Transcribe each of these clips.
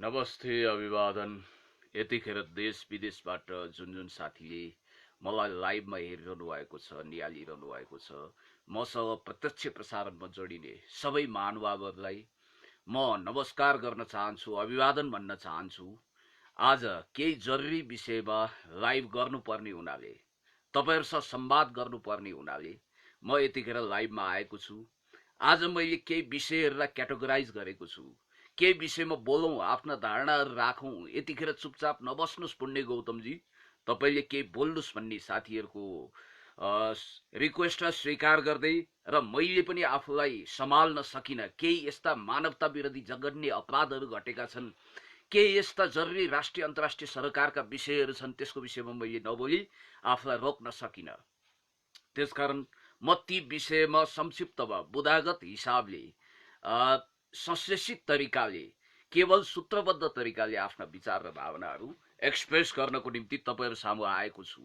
नमस्ते अभिवादन। यतिखेर देश विदेशबाट जुन जुन साथीले मलाई लाइभमा हेरिरहनु भएको छ, निहालिरहनु भएको छ, मसँग प्रत्यक्ष प्रसारणमा जोडिने सबै महानुभावहरूलाई म नमस्कार गर्न चाहन्छु, अभिवादन भन्न चाहन्छु। आज केही जरुरी विषयमा लाइभ गर्नुपर्ने हुनाले, तपाईहरुसँग संवाद गर्नुपर्ने हुनाले म यतिखेर लाइभमा आएको छु। आज मैले केही विषयहरूलाई क्याटेगोराइज गरेको छु। केही विषयमा बोलौं, आफ्ना धारणाहरू राखौं। यतिखेर चुपचाप नबस्नुस् पुण्य गौतमजी, तपाईले केही बोल्नुस् भन्ने साथीहरुको रिक्वेस्टलाई स्वीकार गर्दै र मैले पनि आफूलाई सम्हाल्न सकिन। केही यस्ता मानवता विरोधी जघन्य अपराधहरू घटेका छन्, केही यस्ता जरुरी राष्ट्रिय अन्तर्राष्ट्रिय सरकारका विषयहरू छन्, त्यसको विषयमा मैले नबोली आफूलाई रोक्न सकिन। त्यसकारण म ती विषयमा संक्षिप्तमा बुदागत हिसाबले संश्लेषित तरिकाले, केवल सूत्रबद्ध तरिकाले आफ्ना विचार र भावनाहरू एक्सप्रेस गर्नको निम्ति तपाईहरु सामु आएको छु।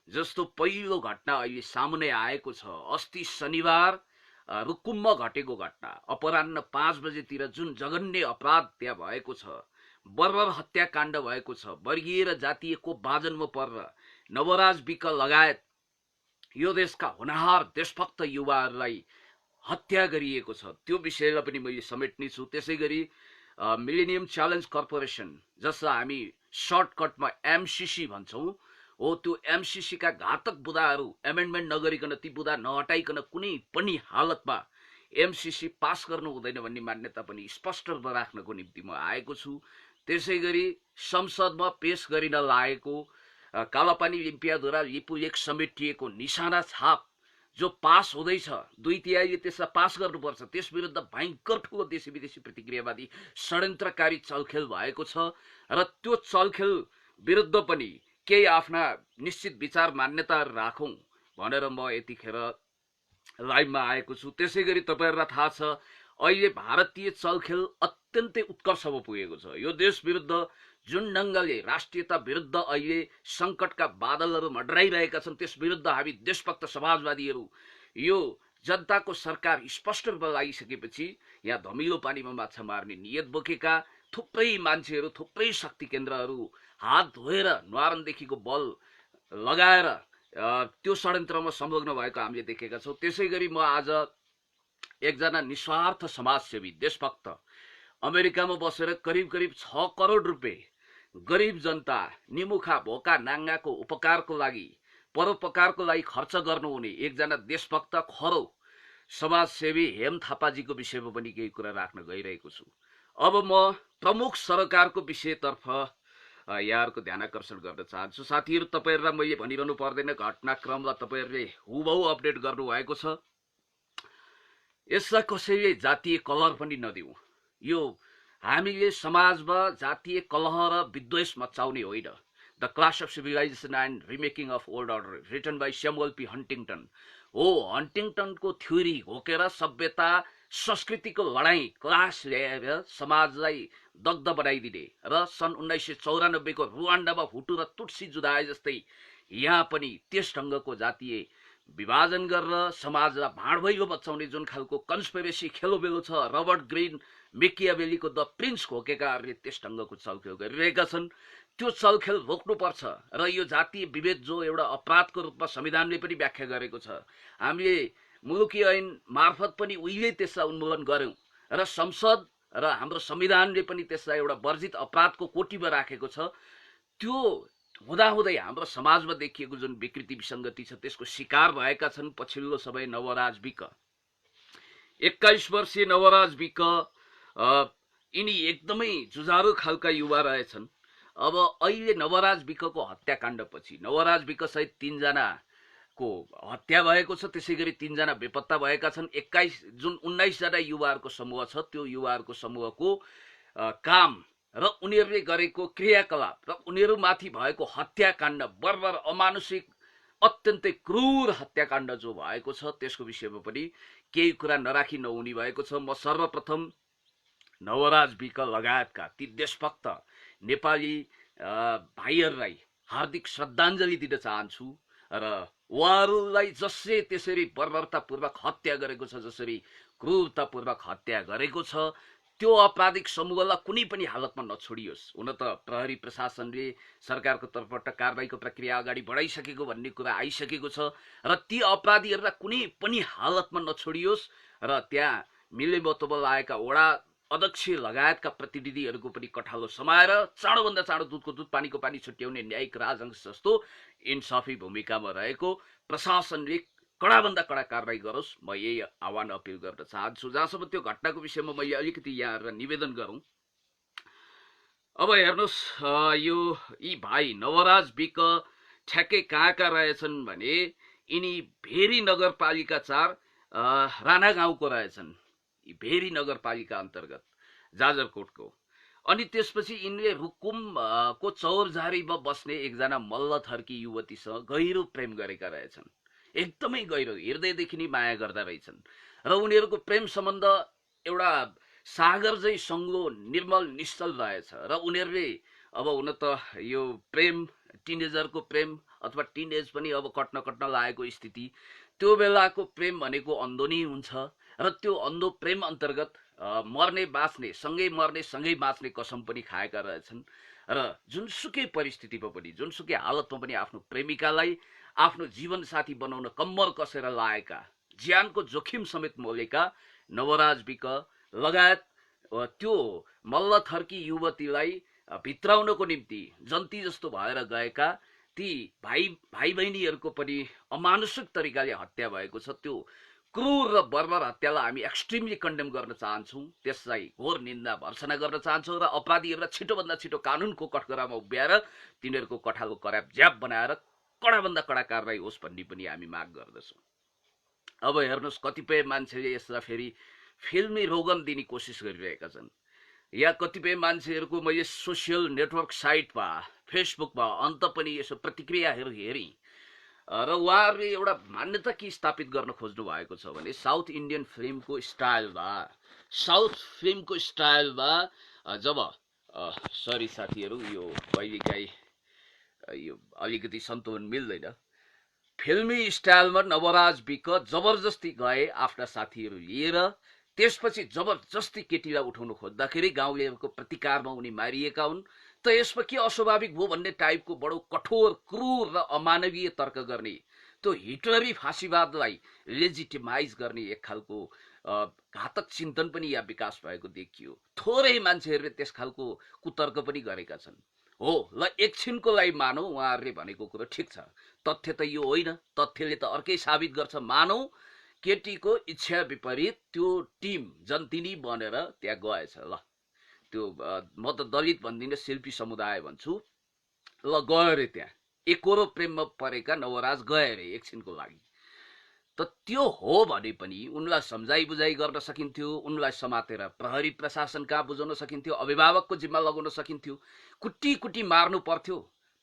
जस्तो पहिलो घटना अहिले सामुने आएको छ। अस्ति शनिबार रुकुममा घटेको घटना, अपराह्न 5 बजेतिर जुन जघन्य अपराध त्यहाँ भएको छ, बर्बर हत्याकाण्ड भएको छ। वर्गीय र जातीयको बाजनमा परेर नवराज विक लगायत यो देशका होनहार देशभक्त युवाहरूलाई हत्या गरिएको छ। त्यो विषयलाई पनि मैले समेट्ने छु। त्यसैगरी मिलेनियम च्यालेन्ज कर्पोरेसन, जसलाई हामी सर्टकटमा एमसीसी भन्छौं, हो त्यो एमसीसी का घातक बुदाहरू एमेन्डमेन्ट नगरिकन, ती बुदा नहटाइकन कुनै पनि हालतमा एमसीसी पास गर्नु हुँदैन भन्ने मान्यता पनि स्पष्ट राख्नको निम्ति म आएको छु। त्यसैगरी संसदमा पेश गरिन लागेको कालापानी लिम्पियाद्वारा लिपुलेख समेटिएको निशाना छाप जो पास हुँदैछ, 2/3 त्यसलाई पास गर्नुपर्छ, त्यस विरुद्ध भयंकर ठूलो देशी विदेशी प्रतिक्रियावादी षड्यन्त्रकारी चलखेल भएको छ। र त्यो चलखेल विरुद्ध पनि केही आफ्ना निश्चित विचार मान्यताहरू राखौं भनेर म यतिखेर लाइभमा आएको छु। त्यसैगरी तपाईहरुलाई थाहा छ, अहिले भारतीय चलखेल अत्यन्तै उत्कर्षमा पुगेको छ। यो देश विरुद्ध जुन ढंगले राष्ट्रियता विरुद्ध अहिले संकटका बादलहरू मड्राइरहेका छन्, त्यस विरुद्ध हामी देशभक्त समाजवादीहरू यो जनताको सरकार स्पष्ट रूपमा लागिसकेपछि यहाँ धमिलो पानीमा माछा मार्ने नियत बोकेका थुप्रै मान्छेहरू, थुप्रै शक्ति केन्द्रहरू हात धोएर न्वारनदेखिको बल लगाएर त्यो षड्यन्त्रमा संलग्न भएको हामीले देखेका छौं। त्यसैगरी म आज एकजना निस्वार्थ समाजसेवी देशभक्त अमेरिकामा बसेर करिब 6 करोड रुपैयाँ गरीब जनता, निमुखा भोका नाङ्गाको उपकारको लागि, परोपकारको लागि खर्च गर्नुहुने एकजना देशभक्त खरो समाजसेवी हेम थापाजीको विषयमा पनि केही कुरा राख्न गइरहेको छु। अब म प्रमुख सरकारको विषयतर्फ यहाँहरुको ध्यान आकर्षण गर्न चाहन्छु। साथीहरु, तपाईहरुलाई मैले भनिरहनु पर्दैन, घटनाक्रमलाई तपाईहरुले हुबहु अपडेट गर्नु भएको छ। यसलाई कसैले जातीय कलर पनि नदिऊ। यो हामीले समाजमा जातीय कलह र विद्वेष मचाउने होइन। The clash of civilisation and remaking of old order, written by Samuel P Huntington हो। हन्टिङटनको थ्योरी घोकेर सभ्यता संस्कृतिको लडाई, क्लास ल्याएर समाजलाई दग्ध बनाइदिने र सन् 1994 को रुवान्डामा हुटु र तुट्सी जुधाए जस्तै यहाँ पनि त्यस ढंगको जातीय विभाजन गरेर समाजलाई भाँडभैलो बचाउने जुन खालको कन्स्पिरेसी खेलोबेलो छ, रबर्ट ग्रीन मेकियावेलीको द प्रिन्स घोकेकाहरूले त्यस ढंगको चलखेल गरिरहेका छन्। त्यो चलखेल रोक्नुपर्छ र यो जातीय विभेद जो एउटा अपराधको रूपमा संविधानले पनि व्याख्या गरेको छ, हामीले मुलुकी ऐन मार्फत पनि उहिले त्यसलाई उन्मूलन गर्यौं र संसद र हाम्रो संविधानले पनि त्यसलाई एउटा वर्जित अपराधको कोटीमा राखेको छ। त्यो हुँदाहुँदै हाम्रो समाजमा देखिएको जुन विकृति विसंगति छ, त्यसको शिकार भएका छन् पछिल्लो समय नवराज विक। 21 वर्षीय नवराज विक यिनी एकदमै जुझारु खालका युवा रहेछन्। अब अहिले नवराज विकको हत्याकाण्डपछि नवराज विक सहित 3 जनाको हत्या भएको छ। त्यसैगरी 3 जना बेपत्ता भएका छन्। 19 जना युवाहरूको समूह छ। त्यो युवाहरूको समूहको काम र उनीहरूले गरेको क्रियाकलाप र उनीहरूमाथि भएको हत्याकाण्ड, बर्बर अमानुषिक अत्यन्तै क्रूर हत्याकाण्ड जो भएको छ, त्यसको विषयमा पनि केही कुरा नराखी नहुने भएको छ। म सर्वप्रथम नवराज विक लगायतका ती देशभक्त नेपाली भाइहरूलाई हार्दिक श्रद्धाञ्जली दिन चाहन्छु र उहाँहरूलाई जसले त्यसरी बर्बरतापूर्वक हत्या गरेको छ, जसरी क्रूरतापूर्वक हत्या गरेको छ, त्यो आपराधिक समूहलाई कुनै पनि हालतमा नछोडियोस्। हुन त प्रहरी प्रशासनले सरकारको तर्फबाट कारबाहीको प्रक्रिया अगाडि बढाइसकेको भन्ने कुरा आइसकेको छ र ती अपराधीहरूलाई कुनै पनि हालतमा नछोडियोस् र त्यहाँ मिलेमतोबल आएका वडा अध्यक्ष लगायतका प्रतिनिधिहरूको पनि कठालो समाएर चाँडोभन्दा चाँडो दुधको दुध पानीको पानी छुट्याउने न्यायिक राजहंस जस्तो इन्साफी भूमिकामा रहेको प्रशासनले कडाभन्दा कडा कारबाही गरोस्, म यही आह्वान अपिल गर्न चाहन्छु। जहाँसम्म त्यो घटनाको विषयमा मैले अलिकति यहाँहरूलाई निवेदन गरौँ। अब हेर्नुहोस्, यो यी भाइ नवराज विक ठ्याक्कै कहाँका रहेछन् भने यिनी भेरी नगरपालिका 4 राणा गाउँको रहेछन्। भेरी नगरपालिका अन्तर्गत जाजरकोटको। अनि त्यसपछि यिनले रुकुमको चौरझारीमा बस्ने एकजना मल्लथर्की युवतीसँग गहिरो प्रेम गरेका रहेछन्। एकदमै गहिरो, हृदयदेखि नै माया गर्दा रहेछन् र उनीहरूको प्रेम सम्बन्ध एउटा सागर झैँ सङ्लो निर्मल निश्चल रहेछ र उनीहरूले अब हुन त यो प्रेम टिनेजरको प्रेम अथवा टिनेज पनि अब कट्न लागेको स्थिति, त्यो बेलाको प्रेम भनेको अन्धो नै हुन्छ र त्यो अन्धो प्रेम अन्तर्गत मर्ने सँगै बाँच्ने कसम पनि खाएका रहेछन् र जुनसुकै परिस्थितिमा पनि जुनसुकै हालतमा पनि आफ्नो प्रेमिकालाई आफ्नो जीवनसाथी बनाउन कम्मर कसेर लागेका, ज्यानको जोखिम समेत मोलेका नवराज विक लगायत त्यो मल्लथर्की युवतीलाई भित्राउनको निम्ति जन्ती जस्तो भएर गएका ती भाइ बहिनीहरूको पनि अमानुषिक तरिकाले हत्या भएको छ। त्यो क्रूर र बर्बर हत्यालाई हामी एक्सट्रिमली कन्डेम गर्न चाहन्छौँ, त्यसलाई घोर निन्दा भर्सना गर्न चाहन्छौँ र अपराधीहरूलाई छिटोभन्दा छिटो कानुनको कठघरामा उभ्याएर तिनीहरूको कठालो कराप ज्याप बनाएर कडाभन्दा कडा कारबाही होस् भन्ने पनि हामी माग गर्दछौँ। अब हेर्नुहोस्, कतिपय मान्छेले यसलाई फेरि फिल्मी रोगन दिने कोसिस गरिरहेका छन्। या कतिपय मान्छेहरूको मैले सोसियल नेटवर्क साइटमा फेसबुकमा अन्त पनि यसो प्रतिक्रियाहरू हेरेँ र उहाँहरूले एउटा मान्यता के स्थापित गर्न खोज्नु भएको छ भने साउथ फिल्मको स्टाइलमा जब सरी साथीहरू, यो कहिलेकाहीँ यो अलिकति सन्तुलन मिल्दैन, फिल्मी स्टाइलमा नवराज विक जबरजस्ती गए आफ्ना साथीहरू लिएर, त्यसपछि जबरजस्ती केटीलाई उठाउनु खोज्दाखेरि गाउँलेहरूको प्रतिकारमा उनी मारिएका हुन्। त यसमा के अस्वाभाविक भयो भन्ने टाइपको बडो कठोर, क्रूर र अमानवीय तर्क गर्ने, त्यो हिटलरी फाँसीवादलाई लेजिटिमाइज गर्ने एक खालको घातक चिन्तन पनि यहाँ विकास भएको देखियो। थोरै मान्छेहरूले त्यस खालको कुतर्क पनि गरेका छन्। हो ल, एकछिनको लागि मानौ उहाँहरूले भनेको कुरो ठिक छ, तथ्य त यो होइन, तथ्यले त अर्कै साबित गर्छ। मानौ केटीको इच्छा विपरीत त्यो टिम जन्तिनी बनेर त्यहाँ गएछ। ल, त्यो म त दलित भन्दिनँ, शिल्पी समुदाय भन्छु। ल, गयो अरे त्यहाँ, एकोरो प्रेममा परेका नवराज गए अरे एकछिनको लागि। त त्यो हो भने पनि उनलाई सम्झाइ बुझाइ गर्न सकिन्थ्यो, उनलाई समातेर प्रहरी प्रशासन कहाँ बुझाउन सकिन्थ्यो, अभिभावकको जिम्मा लगाउन सकिन्थ्यो, कुटी कुटी मार्नु पर्थ्यो,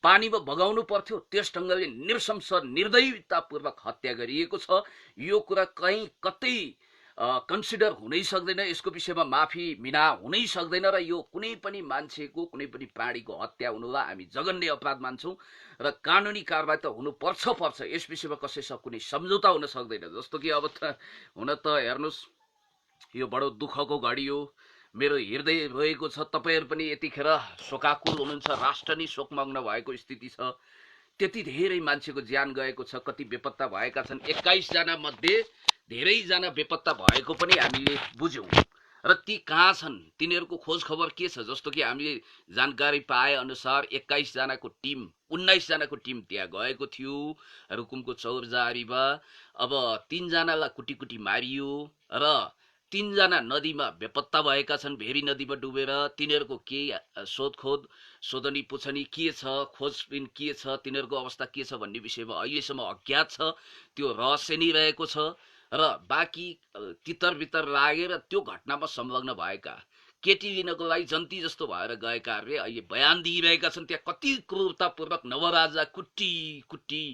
पानीमा बगाउनु पर्थ्यो। त्यस ढङ्गले नृशंस निर्दयतापूर्वक हत्या गरिएको छ। यो कुरा कहीँ कतै कन्सिडर हुनै सक्दैन, यसको विषयमा माफी मिना हुनै सक्दैन र यो कुनै पनि मान्छेको, कुनै पनि प्राणीको हत्या हुनुलाई हामी जघन्य अपराध मान्छौँ र कानुनी कारबाही त पर्छ। यस विषयमा कसैसँग कुनै सम्झौता हुन सक्दैन। जस्तो कि अब त हुन त हेर्नुहोस्, यो बडो दुःखको घडी हो, मेरो हृदय रोएको छ। तपाईँहरू पनि यतिखेर शोकाकुल हुनुहुन्छ, राष्ट्र नै शोकमग्न भएको स्थिति छ। त्यति धेरै मान्छेको ज्यान गएको छ, कति बेपत्ता भएका छन्। 21 जना मध्ये धेरैजना बेपत्ता भएको पनि हामीले बुझ्यौँ र ती कहाँ छन्, तिनीहरूको खोज खबर के छ? जस्तो कि हामीले जानकारी पाए अनुसार 21 जनाको टिम, 19 जनाको टिम त्यहाँ गएको थियो रुकुमको चौरजारीमा। अब 3 जनालाई कुटी कुटी मारियो र 3 जना नदीमा बेपत्ता भएका छन्, भेरी नदीमा डुबेर। तिनीहरूको के सोधखोज, सोधनी पुछनी के छ, खोजबिन के छ, तिनीहरूको अवस्था के छ भन्ने विषयमा अहिलेसम्म अज्ञात छ। त्यो रहस्य नै रहेको छ र बाँकी तितर बितर लागेर त्यो घटनामा संलग्न भएका केटी लिनको लागि जन्ती जस्तो भएर गएकाहरूले अहिले बयान दिइरहेका छन्। त्यहाँ कति क्रूरतापूर्वक नवराजा कुटी कुटी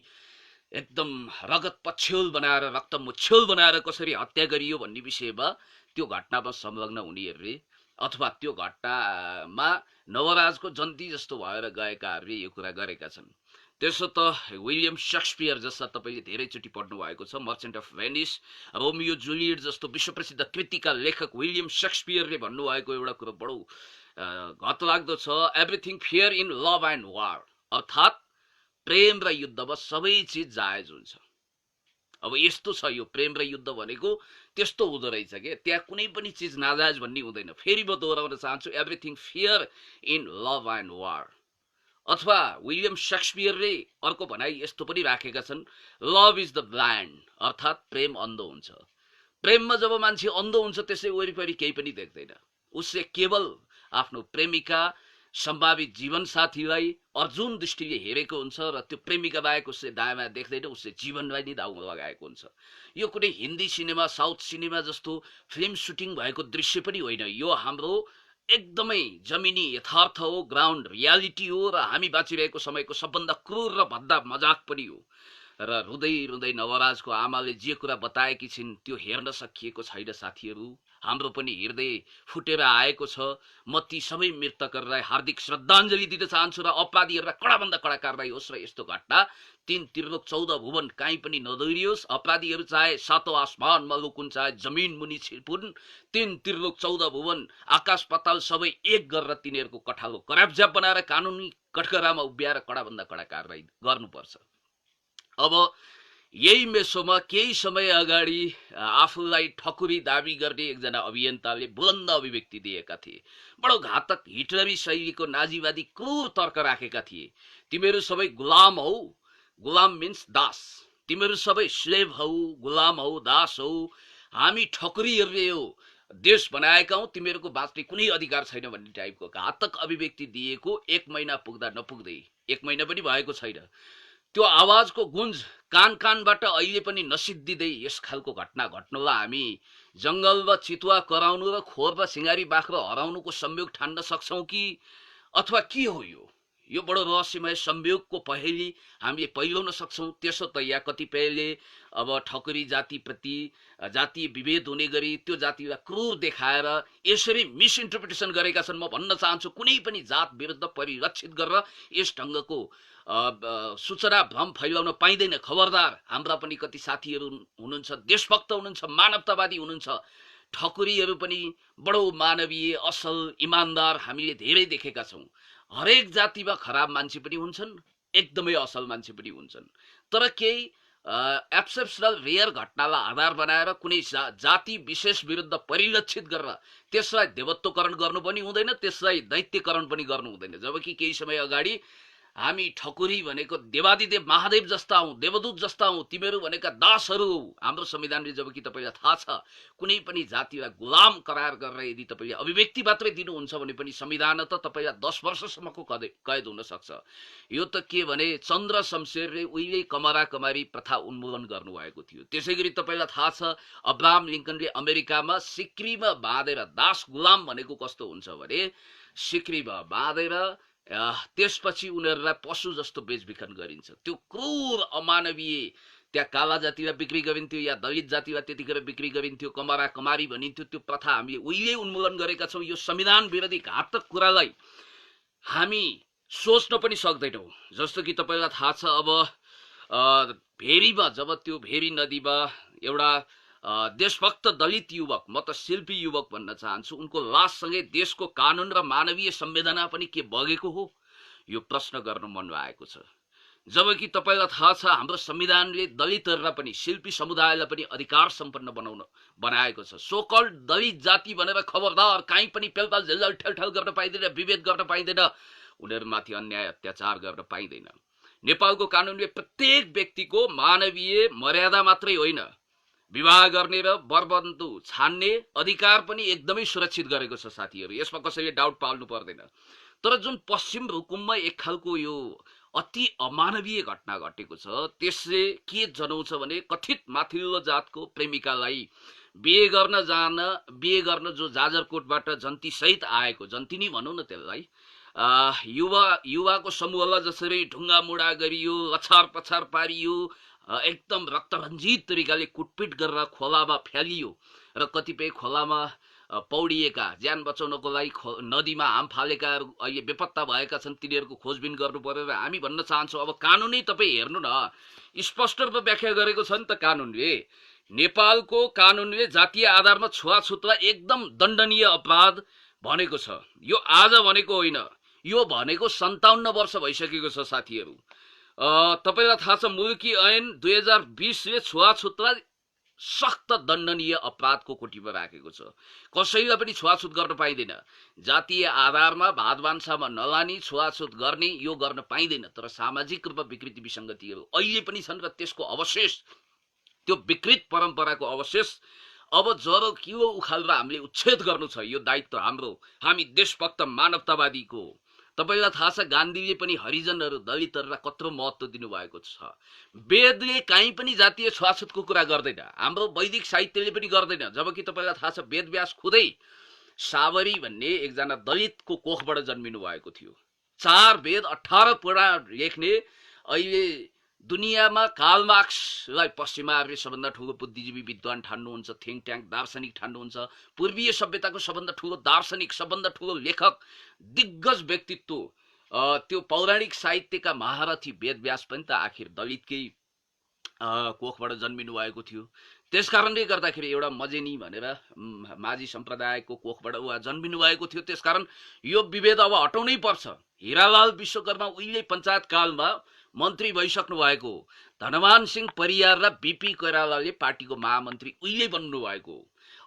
एकदम रगत पछ्यौल बनाएर, रक्त मुछ्यौल बनाएर कसरी हत्या गरियो भन्ने विषयमा त्यो घटनामा संलग्न हुनेहरूले अथवा त्यो घटनामा नवराजको जन्ती जस्तो भएर गएकाहरूले यो कुरा गरेका छन्। त्यसो त विलियम शेक्सपियर जस्ता तपाईँले धेरैचोटि पढ्नु भएको छ। Merchant of Venice, Romeo Juliet जस्तो विश्वप्रसिद्ध कृतिका लेखक विलियम शेक्सपियरले भन्नुभएको एउटा कुरो बडो घतलाग्दो छ। Everything fair in love and war, अर्थात् प्रेम र युद्धमा सबै चिज जायज हुन्छ। अब यस्तो छ यो प्रेम र युद्ध भनेको त्यस्तो हुँदो रहेछ के, त्यहाँ कुनै पनि चिज नाजायज भन्ने हुँदैन। फेरि म दोहोऱ्याउन चाहन्छु, everything fair in love and war. अथवा विलियम शेक्सपियरले अर्को भनाइ यस्तो पनि राखेका छन्, लभ इज द ब्लाइन्ड, अर्थात् प्रेम अन्धो हुन्छ। प्रेममा जब मान्छे अन्धो हुन्छ त्यसै वरिपरि केही पनि देख्दैन। उसले केवल आफ्नो प्रेमिका, सम्भावित जीवनसाथीलाई अर्जुन दृष्टिले हेरेको हुन्छ र त्यो प्रेमिका बाहेक उसले दायाँमा देख्दैन, उसले जीवनलाई नै दाउ लगाएको हुन्छ। यो कुनै हिन्दी सिनेमा, साउथ सिनेमा जस्तो फिल्म सुटिङ भएको दृश्य पनि होइन। यो हाम्रो एकदमै जमिनी यथार्थ हो, ग्राउन्ड रियालिटी हो र हामी बाँचिरहेको समयको सबभन्दा क्रूर र भद्दा मजाक पनि हो। र रुँदै रुँदै नवराजको आमाले जे कुरा बताएकी छिन् त्यो हेर्न सकिएको छैन साथीहरू। हाम्रो पनि हृदय फुटेर आएको छ। म ती सबै मृतकहरूलाई हार्दिक श्रद्धाञ्जली दिन चाहन्छु र अपराधीहरूलाई कडाभन्दा कडा कारबाही होस् र यस्तो घटना 3 त्रिलोक 14 भुवन कहीँ पनि नदोहोरियोस्। अपराधीहरू चाहे सातौं आसमानमा लुकुन्, चाहे जमिन मुनि छिपुन्, 3 त्रिलोक 14 भुवन आकाश पाताल सबै एक गरेर तिनीहरूको कठालो कराब्ज्याप बनाएर कानुनी कठघरामा उभ्याएर कडाभन्दा कडा कारबाही गर्नुपर्छ। अब यही मेसोमा केही समय अगाडि आफूलाई ठकुरी दाबी गर्ने एकजना अभियन्ताले बुलन्द अभिव्यक्ति दिएका थिए। बडो घातक हिटलरी शैलीको नाजीवादी क्रूर तर्क राखेका थिए। तिमीहरू सबै गुलाम हौ, गुलाम मिन्स दास, तिमीहरू सबै स्लेभ हौ, गुलाम हौ, दास हौ, हामी ठकुरीहरूले यो देश बनाएका हौ, तिमीहरूको बाँच्ने कुनै अधिकार छैन भन्ने टाइपको घातक अभिव्यक्ति दिएको 1 महिना पुग्दा नपुग्दै, 1 महिना पनि भएको छैन, त्यो आवाजको गुन्ज कान कानबाट अहिले पनि नसिद्धिँदै यस खालको घटना घट्नुलाई हामी जङ्गलमा चितुवा कराउनु र खोरमा सिँगारी बाख्रो हराउनुको संयोग ठान्न सक्छौँ कि अथवा के हो यो बडो रहस्यमय संयोगको पहेली हामीले पहिलाउन सक्छौँ। त्यसो त या कतिपयले अब ठकुरी जातिप्रति जातीय विभेद हुने गरी त्यो जातिलाई क्रूर देखाएर यसरी मिसइन्टरप्रिटेसन गरेका छन्। म भन्न चाहन्छु, कुनै पनि जात विरुद्ध परिरक्षित गरेर यस ढङ्गको सूचना भ्रम फैलाउन पाइँदैन। खबरदार, हाम्रा पनि कति साथीहरू हुनुहुन्छ, देशभक्त हुनुहुन्छ, मानवतावादी हुनुहुन्छ। ठकुरीहरू पनि बडो मानवीय, असल, इमानदार हामीले धेरै देखेका छौँ। हरेक जातिमा खराब मान्छे पनि हुन्छन्, एकदमै असल मान्छे पनि हुन्छन्। तर केही एक्सेप्सनल रेयर घटनालाई आधार बनाएर कुनै जाति विशेष विरुद्ध परिलक्षित गरेर त्यसलाई देवत्वकरण गर्नु पनि हुँदैन, त्यसलाई दैत्यकरण पनि गर्नु हुँदैन। जबकि केही समय अगाडि हामी ठकुरी भनेको देवादिदेव महादेव जस्ता हौँ, देवदूत जस्ता हौँ, तिमीहरू भनेका दासहरू हौ। हाम्रो संविधानले जबकि तपाईँलाई थाहा छ कुनै पनि जातिलाई गुलाम करार गरेर यदि तपाईँले अभिव्यक्ति मात्रै दिनुहुन्छ भने पनि संविधान त तपाईँलाई 10 वर्षसम्मको कैद हुन सक्छ। यो त के भने चन्द्र शमशेरले उहिले कमरा कमारी प्रथा उन्मूलन गर्नुभएको थियो। त्यसै गरी तपाईँलाई थाहा छ अब्राहम लिङ्कनले अमेरिकामा सिक्रीमा बाँधेर दास गुलाम भनेको कस्तो हुन्छ भने सिक्रीमा बाँधेर त्यसपछि उनीहरूलाई पशु जस्तो बेचबिखन गरिन्छ। त्यो क्रूर अमानवीय, त्यहाँ काला जातिलाई बिक्री गरिन्थ्यो या दलित जातिलाई त्यतिखेर बिक्री गरिन्थ्यो, कमरा कमारी भनिन्थ्यो। त्यो प्रथा हामीले उहिले उन्मूलन गरेका छौँ। यो संविधान विरोधी घातक कुरालाई हामी सोच्न पनि सक्दैनौँ। जस्तो कि तपाईँलाई थाहा छ अब भेरीमा, जब त्यो भेरी नदीमा एउटा देशभक्त दलित युवक, म त शिल्पी युवक भन्न चाहन्छु, उनको लाससँगै देशको कानुन र मानवीय संवेदना पनि के बगेको हो, यो प्रश्न गर्न मन लागेको छ। जबकि तपाईँलाई थाहा छ हाम्रो संविधानले दलितहरूलाई पनि, शिल्पी समुदायलाई पनि अधिकार सम्पन्न बनाएको छ। सोकल्ड दलित जाति भनेर खबरदार, कहीँ पनि पेलपाल झेलझाल ठेलठाल गर्न पाइँदैन, विभेद गर्न पाइँदैन, उनीहरूमाथि अन्याय अत्याचार गर्न पाइँदैन। नेपालको कानुनले प्रत्येक व्यक्तिको मानवीय मर्यादा मात्रै होइन, विवाह गर्ने र बरबन्धु छान्ने अधिकार पनि एकदमै सुरक्षित गरेको छ साथीहरू। यसमा कसैले डाउट पाल्नु पर्दैन। तर जुन पश्चिम रुकुममा एक खालको यो अति अमानवीय घटना घटेको छ, त्यसले के जनाउँछ भने कथित माथिल्लो जातको प्रेमिकालाई बिहे गर्न जो जाजरकोटबाट जन्ती सहित आएको, जन्तिनी भनौँ न त्यसलाई, युवाको समूहलाई जसरी ढुङ्गा मुढा गरियो, लछार पछार पारियो, एकदम रक्तरञ्जित तरिकाले कुटपिट गरेर खोलामा फ्यालियो र कतिपय खोलामा पौडिएका, ज्यान बचाउनको लागि नदीमा हाम फालेकाहरू अहिले बेपत्ता भएका छन्, तिनीहरूको खोजबिन गर्नु पर्यो। र हामी भन्न चाहन्छौँ अब कानुनै तपाईँ हेर्नु न, स्पष्ट रूपमा व्याख्या गरेको छ नि त कानुनले। नेपालको कानुनले जातीय आधारमा छुवाछुतलाई एकदम दण्डनीय अपराध भनेको छ। यो आज भनेको होइन, यो भनेको 57 वर्ष भइसकेको छ साथीहरू। तपाईलाई थाहा छ मुलुकी ऐन 2020 ले छुवाछुतलाई सख्त दण्डनीय अपराधको कोटीमा राखेको छ। कसैलाई पनि छुवाछुत गर्न पाइँदैन। जातीय आधारमा भातभान्सामा नलानी छुवाछुत गर्ने यो गर्न पाइँदैन। तर सामाजिक रूपमा विकृति विसङ्गतिहरू अहिले पनि छन् र त्यसको अवशेष, त्यो विकृत परम्पराको अवशेष अब जरो किलो उखालेर हामीले उच्छेद गर्नु छ। यो दायित्व हाम्रो, हामी देशभक्त मानवतावादीको। तपाईलाई थाहा छ गान्धीले पनि हरिजनहरू दलितहरूलाई कत्रो महत्त्व दिनुभएको छ। वेदले कहीँ पनि जातीय छुवाछुतको कुरा गर्दैन, हाम्रो वैदिक साहित्यले पनि गर्दैन। जबकि तपाईलाई थाहा छ वेदव्यास खुदै सावरी भन्ने एकजना दलितको कोखबाट जन्मिनु भएको थियो। 4 वेद 18 पुराण लेख्ने, अहिले दुनियाँमा कार्ल मार्क्सलाई पश्चिमाहरूले सबभन्दा ठुलो बुद्धिजीवी विद्वान ठान्नुहुन्छ, थिङ्क ट्याङ्क दार्शनिक ठान्नुहुन्छ। पूर्वीय सभ्यताको सबभन्दा ठुलो दार्शनिक, सबभन्दा ठुलो लेखक, दिग्गज व्यक्तित्व, त्यो पौराणिक साहित्यका महारथी वेदव्यास पनि त आखिर दलितकै कोखबाट जन्मिनु भएको थियो। त्यसकारणले गर्दाखेरि एउटा मजेनी भनेर माझी सम्प्रदायको कोखबाट उहाँ जन्मिनु भएको थियो। त्यसकारण यो विभेद अब हटाउनै पर्छ। हिरालाल विश्वकर्मा उहिले पञ्चायत कालमा मन्त्री भइसक्नु भएको, धनमान सिंह परियार र बीपी कोइरालाले पार्टीको महामन्त्री उहिले बन्नु भएको।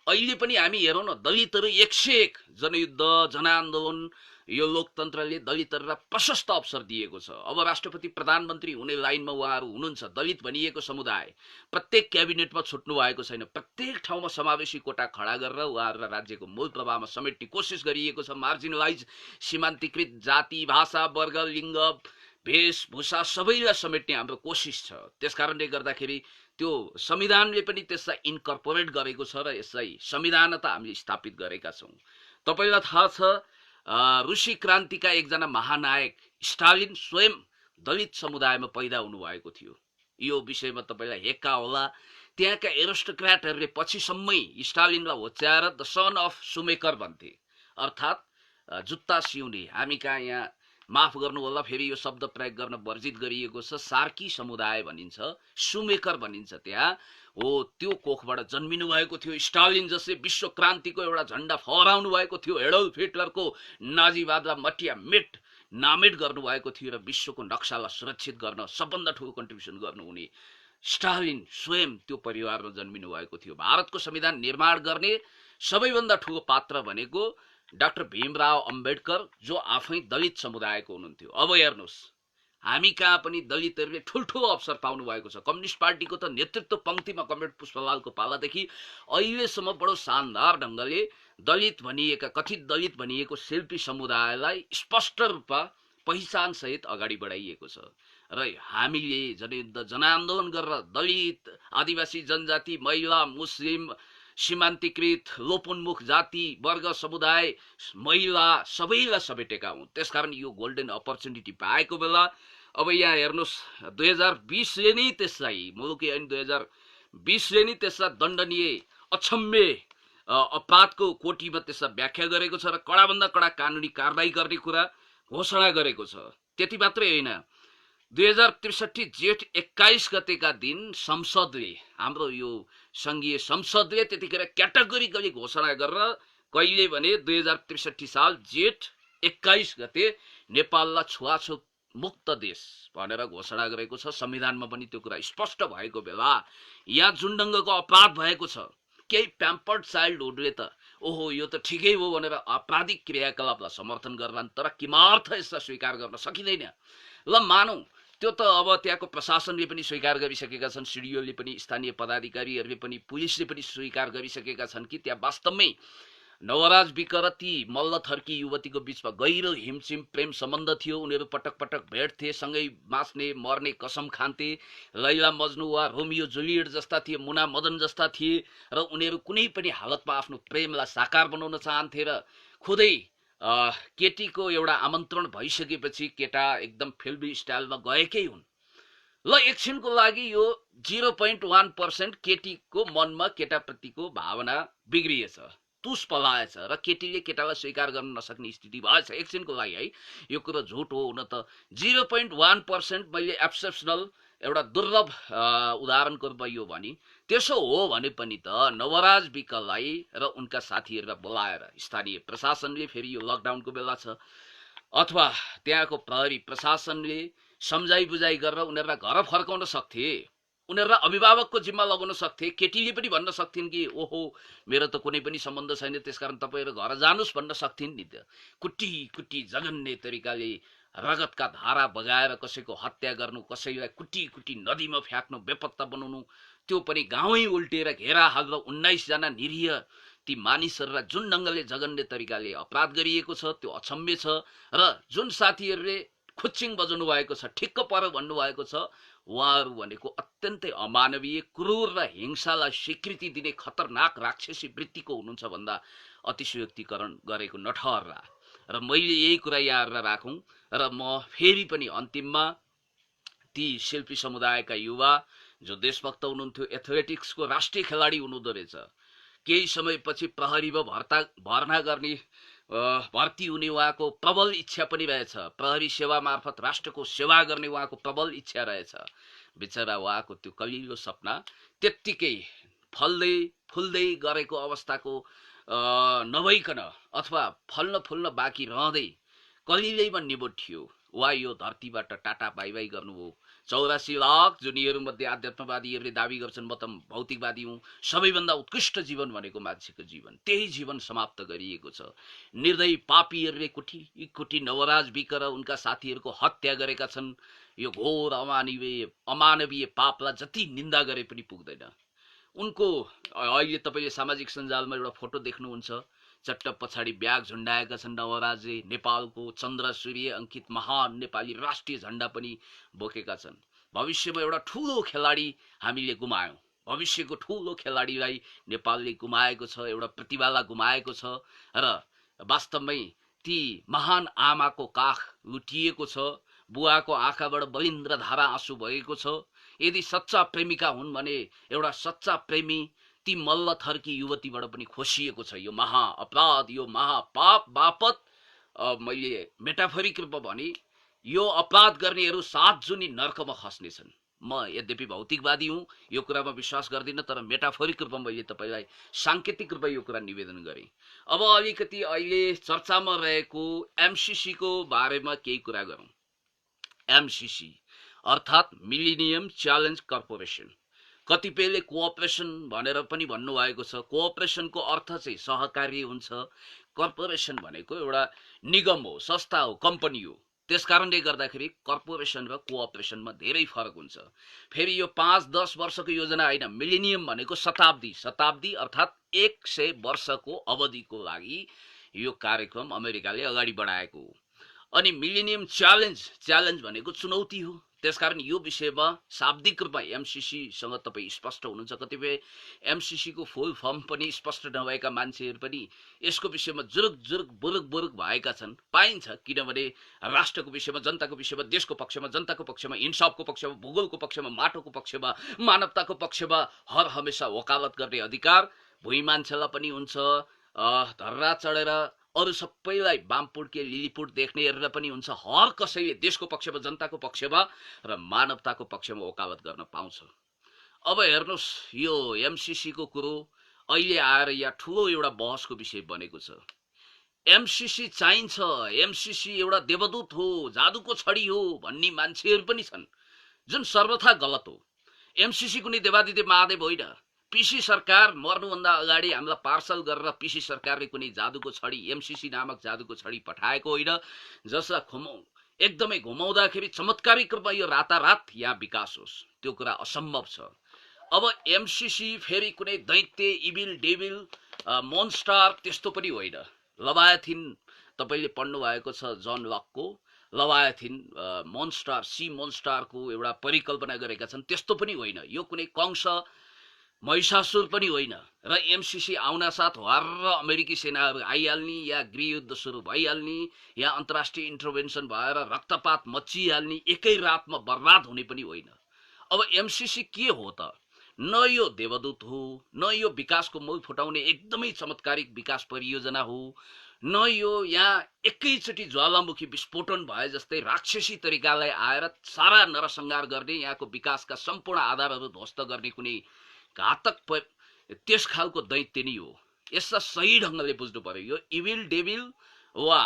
अहिले पनि हामी हेरौँ न, दलितहरू 101 जनयुद्ध, जनआन्दोलन, यो लोकतन्त्रले दलितहरूलाई प्रशस्त अवसर दिएको छ। अब राष्ट्रपति प्रधानमन्त्री हुने लाइनमा उहाँहरू हुनुहुन्छ। दलित भनिएको समुदाय प्रत्येक क्याबिनेटमा छुट्नु भएको छैन। प्रत्येक ठाउँमा समावेशी कोटा खडा गरेर उहाँहरूलाई राज्यको मूल प्रवाहमा समेट्ने कोसिस गरिएको छ। मार्जिनलाइज, सीमान्तकृत जाति, भाषा, वर्ग, लिङ्ग, वेशभूषा सबैलाई समेट्ने हाम्रो कोसिस छ। त्यसकारणले गर्दाखेरि त्यो संविधानले पनि त्यसलाई इन्कर्पोरेट गरेको छ र यसलाई संविधानता हामीले स्थापित गरेका छौँ। तपाईलाई थाहा छ रुसी क्रान्तिका एकजना महानायक स्टालिन स्वयं दलित समुदायमा पैदा हुनुभएको थियो। यो विषयमा तपाईलाई हेक्का होला। त्यहाँका एरिस्टोक्र्याटहरूले पछिसम्मै स्टालिनलाई होच्याएर द सन अफ सुमेकर भन्थे, अर्थात् जुत्ता सिउने। हामी कहाँ यहाँ माफ गर्नु होला, फेरि यो शब्द प्रयोग गर्न वर्जित गरिएको छ। सार्की समुदाय भनिन्छ, सुमेकर भनिन्छ त्यहाँ हो। त्यो कोखबाट जन्मिनु भएको थियो। स्टालिन जसले विश्व क्रान्तिको एउटा झण्डा फहराउनु भएको थियो, एडोल्फ हिटलरको नाजीवादलाई मटिया मेट नामेट गर्नुभएको थियो र विश्वको नक्सालाई सुरक्षित गर्न सबभन्दा ठुलो कन्ट्रिब्युसन गर्नुहुने स्टालिन स्वयं त्यो परिवारमा जन्मिनु भएको थियो। भारतको संविधान निर्माण गर्ने सबैभन्दा ठुलो पात्र भनेको डाक्टर भीमराव अम्बेडकर, जो आफै दलित समुदायको हुनुहुन्थ्यो। अब हेर्नुहोस्, हामी कहाँ पनि दलितहरूले ठुल्ठुलो अवसर पाउनु भएको छ। कम्युनिस्ट पार्टीको त नेतृत्व पङ्क्तिमा कमरेड पुष्पलालको पालादेखि अहिलेसम्म बडो शानदार ढङ्गले दलित भनिएका, कथित दलित भनिएको शिल्पी समुदायलाई स्पष्ट रूपमा पहिचानसहित अगाडि बढाइएको छ। र हामीले जनयुद्ध, जनआन्दोलन गरेर दलित, आदिवासी जनजाति, महिला, मुस्लिम, सीमान्तकृत, लोपोन्मुख जाति, वर्ग, समुदाय, महिला सबैलाई समेटेका हुन्। त्यसकारण यो गोल्डन अपर्च्युनिटी पाएको बेला अब यहाँ हेर्नुहोस्, 2020 ले नै त्यसलाई, मुलुकी ऐन 2020 ले नै त्यसलाई दण्डनीय अक्षम्य अपराधको कोटीमा त्यसलाई व्याख्या गरेको छ र कडाभन्दा कडा कानुनी कारबाही गर्ने कुरा घोषणा गरेको छ। त्यति मात्रै होइन, 2063 जेठ 21 गतेका दिन संसदले, हाम्रो यो संघीय संसदले त्यतिखेर क्याटेगोरिकली घोषणा गरेर, कहिले भने 2063 साल जेठ 21 गते नेपाललाई छुवाछुत मुक्त देश भनेर घोषणा गरेको छ। संविधानमा पनि त्यो कुरा स्पष्ट भएको बेला यहाँ जुन ढङ्गको अपराध भएको छ, केही प्याम्पर्ड चाइल्डहुडले त ओहो यो त ठिकै हो भनेर आपराधिक क्रियाकलापलाई समर्थन गर्लान्, तर किमार्थ यसलाई स्वीकार गर्न सकिँदैन। ल मानौँ, त्यो त अब त्यहाँको प्रशासनले पनि स्वीकार गरिसकेका छन्, सिडिओले पनि, स्थानीय पदाधिकारीहरूले पनि, पुलिसले पनि स्वीकार गरिसकेका छन् कि त्यहाँ वास्तवमै नवराज विक र ती मल्लथर्की युवतीको बीचमा गहिरो हिमचिम प्रेम सम्बन्ध थियो। उनीहरू पटक पटक भेट्थे, सँगै बाँच्ने मर्ने कसम खान्थे। लैला मज्नु वा रोमियो जुलियट जस्ता थिए, मुना मदन जस्ता थिए, र उनीहरू कुनै पनि हालतमा आफ्नो प्रेमलाई साकार बनाउन चाहन्थे। र खुदै केटीको एउटा आमन्त्रण भइसकेपछि केटा एकदम फिल्मी स्टाइलमा गएकै हुन्। ल एकछिनको लागि यो 0.1% केटीको मनमा केटाप्रतिको भावना बिग्रिएछ। तुस पलाएछ र केटीले केटालाई स्वीकार गर्न नसक्ने स्थिति भएछ एकछिनको लागि है। यो कुरो झुट हो। हुन त 0.1% मैले एक्सेप्सनल एउटा दुर्लभ उदाहरणको रूपमा यो भने, त्यसो हो भने पनि त नवराज विकलाई र उनका साथीहरूलाई बोलाएर स्थानीय प्रशासनले, फेरि यो लकडाउनको बेला छ, अथवा त्यहाँको प्रहरी प्रशासनले सम्झाइ बुझाइ गरेर उनीहरूलाई घर फर्काउन सक्थे। उनीहरूलाई अभिभावकको जिम्मा लगाउन सक्थे। केटीले पनि भन्न सक्थिन् कि ओहो मेरो त कुनै पनि सम्बन्ध छैन, त्यसकारण तपाईँहरू घर जानुस् भन्न सक्थिन् नि त। कुटी कुटी जघन्य तरिकाले रगतका धारा बगाएर कसैको हत्या गर्नु, कसैलाई कुटी कुटी नदीमा फ्याँक्नु, बेपत्ता बनाउनु, त्यो पनि गाउँै उल्टिएर घेरा हालेर 19 जना निरीह ती मानिसहरूलाई जुन ढङ्गले जघन्य तरिकाले अपराध गरिएको छ त्यो अक्षम्य छ। र जुन साथीहरूले खुच्चिङ बजाउनु भएको छ, ठिक्क पर भन्नुभएको छ, उहाँहरू भनेको अत्यन्तै अमानवीय, क्रूर र हिंसालाई स्वीकृति दिने खतरनाक राक्षसी वृत्तिको हुनुहुन्छ भन्दा अतिशयोक्तिकरण गरेको नठहर्ला। र मैले यही कुरा यहाँहरूलाई राखौँ। र म फेरि पनि अन्तिममा ती शिल्पी समुदायका युवा जो देशभक्त हुनुहुन्थ्यो, एथलेटिक्सको राष्ट्रिय खेलाडी हुनुहुँदो रहेछ, केही समयपछि प्रहरीमा भर्ना गर्ने भर्ती हुने उहाँको प्रबल इच्छा पनि रहेछ। प्रहरी सेवा मार्फत राष्ट्रको सेवा गर्ने उहाँको प्रबल इच्छा रहेछ। बिचरा उहाँको त्यो कलिलो सपना त्यत्तिकै फल्दै फुल्दै गरेको अवस्थाको नभइकन अथवा फल्न फुल्न बाँकी रहँदै कलिलैमा निबोटियो। उहाँ यो धरतीबाट टाटा बाई बाई गर्नुभयो। 84 लाख जुनीहरूमध्ये आध्यात्मवादीहरूले दावी गर्छन् म त भौतिकवादी हुँ, सबैभन्दा उत्कृष्ट जीवन भनेको मान्छेको जीवन, त्यही जीवन समाप्त गरिएको छ। निर्दयी पापीहरूले कुटी नवराज विक र उनका साथीहरूको हत्या गरेका छन्। यो घोर अमानवीय पापलाई जति निन्दा गरे पनि पुग्दैन। उनको अहिले तपाईले सामाजिक सञ्जालमा एउटा फोटो देख्नुहुन्छ, चट्ट पछाडि ब्याग झुन्डाएका छन् नवराजले, नेपालको चन्द्र सूर्य अंकित महान नेपाली राष्ट्रिय झण्डा पनि बोकेका छन्। भविष्यमा एउटा ठूलो खेलाडी हामीले गुमायौं। भविष्यको ठूलो खेलाडीलाई नेपालले गुमाएको छ, एउटा प्रतिभालाई गुमाएको छ। र वास्तवमै ती महान आमाको काख लुटिएको छ, बुवाको आँखाबाट बलिन्द्र धारा आँसु भएको छ। यदि सच्चा प्रेमिका हुन् भने एउटा सच्चा प्रेमी ती मल्ल थर्की युवतीबाट पनि खोसिएको छ। यो महा अपराध, यो महापाप बापत मैले मेटाफोरिक रूपमा भने यो अपराध गर्नेहरू 7 जुनी नर्कमा खस्नेछन्। म यद्यपि भौतिकवादी हुँ, यो कुरामा विश्वास गर्दिन, तर मेटाफोरिक रूपमा मैले तपाईलाई सांकेतिक रूपमा यो कुरा निवेदन गरेँ। अब अलिकति अहिले चर्चामा रहेको एमसीसी को बारेमा केही कुरा गरौँ। एमसीसी अर्थात् मिलेनियम च्यालेन्ज कर्पोरेसन। कतिपयले कोअपरेसन भनेर पनि भन्नुभएको छ। कोअपरेसनको अर्थ चाहिँ सहकार्य हुन्छ। कर्पोरेसन भनेको एउटा निगम हो, संस्था हो, कम्पनी हो। त्यसकारणले गर्दाखेरि कर्पोरेसन र कोअपरेसनमा धेरै फरक हुन्छ। फेरि यो 5-10 वर्षको योजना होइन। मिलेनियम भनेको शताब्दी अर्थात् 100 वर्षको अवधिको लागि यो कार्यक्रम अमेरिकाले अगाडि बढाएको हो। अनि मिलेनियम च्यालेन्ज भनेको चुनौती हो। त्यसकारण यो विषयमा शाब्दिक रूपमा एमसीसी सँग तपाई स्पष्ट हुनुहुन्छ। कतिपय एमसीसी को फुल फर्म पनि स्पष्ट नभएका मान्छेहरू पनि यसको विषयमा बुरुक भएका छन्। पाइन्छ, किनभने राष्ट्रको विषयमा, जनताको विषयमा, देशको पक्षमा, जनताको पक्षमा, इन्साफको पक्षमा, भूगोलको पक्षमा, माटोको पक्षमा, मानवताको पक्षमा हर हमेशा वकालत गर्ने अधिकार भुइँ मान्छेलाई पनि हुन्छ। धर्रा चढेर अरु सबैलाई बामपुड्के लिलीपुट देख्नेहरूलाई पनि हुन्छ। हर कसैले देशको पक्षमा, जनताको पक्षमा र मानवताको पक्षमा वकालत गर्न पाउँछ। अब हेर्नुस्, यो एमसीसी को कुरो अहिले आएर यहाँ ठूलो एउटा बहसको विषय बनेको छ। एमसीसी चाहिन्छ, एमसीसी एउटा देवदूत हो, जादुको छडी हो भन्ने मान्छेहरू पनि छन्, जुन सर्वथा गलत हो। एमसीसी कुनै देवादिदेव महादेव होइन। पीसी सरकार मर्नुभन्दा अगाडि हामीलाई पार्सल गरेर पीसी सरकारले कुनै जादुको छडी, एमसीसी नामक जादुको छडी पठाएको होइन, जसलाई एकदमै घुमाउँदाखेरि चमत्कारिक रूपमा यो रातारात यहाँ विकास होस्। त्यो कुरा असम्भव छ। अब एमसीसी फेरि कुनै दैत्य, इभिल, डेभिल, मोन्स्टर त्यस्तो पनि होइन। लवायथिन तपाईले पढ्नु भएको छ जन लकको, लवायथिन मोन्स्टर, सी मोन्स्टरको एउटा परिकल्पना गरेका छन्। त्यस्तो पनि होइन। यो कुनै कंस, महिषासुर पनि होइन। र एमसीसी आउन साथ हर अमेरिकी सेनाहरू आइहाल्ने, या गृहयुद्ध सुरु भइहाल्ने, या अन्तर्राष्ट्रिय इन्टरभेन्सन भएर रक्तपात मचिहाल्ने, एकै रातमा बर्बाद हुने पनि होइन। अब एमसीसी के हो त? न यो देवदूत हो, न यो विकासको मूल फुटाउने एकदमै चमत्कारिक विकास परियोजना हो, न यो यहाँ एकैचोटि ज्वालामुखी विस्फोटन भए जस्तै राक्षसी तरिकालाई आएर सारा नरसंहार गर्ने, यहाँको विकासका सम्पूर्ण आधारहरू ध्वस्त गर्ने कुनै घातक त्यस खालको दैत्य नै हो। यसलाई सही ढङ्गले बुझ्नु पर्यो। यो इभिल डेभिल वा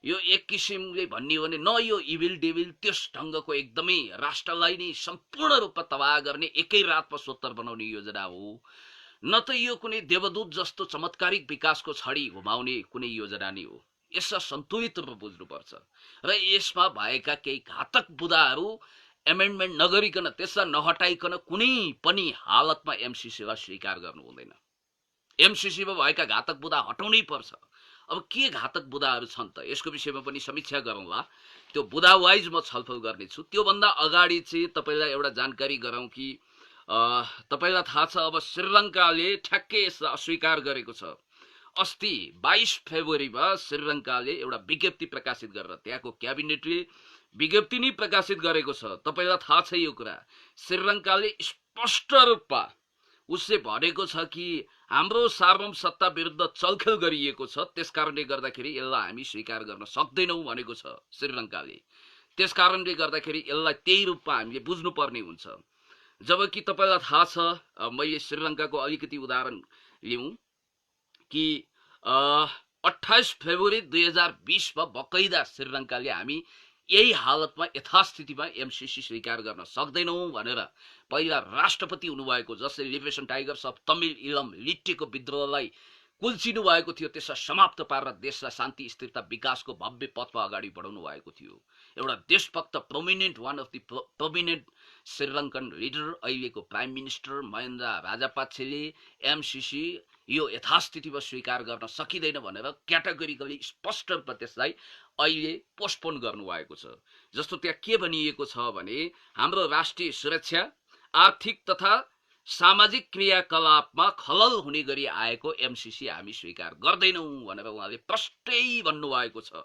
यो एक किसिमले भन्ने हो भने न यो इभिल डेभिल त्यस ढङ्गको एकदमै राष्ट्रलाई नै सम्पूर्ण रूपमा तबाह गर्ने एकै रातमा सोत्तर बनाउने योजना हो, न त यो कुनै देवदूत जस्तो चमत्कारिक विकासको छडी घुमाउने कुनै योजना नै हो। यसलाई सन्तुलित रूपमा बुझ्नुपर्छ र यसमा भएका केही घातक बुदाहरू एमेन्डमेन्ट नगरिकन, त्यसलाई नहटाइकन कुनै पनि हालतमा एमसीसीलाई स्वीकार गर्नु हुँदैन। एमसीसीमा भएका घातक बुदा हटाउनै पर्छ। अब के घातक बुदाहरू छन् त, यसको विषयमा पनि समीक्षा गरौँला। त्यो बुदा वाइज म छलफल गर्नेछु। त्योभन्दा अगाडि चाहिँ तपाईँलाई एउटा जानकारी गरौँ कि तपाईँलाई थाहा छ अब श्रीलङ्काले ठ्याक्कै यसलाई अस्वीकार गरेको छ। अस्ति 22 फेब्रुअरीमा श्रीलङ्काले एउटा विज्ञप्ति प्रकाशित गरेर त्यहाँको क्याबिनेटले विज्ञप्ति नै प्रकाशित गरेको छ। तपाईँलाई थाहा छ यो कुरा? श्रीलङ्काले स्पष्ट रूपमा उसले भनेको छ कि हाम्रो सार्वभौम सत्ता विरुद्ध चलखेल गरिएको छ, त्यसकारणले गर्दाखेरि यसलाई हामी स्वीकार गर्न सक्दैनौँ भनेको छ श्रीलङ्काले। त्यसकारणले गर्दाखेरि यसलाई त्यही रूपमा हामीले बुझ्नुपर्ने हुन्छ। जबकि तपाईँलाई थाहा छ, मैले श्रीलङ्काको अलिकति उदाहरण लिउँ कि 28 फेब्रुअरी 2020 मा बकैदा श्रीलङ्काले हामी यही हालतमा यथास्थितिमा एमसीसी स्वीकार गर्न सक्दैनौँ भनेर पहिला राष्ट्रपति हुनुभएको, जसले लिबरेसन टाइगर्स अफ तमिल इलम लिट्टीको विद्रोहलाई कुल्चिनु भएको थियो, त्यसलाई समाप्त पारेर देशलाई शान्ति, स्थिरता, विकासको भव्य पथमा अगाडि बढाउनु भएको थियो। एउटा देशभक्त prominent, one of the prominent Sri Lankan leader, अहिलेको प्राइम मिनिस्टर महिन्दा राजापाक्सेले एमसीसी यो यथास्थितिमा स्वीकार गर्न सकिँदैन भनेर क्याटेगोरिकली स्पष्ट रूपमा त्यसलाई अहिले पोस्टपोन गर्नुभएको छ। जस्तो त्यहाँ के भनिएको छ भने हाम्रो राष्ट्रिय सुरक्षा, आर्थिक तथा सामाजिक क्रियाकलापमा खलल हुने गरी आएको एमसीसी हामी स्वीकार गर्दैनौँ भनेर उहाँले प्रष्टै भन्नुभएको छ।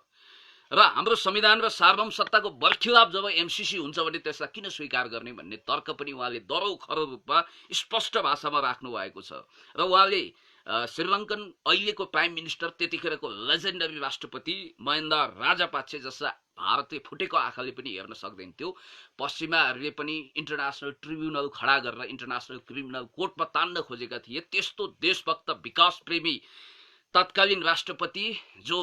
र हाम्रो संविधान र सार्वभौम सत्ताको बरखिलाफ जब एमसीसी हुन्छ भने त्यसलाई किन स्वीकार गर्ने भन्ने तर्क पनि उहाँले दरो खरो रूपमा स्पष्ट भाषामा राख्नु भएको छ। र उहाँले श्रीलङ्कन अहिलेको प्राइम मिनिस्टर, त्यतिखेरको लेजेन्डरी राष्ट्रपति महिन्दा राजापाक्से, जसलाई भारतले फुटेको आँखाले पनि हेर्न सक्दैन थियो, पश्चिमाहरूले पनि इन्टरनेसनल ट्रिब्युनल खडा गरेर इन्टरनेसनल क्रिमिनल कोर्टमा तान्न खोजेका थिए। त्यस्तो देशभक्त विकास प्रेमी तत्कालीन राष्ट्रपति जो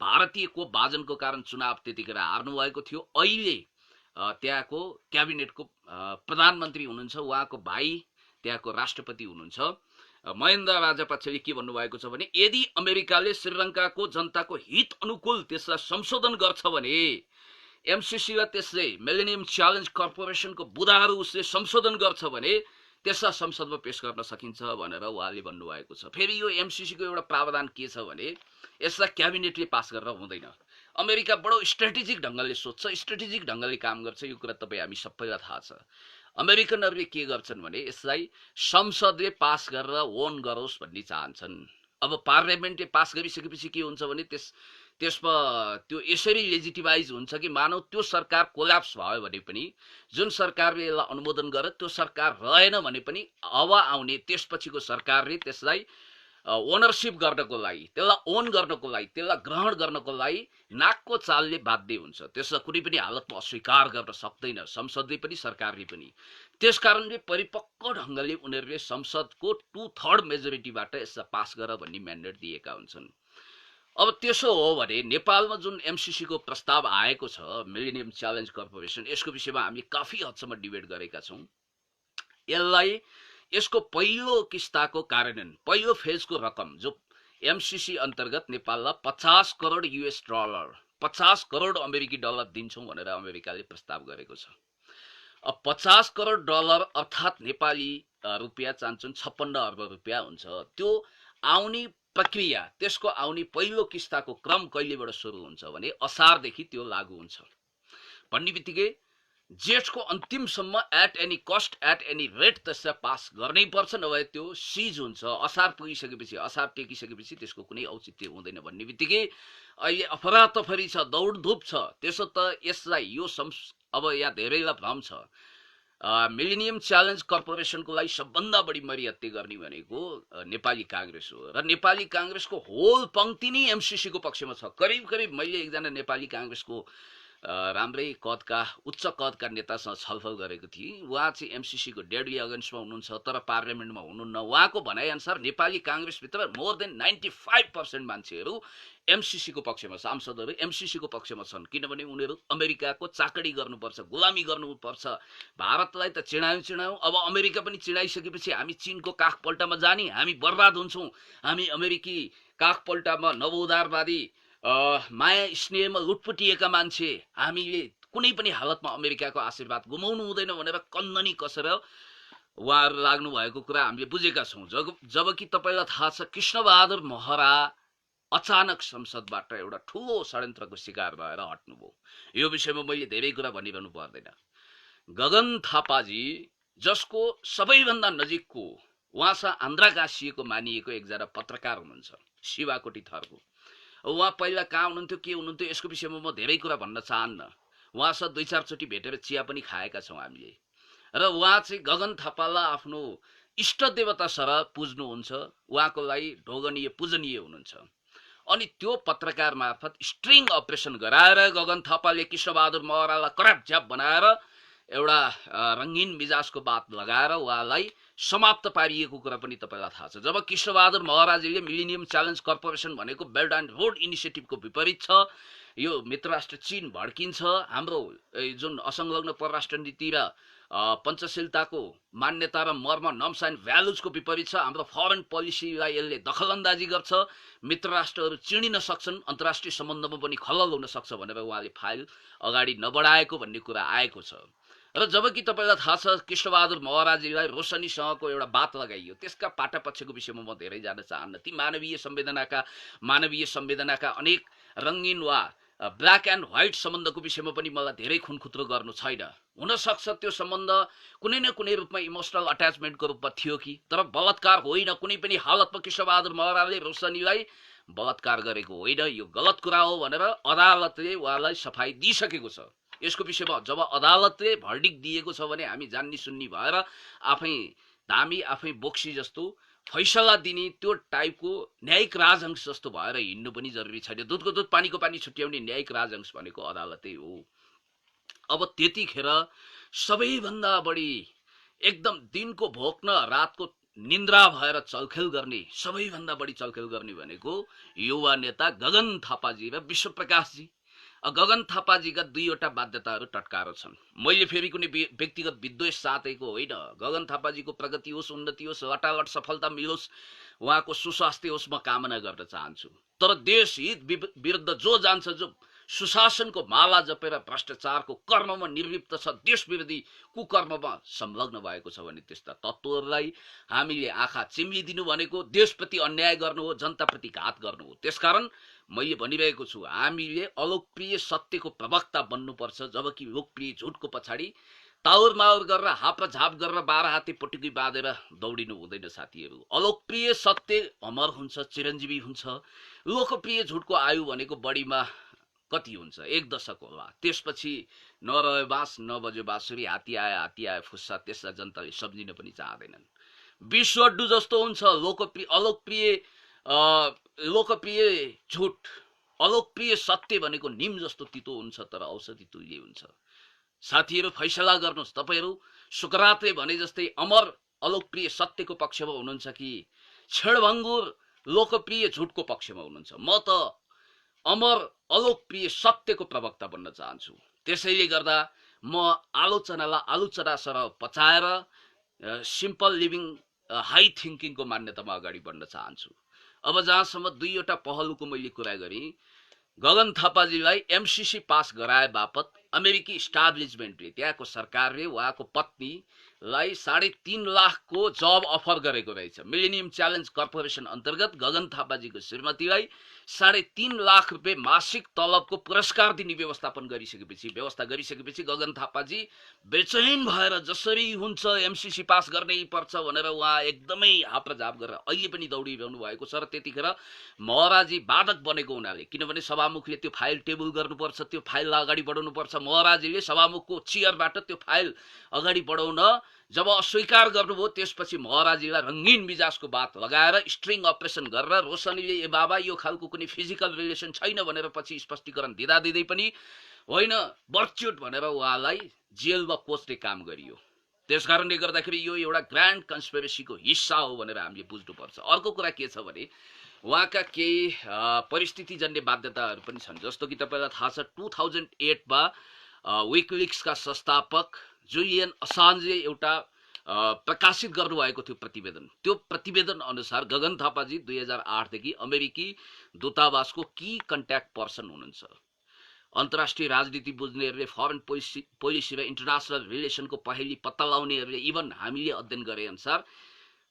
भारतीय कोपभाजनको कारण चुनाव त्यतिखेर हार्नु भएको थियो, अहिले त्यहाँको क्याबिनेटको प्रधानमन्त्री हुनुहुन्छ, उहाँको भाइ त्यहाँको राष्ट्रपति हुनुहुन्छ। महिन्दा राजापाक्सेले के भन्नुभएको छ भने यदि अमेरिकाले श्रीलङ्काको जनताको हित अनुकूल त्यसलाई संशोधन गर्छ भने एमसीसीलाई त्यसले मिलेनियम च्यालेन्ज कर्पोरेसनको बुदाहरू उसले संशोधन गर्छ भने त्यसलाई संसदमा पेश गर्न सकिन्छ भनेर उहाँले भन्नुभएको छ। फेरि यो एमसीसीको एउटा प्रावधान के छ भने यसलाई क्याबिनेटले पास गरेर हुँदैन। अमेरिका बडो स्ट्रेटेजिक ढङ्गले सोच्छ, स्ट्रेटेजिक ढङ्गले काम गर्छ। यो कुरा तपाईँ हामी सबैलाई थाहा छ। अमेरिकनहरूले के गर्छन् भने यसलाई संसदले पास गरेर ओन गरोस् भन्ने चाहन्छन्। अब पार्लियामेन्टले पास गरिसकेपछि के हुन्छ भने त्यसमा त्यो यसरी लेजिटिमाइज हुन्छ कि मानव त्यो सरकार कोल्याप्स भयो भने पनि, जुन सरकारले यसलाई अनुमोदन गर्यो त्यो सरकार रहेन भने पनि अब आउने त्यसपछिको सरकारले त्यसलाई ओनरसिप गर्नको लागि, त्यसलाई ओन गर्नको लागि, त्यसलाई ग्रहण गर्नको लागि नाकको चालले बाध्य हुन्छ। त्यसलाई कुनै पनि हालतमा अस्वीकार गर्न सक्दैन संसदले पनि सरकारले पनि। त्यसकारणले परिपक्व ढङ्गले उनीहरूले संसदको 2/3 मेजोरिटीबाट यसलाई पास गर भन्ने म्यान्डेट दिएका हुन्छन्। अब त्यसो हो भने नेपालमा जुन एमसीसीको प्रस्ताव आएको छ, मिलेनियम च्यालेन्ज कर्पोरेसन, यसको विषयमा हामी काफी हदसम्म डिबेट गरेका छौँ। यसलाई यसको पहिलो किस्ताको कार्यान्वयन, पहिलो फेजको रकम जो एमसीसी अन्तर्गत नेपाललाई 50 करोड US डलर, 50 करोड अमेरिकी डलर दिन्छौँ भनेर अमेरिकाले प्रस्ताव गरेको छ। अब 50 करोड डलर अर्थात् नेपाली रुपियाँ चान्चुन 56 अर्ब रुपियाँ हुन्छ। त्यो आउने प्रक्रिया, त्यसको आउने पहिलो किस्ताको क्रम कहिलेबाट सुरु हुन्छ भने असारदेखि त्यो लागू हुन्छ भन्ने बित्तिकै जेठको अन्तिमसम्म at any cost, at any rate त्यसलाई पास गर्नै पर्छ, नभए त्यो सिज हुन्छ। असार पुगिसकेपछि, असार टेकिसकेपछि त्यसको कुनै औचित्य हुँदैन भन्ने बित्तिकै अहिले अफरातफरी छ, दौडधुप छ। त्यसो त यसलाई यो अब यहाँ धेरैलाई भ्रम छ। मिलेनियम च्यालेन्ज कर्पोरेसनको लागि सबभन्दा बढी मरिहत्ते गर्ने भनेको नेपाली काङ्ग्रेस हो र नेपाली काङ्ग्रेसको होल पङ्क्ति नै एमसिसीको पक्षमा छ। करिब करिब मैले एकजना नेपाली काङ्ग्रेसको राम्रै कदका उच्च कदका नेतासँग छलफल गरेको थिएँ। उहाँ चाहिँ एमसिसीको डेडली अगेन्स्टमा हुनुहुन्छ, तर पार्लियामेन्टमा हुनुहुन्न। उहाँको भनाइअनुसार नेपाली काङ्ग्रेसभित्र मोर देन 95% मान्छेहरू एमसिसीको पक्षमा, सांसदहरू एमसिसीको पक्षमा छन्, किनभने उनीहरू अमेरिकाको चाकडी गर्नुपर्छ, गुलामी गर्नुपर्छ। भारतलाई त चिनायौँ, अब अमेरिका पनि चिनाइसकेपछि हामी चीनको काखपल्टामा जाने, हामी बर्बाद हुन्छौँ। हामी अमेरिकी काखपल्टामा नवउदारवादी माया स्नेहमा लुटपुटिएका मान्छे, हामीले कुनै पनि हालतमा अमेरिकाको आशीर्वाद गुमाउनु हुँदैन भनेर कन्दनी कसेर उहाँहरू लाग्नु भएको कुरा हामीले बुझेका छौँ। जबकि तपाईँलाई थाहा छ कृष्णबहादुर महरा अचानक संसदबाट एउटा ठुलो षड्यन्त्रको शिकार भएर हट्नुभयो। यो विषयमा मैले धेरै कुरा भनिरहनु पर्दैन। गगन थापाजी, जसको सबैभन्दा नजिकको उहाँसँग आन्द्रा गाँसिएको मानिएको एकजना पत्रकार हुनुहुन्छ, शिवाकोटी थरको। उहाँ पहिला कहाँ हुनुहुन्थ्यो, के हुनुहुन्थ्यो, यसको विषयमा म धेरै कुरा भन्न चाहन्न। उहाँसँग 2-4 चोटि भेटेर चिया पनि खाएका छौँ हामीले। र उहाँ चाहिँ गगन थापालाई आफ्नो इष्ट देवता सरह पुज्नुहुन्छ, उहाँको लागि ढोगनीय पूजनीय हुनुहुन्छ। अनि त्यो पत्रकार मार्फत स्ट्रिङ अपरेसन गराएर गगन थापाले कृष्णबहादुर महरालाई कराप झ्याप बनाएर एउटा रङ्गीन मिजाजको बात लगाएर उहाँलाई समाप्त पारिएको कुरा पनि तपाईँलाई थाहा छ। जब कृष्णबहादुर महराजीले मिलेनियम च्यालेन्ज कर्पोरेसन भनेको बेल्ट एन्ड रोड इनिसिएटिभको विपरीत छ, यो मित्र राष्ट्र चीन भड्किन्छ, हाम्रो जुन असंलग्न परराष्ट्र नीति र पञ्चशीलताको मान्यता र मर्म नर्म्स एन्ड भ्यालुजको विपरीत छ, हाम्रो फरेन पोलिसीलाई यसले दखलअन्दाजी गर्छ, मित्र राष्ट्रहरू चिनिन सक्छन्, अन्तर्राष्ट्रिय सम्बन्धमा पनि खलल हुन सक्छ भनेर उहाँले फाइल अगाडि नबढाएको भन्ने कुरा आएको छ। र जबकि तपाईँलाई थाहा छ कृष्णबहादुर महराजीलाई रोशनीसँगको एउटा बात लगाइयो, त्यसका पाटापक्षको विषयमा म धेरै जान चाहन्न। ती मानवीय संवेदनाका अनेक रङ्गीन वा ब्ल्याक एन्ड व्हाइट सम्बन्धको विषयमा पनि मलाई धेरै खुनखुत्रो गर्नु छैन। हुनसक्छ त्यो सम्बन्ध कुनै न कुनै रूपमा इमोसनल अट्याचमेन्टको रूपमा थियो कि, तर बलात्कार होइन। कुनै पनि हालतमा कृष्णबहादुर महराले रोशनीलाई बलात्कार गरेको होइन, यो गलत कुरा हो भनेर अदालतले उहाँलाई सफाई दिइसकेको छ। यसको विषयमा जब अदालतले भर्डिक्ट दिएको छ भने हामी जान्नी सुन्नी भएर आफै धामी आफै बोक्सी जस्तो फैसला दिने त्यो टाइपको न्यायिक राजहंस जस्तो भएर हिँड्नु पनि जरुरी छैन। दुधको दुध पानीको पानी छुट्याउने न्यायिक राजहंस भनेको अदालतै हो। अब त्यतिखेर सबैभन्दा बढी एकदम दिनको भोक्न रातको निन्द्रा भएर चलखेल गर्ने, सबैभन्दा बढी चलखेल गर्ने भनेको युवा नेता गगन थापाजी र विश्वप्रकाशजी। गगन थापाजीका 2वटा बाध्यताहरू टटकारो छन्। मैले फेरि कुनै व्यक्तिगत विद्वेष साथैको होइन, गगन थापाजीको प्रगति होस्, उन्नति होस्, लटालट सफलता मिलोस्, उहाँको सुस्वास्थ्य होस्, म कामना गर्न चाहन्छु। तर देश हित विरुद्ध जो जान्छ, जो सुशासनको माला जपेर भ्रष्टाचारको कर्ममा निर्लिप्त छ, देश विरोधी कुकर्ममा संलग्न भएको छ भने त्यस्ता तत्त्वहरूलाई हामीले आँखा चिम्लिदिनु भनेको देशप्रति अन्याय गर्नु हो, जनताप्रति घात गर्नु हो। त्यसकारण मैले भनिरहेको छु, हामीले अलोकप्रिय सत्यको प्रवक्ता बन्नुपर्छ, जबकि लोकप्रिय झुटको पछाडि ताउर माउर गरेर हाप र झाप गरेर 12 हाते पटुकी बाँधेर दौडिनु हुँदैन साथीहरू। अलोकप्रिय सत्य अमर हुन्छ, चिरञ्जीवी हुन्छ। लोकप्रिय झुटको आयु भनेको बढीमा कति हुन्छ, 1 दशक होला। त्यसपछि नरह्यो बाँस, नबज्यो बाँसुरी, हात्ती आयो फुस्सा, त्यसलाई जनताले सम्झिन पनि चाहँदैनन्। विश्वड्डु जस्तो हुन्छ लोकप्रिय झुट। अलोकप्रिय सत्य भनेको निम जस्तो तितो हुन्छ, तर औषधि तुल्य हुन्छ। साथीहरू फैसला गर्नुहोस्, तपाईहरू सुकरातले भने जस्तै अमर अलोकप्रिय सत्यको पक्षमा हुनुहुन्छ कि क्षणभङ्गुर लोकप्रिय झुटको पक्षमा हुनुहुन्छ। म त अमर अलोकप्रिय सत्यको प्रवक्ता बन्न चाहन्छु। त्यसैले गर्दा म आलोचनालाई आलोचना सरह पचाएर सिम्पल लिभिङ हाई थिङ्किङको मान्यतामा अगाडि बढ्न चाहन्छु। अब जहाँसम्म 2वटा पहलुको मैले कुरा गरेँ, गगन थापाजीलाई एमसिसी पास गराए बापत अमेरिकी इस्टाब्लिसमेन्टले, त्यहाँको सरकारले उहाँको पत्नी लाई 3.5 लाखको जब अफर गरेको रहेछ। मिलेनियम च्यालेन्ज कर्पोरेसन अन्तर्गत गगन थापाजीको श्रीमतीलाई 3.5 लाख रुपियाँ मासिक तलबको पुरस्कार दिने व्यवस्था गरिसकेपछि गगन थापाजी बेचैन भएर जसरी हुन्छ एमसीसी पास गर्नै पर्छ भनेर उहाँ एकदमै हाप्रझाप गरेर अहिले पनि दौडिरहनु भएको छ। र त्यतिखेर महराजी बाधक बनेको हुनाले, किनभने सभामुखले त्यो फाइल टेबल गर्नुपर्छ, त्यो फाइल अगाडि बढाउनुपर्छ, महराजीले सभामुखको चेयरबाट त्यो फाइल अगाडि बढाउन जब अस्वीकार गर्नुभयो त्यसपछि महराजीलाई रंगीन मिजाजको बात लगाएर स्ट्रिङ अपरेसन गरेर रोशनीले ए बाबा यो खालको कुनै फिजिकल रिलेसन छैन भनेर पछि स्पष्टीकरण दिँदै पनि होइन बर्च्युट भनेर उहाँलाई जेलमा कोच्ने काम गरियो। त्यसकारणले गर्दाखेरि यो एउटा ग्रान्ड कन्स्पिरेसीको हिस्सा हो भनेर हामीले बुझ्नुपर्छ। अर्को कुरा के छ भने उहाँका केही परिस्थितिजन्य बाध्यताहरू पनि छन्। जस्तो कि तपाईलाई थाहा छ 2008 मा विकिलिक्सका संस्थापक जुलियन असान्जले एउटा प्रकाशित गर्नुभएको थियो प्रतिवेदन। त्यो प्रतिवेदन अनुसार गगन थापाजी 2008 देखि अमेरिकी दूतावासको की कन्ट्याक्ट पर्सन हुनुहुन्छ। अन्तर्राष्ट्रिय राजनीति बुझ्नेहरूले, फरेन पोलिसी र इन्टरनेसनल रिलेसनको पहेली पत्ता लगाउनेहरूले इभन हामीले अध्ययन गरे अनुसार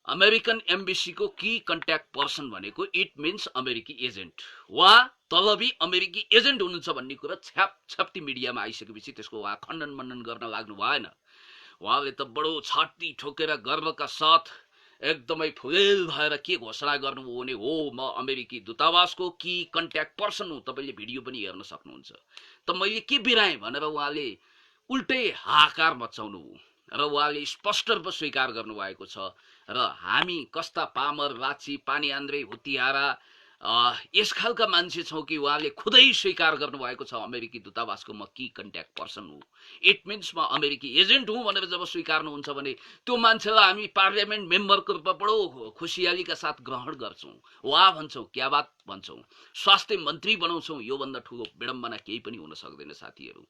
अमेरिकन एम्बेसीको की कन्ट्याक्ट पर्सन भनेको इट मिन्स अमेरिकी एजेन्ट वा तलबी अमेरिकी एजेन्ट हुनुहुन्छ भन्ने कुरा छ्याप्ती मिडियामा आइसकेपछि त्यसको उहाँ खण्डन मण्डन गर्न लाग्नु भएन। उहाँले त बडो छाती ठोकेर गर्वका साथ एकदमै फुलेल भएर के घोषणा गर्नुभयो भने हो म अमेरिकी दूतावासको की कन्ट्याक्ट पर्सन हुँ, तपाईले भिडियो पनि हेर्न सक्नुहुन्छ। त मैले के बिराएँ भनेर उहाँले उल्टै हाहाकार मचाउनु र उहाँले स्पष्ट रूपमा स्वीकार गर्नुभएको छ। र हामी कस्ता पामर, लाची, पानी आन्द्रे, हुतियारा यस खालका मान्छे छौं कि उहाँले खुदै स्वीकार गर्नुभएको छ अमेरिकी दूतावासको म की कन्ट्याक्ट पर्सन हुँ, इट मिन्स म अमेरिकी एजेन्ट हुँ भनेर जब स्वीकार्नुहुन्छ भने त्यो मान्छेलाई हामी पार्लियामेन्ट मेम्बरको रूपमा बडो खुसियालीका साथ ग्रहण गर्छौं, वाह भन्छौं, क्या बात भन्छौं, स्वास्थ्य मन्त्री बनाउँछौं। योभन्दा ठूलो विडम्बना केही पनि हुन सक्दैन साथीहरू।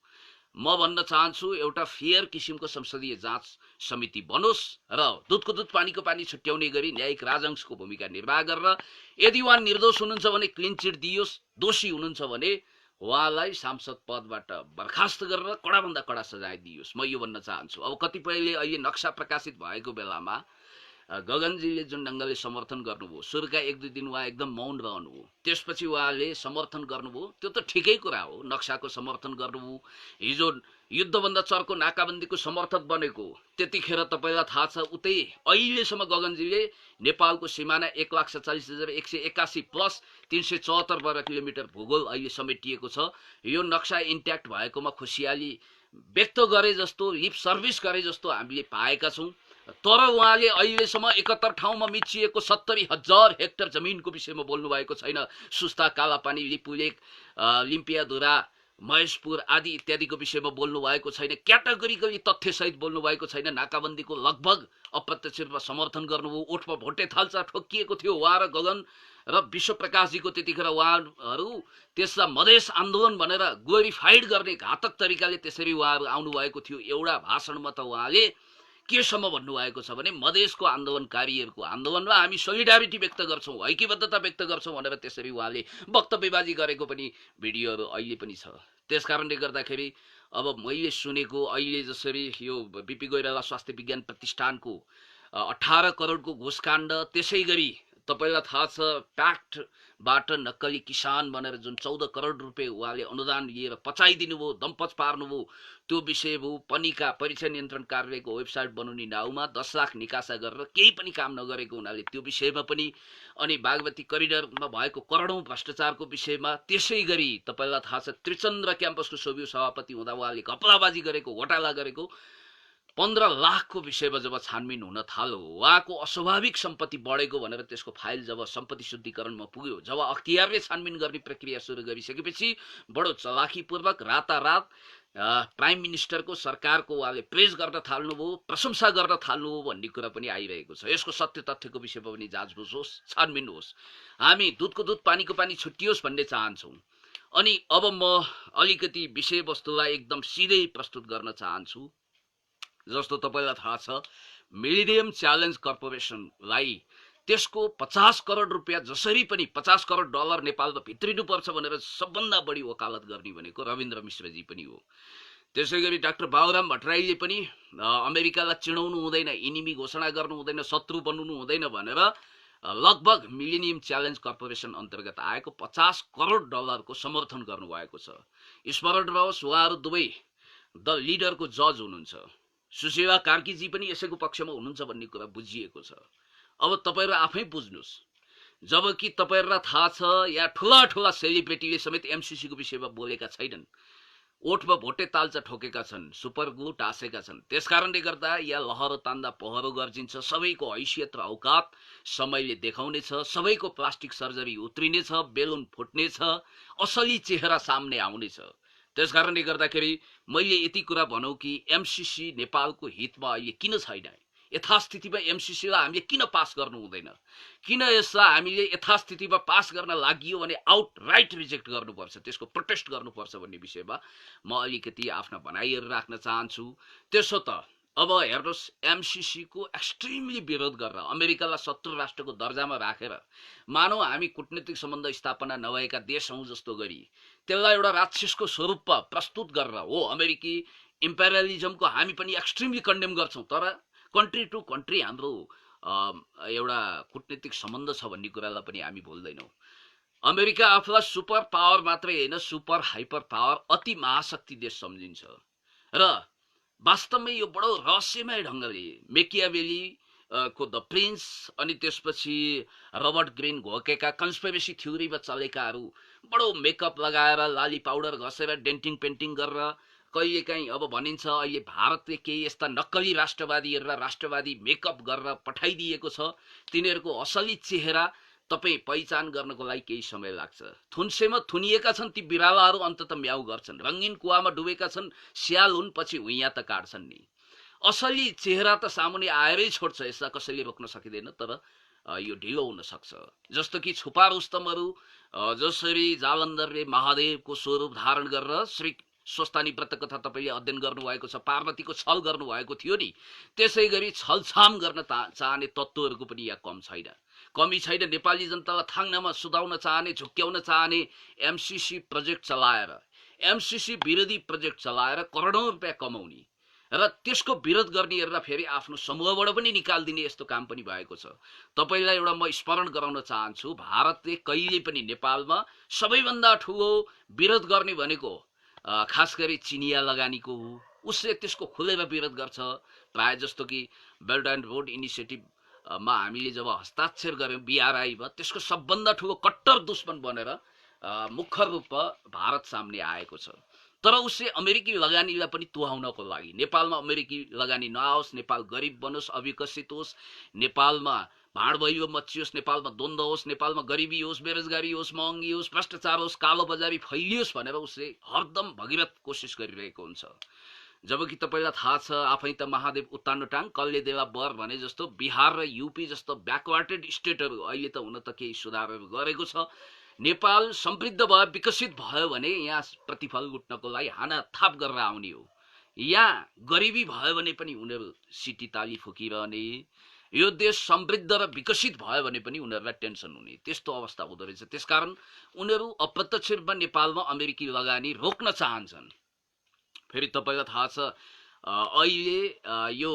म भन्न चाहन्छु एउटा फेयर किसिमको संसदीय जाँच समिति बनोस् र दुधको दुध पानीको पानी छुट्याउने गरी न्यायिक राजंशको भूमिका निर्वाह गरेर यदि उहाँ निर्दोष हुनुहुन्छ भने क्लिन चिट दियोस्, दोषी हुनुहुन्छ भने उहाँलाई सांसद पदबाट बर्खास्त गरेर कडाभन्दा कडा सजाय दियोस्। म यो भन्न चाहन्छु। अब कतिपयले अहिले नक्सा प्रकाशित भएको बेलामा गगनजीले जुन ढङ्गले समर्थन गर्नुभयो, सुरुका 1-2 दिन उहाँ एकदम मौन रहनुभयो, त्यसपछि उहाँले समर्थन गर्नुभयो, त्यो त ठिकै कुरा हो, नक्साको समर्थन गर्नुभयो। हिजो युद्धभन्दा चर्को नाकाबन्दीको समर्थक बनेको त्यतिखेर तपाईलाई थाहा छ उतै अहिलेसम्म गगनजीले नेपालको सिमाना 1,47,181 प्लस 374 वर्ग किलोमिटर भूगोल अहिले समेटिएको छ। यो नक्सा इन्ट्याक्ट भएकोमा खुसियाली व्यक्त गरे जस्तो, लिप सर्भिस गरे जस्तो हामीले पाएका छौं। तर उहाँले अहिलेसम्म 71 ठाउँमा मिचिएको 70,000 हेक्टर जमिनको विषयमा बोल्नु भएको छैन। सुस्ता, कालापानी, लिपुलेक, लिम्पियाधुरा, महेशपुर आदि इत्यादिको विषयमा बोल्नु भएको छैन। क्याटेगोरिकली तथ्यसहित बोल्नु भएको छैन। नाकाबन्दीको लगभग अप्रत्यक्ष रूपमा समर्थन गर्नुभयो। ओठमा भोटे थाल्चा ठोकिएको थियो उहाँ र गगन र विश्व प्रकाशजीको। त्यतिखेर उहाँहरू त्यसलाई मधेस आन्दोलन भनेर ग्लोरिफाइड गर्ने घातक तरिकाले त्यसरी उहाँहरू आउनु भएको थियो। एउटा भाषणमा त उहाँले केसम्म भन्नुभएको छ भने मधेसको आन्दोलनकारीहरूको आन्दोलनमा हामी सोलिडारिटी व्यक्त गर्छौं, ऐक्यबद्धता व्यक्त गर्छौं भनेर त्यसरी उहाँले वक्तव्यबाजी गरेको पनि भिडियोहरू अहिले पनि छ। त्यसकारणले गर्दाखेरि अब मैले सुनेको अहिले जसरी यो बीपी गैराला स्वास्थ्य विज्ञान प्रतिष्ठानको 18 करोडको घुसकाण्ड, त्यसै गरी तपाईलाई थाहा छ प्याक्टबाट नक्कली किसान भनेर जुन 14 करोड रुपियाँ उहाँले अनुदान लिएर पचाइदिनु भयो, दम्पच पार्नुभयो, त्यो विषय भयो। पनिका परीक्षा नियन्त्रण कार्यालयको वेबसाइट बनाउने नाउँमा 10 लाख निकासा गरेर केही पनि काम नगरेको हुनाले त्यो विषयमा पनि, अनि बागमती करिडरमा भएको करोडौं भ्रष्टाचारको विषयमा, त्यसै गरी तपाईलाई थाहा छ त्रिचन्द्र क्याम्पसको सोभियो सभापति हुँदा उहाँले घपलाबाजी गरेको, घोटाला गरेको 15 लाखको विषयमा जब छानबिन हुन थाल्यो, उहाँको अस्वाभाविक सम्पत्ति बढेको भनेर त्यसको फाइल जब सम्पत्ति शुद्धिकरणमा पुग्यो, जब अख्तियारले छानबिन गर्ने प्रक्रिया सुरु गरिसकेपछि बडो चलाखीपूर्वक रातारात प्राइम मिनिस्टरको सरकारको उहाँले प्रेज गर्न थाल्नुभयो, प्रशंसा गर्न थाल्नुभयो भन्ने कुरा पनि आइरहेको छ। यसको सत्य तथ्यको विषयमा पनि जाँचबुझ होस्, छानबिन होस्। हामी दुधको दुध पानीको पानी छुट्टियोस् भन्ने चाहन्छौँ। अनि अब म अलिकति विषयवस्तुलाई एकदम सिधै प्रस्तुत गर्न चाहन्छु। जस्तो तपाईलाई थाहा छ मिलेनियम च्यालेन्ज कर्पोरेसनलाई त्यसको 50 करोड रुपियाँ जसरी पनि 50 करोड डलर नेपालमा भित्रिनु पर्छ भनेर सबभन्दा बढी वकालत गर्ने भनेको रविन्द्र मिश्रजी पनि हो। त्यसैगरी डाक्टर बाबुराम भट्टराईले पनि अमेरिकालाई चिडाउनु हुँदैन, इनिमी घोषणा गर्नु हुँदैन, शत्रु बन्नु हुँदैन भनेर लगभग मिलेनियम च्यालेन्ज कर्पोरेसन अन्तर्गत आएको 50 करोड डलरको समर्थन गर्नुभएको छ। स्मरण रहोस्, उहाँहरू दुवै द लिडरको जज हुनुहुन्छ। सुशीला कार्कीजी पनि यसैको पक्षमा हुनुहुन्छ भन्ने कुरा बुझिएको छ। अब तपाईहरु आफै बुझ्नुस्। जबकि तपाईहरुलाई थाहा छ या ठुला ठुला सेलिब्रिटीले समेत एमसीसी को विषयमा बोलेका छैनन्, ओठमा भोटे तालचा ठोकेका छन्, सुपर ग्लू टाँसेका छन्। त्यसकारणले गर्दा या लहरो तान्दा पहरो गर्जिन्छ। सबैको हैसियत र औकात समयले देखाउनेछ। सबैको प्लास्टिक सर्जरी उत्रिनेछ, बेलुन फुट्नेछ, असली चेहरा सामने आउनेछ। त्यसकारणले गर्दाखेरि मैले यति कुरा भनौं कि एमसीसी नेपालको हितमा अहिले किन छैन, यथास्थितिमा एमसीसीलाई हामीले किन पास गर्नु हुँदैन, किन यसलाई हामीले यथास्थितिमा पास गर्न लागियो भने आउटराइट रिजेक्ट गर्नुपर्छ, त्यसको प्रोटेस्ट गर्नुपर्छ भन्ने विषयमा म अलिकति आफ्ना भनाइहरू राख्न चाहन्छु। त्यसो त अब हेर्नुस्, एमसीसी को एक्सट्रिमली विरोध गरेर अमेरिकालाई शत्रु राष्ट्रको दर्जामा राखेर मानौ हामी कूटनीतिक सम्बन्ध स्थापना नभएका देश हौं जस्तो गरी त्यसलाई एउटा राक्षसको स्वरूपमा प्रस्तुत गरेर हो अमेरिकी इम्पेरियलिजमको हामी पनि एक्सट्रिमली कन्डेम गर्छौं, तर कन्ट्री टु कन्ट्री हाम्रो एउटा कूटनीतिक सम्बन्ध छ भन्ने कुरालाई पनि हामी भुल्दैनौं। अमेरिका आफूलाई सुपर पावर मात्रै हैन, सुपर हाइपर पावर अति महाशक्ति देश सम्झिन्छ र वास्तवमै यो बडो रहस्यमय ढंगले मेकियावेली को द प्रिन्स अनि त्यसपछि रबर्ट ग्रीन घोकेका कन्स्पिरेसी थ्योरीमा चलेकाहरू बडो मेकअप लगाएर लाली पाउडर घसेर डेन्टिङ पेन्टिङ गरेर कहिलेकाहीँ अब भनिन्छ अहिले भारतले केही यस्ता नक्कली राष्ट्रवादीहरूलाई राष्ट्रवादी मेकअप गरेर पठाइदिएको छ, तिनीहरूको असली चेहरा तपाई पहिचान गर्नको लागि केही समय लाग्छ। थुन्सेमा थुनिएका छन् ती बिरालाहरू अन्तत म्याउ गर्छन्, रंगीन कुवामा डुबेका छन् स्याल हुन् पछि हुइया त काट्छन् नि। असली चेहरा त सामुने आएरै छोड्छ, यसलाई कसैले रोक्न सकिदैन, तर यो ढिलो हुन सक्छ। जस्तो कि छुपा रुस्तमहरू जसरी जालन्धरले महादेवको स्वरूप धारण गरेर श्री स्वस्तानी व्रत कथा तपाईले अध्ययन गर्नुभएको छ, पार्वतीको छल गर्नुभएको थियो नि, त्यसैगरी छलछाम गर्न चाहने तत्त्वहरूको पनि यहाँ कमी छैन। नेपाली जनतालाई थाङ्नामा सुधाउन चाहने, झुक्क्याउन चाहने एमसीसी प्रोजेक्ट चलाएर, एमसीसी विरोधी प्रोजेक्ट चलाएर करोडौं रुपैयाँ कमाउने र त्यसको विरोध गर्नेहरूलाई फेरि आफ्नो समूहबाट पनि निकाल्दिने यस्तो काम पनि भएको छ। तपाईलाई एउटा म स्मरण गराउन चाहन्छु, भारतले कहिले पनि नेपालमा सबैभन्दा ठूलो विरोध गर्ने भनेको खास गरी चिनिया लगानीको हो। उसले त्यसको खुलेर विरोध गर्छ। प्राय जस्तो कि बेल्ट एन्ड रोड इनिसिएटिभ मा हामीले जब हस्ताक्षर गर्यौं बीआरआईमा, त्यसको सबभन्दा ठूलो कट्टर दुश्मन बनेर मुख्य रूपमा भारत सामने आएको छ। तर उसले अमेरिकी लगानीलाई पनि तुहाउनको लागि, नेपालमा अमेरिकी लगानी नआओस्, नेपाल गरिब बनोस्, अविकसित होस्, नेपालमा भाँडभैलो मचियोस्, नेपालमा द्वन्द्व होस्, नेपालमा गरिबी होस्, बेरोजगारी होस्, महँगी होस्, भ्रष्टाचार होस्, कालो बजारी फैलियोस् भनेर उसले हरदम भगीरथ कोसिस गरिरहेको हुन्छ। जबकि तपाईलाई थाहा छ आफै त महादेव उत्तानो टाङ कल्ले देला बर भने जस्तो बिहार र यूपी जस्तो ब्याकवार्डेड स्टेटहरू अहिले त हुन त केही सुधारहरू गरेको छ। नेपाल समृद्ध भयो, विकसित भयो भने यहाँ प्रतिफल लुट्नको लागि हाना थाप गरेर आउने हो। यहाँ गरिबी भयो भने पनि उनीहरू सिटी ताली फुकिरहने, यो देश समृद्ध र विकसित भयो भने पनि उनीहरूलाई टेन्सन हुने, त्यस्तो अवस्था हुँदो रहेछ। त्यसकारण उनीहरू अप्रत्यक्ष रूपमा नेपालमा अमेरिकी लगानी रोक्न चाहन्छन्। फेरि तपाईलाई थाहा छ अहिले यो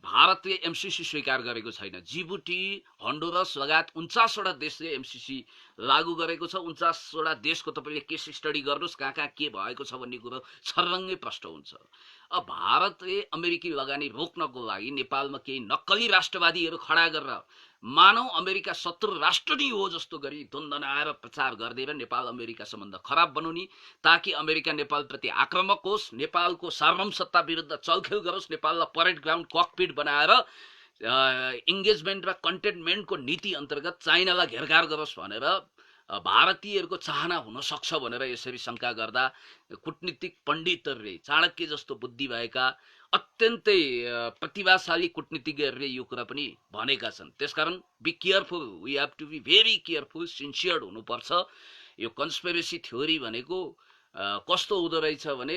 भारतले एमसीसी स्वीकार गरेको छैन। जिबुटी, हन्डुरस लगायत 49 वटा देशले एमसीसी लागू गरेको छ। 49 वटा देशको तपाईले केस स्टडी गर्नुस्, कहाँ कहाँ के भएको छ भन्ने कुरो छर्रङ्गै प्रष्ट हुन्छ। अब भारतले अमेरिकी लगानी रोक्नको लागि नेपालमा केही नक्कली राष्ट्रवादीहरू खडा गरेर मानौ अमेरिका शत्रु राष्ट्र नै हो जस्तो गरी द्वन्द्वनाएर प्रचार गर्दै नेपाल अमेरिका सम्बन्ध खराब बनाउने, ताकि अमेरिका नेपाल प्रति आक्रामक होस्, नेपालको सार्वभौम सत्ता विरुद्ध चलखेल गरोस्, नेपाललाई परेड ग्राउन्ड ककपिट बनाएर इन्गेजमेन्ट र कन्टेनमेन्टको नीति अन्तर्गत चाइनालाई घेरघार गरोस् भनेर भारतीयहरूको चाहना हुन सक्छ भनेर यसरी शंका गर्दा कूटनीतिक पण्डितहरूले, चाणक्य जस्तो बुद्धि भएका अत्यन्तै प्रतिभाशाली कूटनीतिज्ञहरूले यो कुरा पनि भनेका छन्। त्यसकारण be careful, we have to be very careful, sincere हुनुपर्छ। यो कन्स्पिरेसी थ्योरी भनेको कस्तो हुँदो रहेछ भने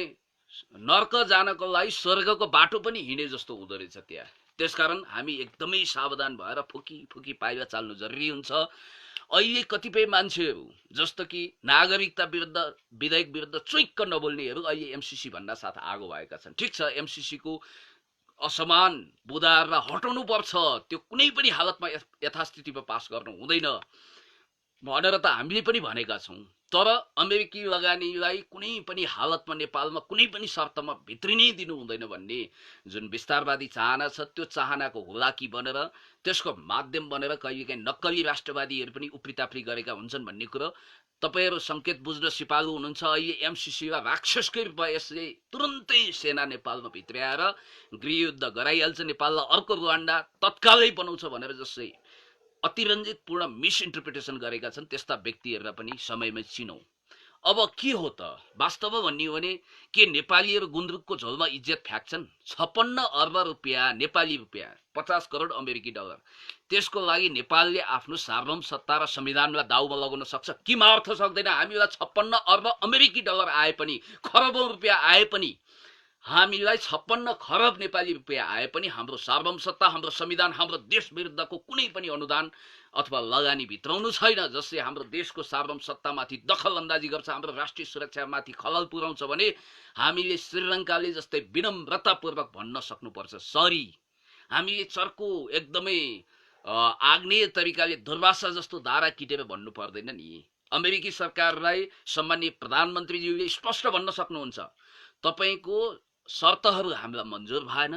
नर्क जानको लागि स्वर्गको बाटो पनि हिँडे जस्तो हुँदो रहेछ त्यहाँ। त्यसकारण हामी एकदमै सावधान भएर फुकी फुकी पाइला चाल्नु जरुरी हुन्छ। अहिले कतिपय मान्छेहरू जस्तो कि नागरिकता विरुद्ध विधेयक विरुद्ध चुइक्क नबोल्नेहरू अहिले एमसीसी भन्दा साथ आगो भएका छन्। ठिक छ, एमसीसी को असमान बुदाहरूलाई हटाउनु पर्छ, त्यो कुनै पनि हालतमा यथास्थितिमा पास गर्नु हुँदैन भनेर त हामीले पनि भनेका छौँ। तर अमेरिकी लगानीलाई कुनै पनि हालतमा नेपालमा कुनै पनि शर्तमा भित्रिनै दिनु हुँदैन भन्ने जुन विस्तारवादी चाहना छ, त्यो चाहनाको हुलाकी बनेर त्यसको माध्यम बनेर कहिलेकाहीँ नक्कली राष्ट्रवादीहरू पनि उप्रिताप्री गरेका हुन्छन् भन्ने कुरो तपाईहरु संकेत बुझ्न सिपालु हुनुहुन्छ। अहिले एमसीसीलाई राक्षसकै रूपमा यसले तुरन्तै सेना नेपालमा भित्र्याएर गृहयुद्ध गराइहाल्छ, नेपाललाई अर्को रुवान्डा तत्कालै बनाउँछ भनेर जसै अतिरञ्जितपूर्ण मिसइन्टरप्रिटेसन गरेका छन् त्यस्ता व्यक्तिहरूलाई पनि समयमै चिनौं। अब के हो त वास्तवमा भन्ने हो भने के नेपालीहरू गुन्द्रुकको झोलमा इज्जत फ्याक्छन्? 56 अर्ब रुपियाँ नेपाली रुपियाँ 50 करोड अमेरिकी डलर, त्यसको लागि नेपालले आफ्नो सार्वभौम सत्ता र संविधानलाई दाउमा लगाउन सक्छ? किन अर्थ सक्दैन? हामीलाई 56 अर्ब अमेरिकी डलर आए पनि, खरबौं रुपियाँ आए पनि, हामीलाई 56 खरब नेपाली रुपियाँ आए पनि हाम्रो सार्वभौम सत्ता, हाम्रो संविधान, हाम्रो देश विरुद्धको कुनै पनि अनुदान अथवा लगानी भित्राउनु छैन जसले हाम्रो देशको सार्वभौम सत्तामाथि दखल अन्दाजी गर्छ, हाम्रो राष्ट्रिय सुरक्षामाथि खलल पुर्याउँछ भने हामीले श्रीलङ्काले जस्तै विनम्रतापूर्वक भन्न सक्नुपर्छ, सरी। हामीले चर्को एकदमै आग्नेय तरिकाले दुर्वासा जस्तो धारा किटेर भन्नु पर्दैन नि। अमेरिकी सरकारलाई सम्माननीय प्रधानमन्त्रीज्यूले स्पष्ट भन्न सक्नुहुन्छ, तपाईको शर्तहरू हामीलाई मन्जुर भएन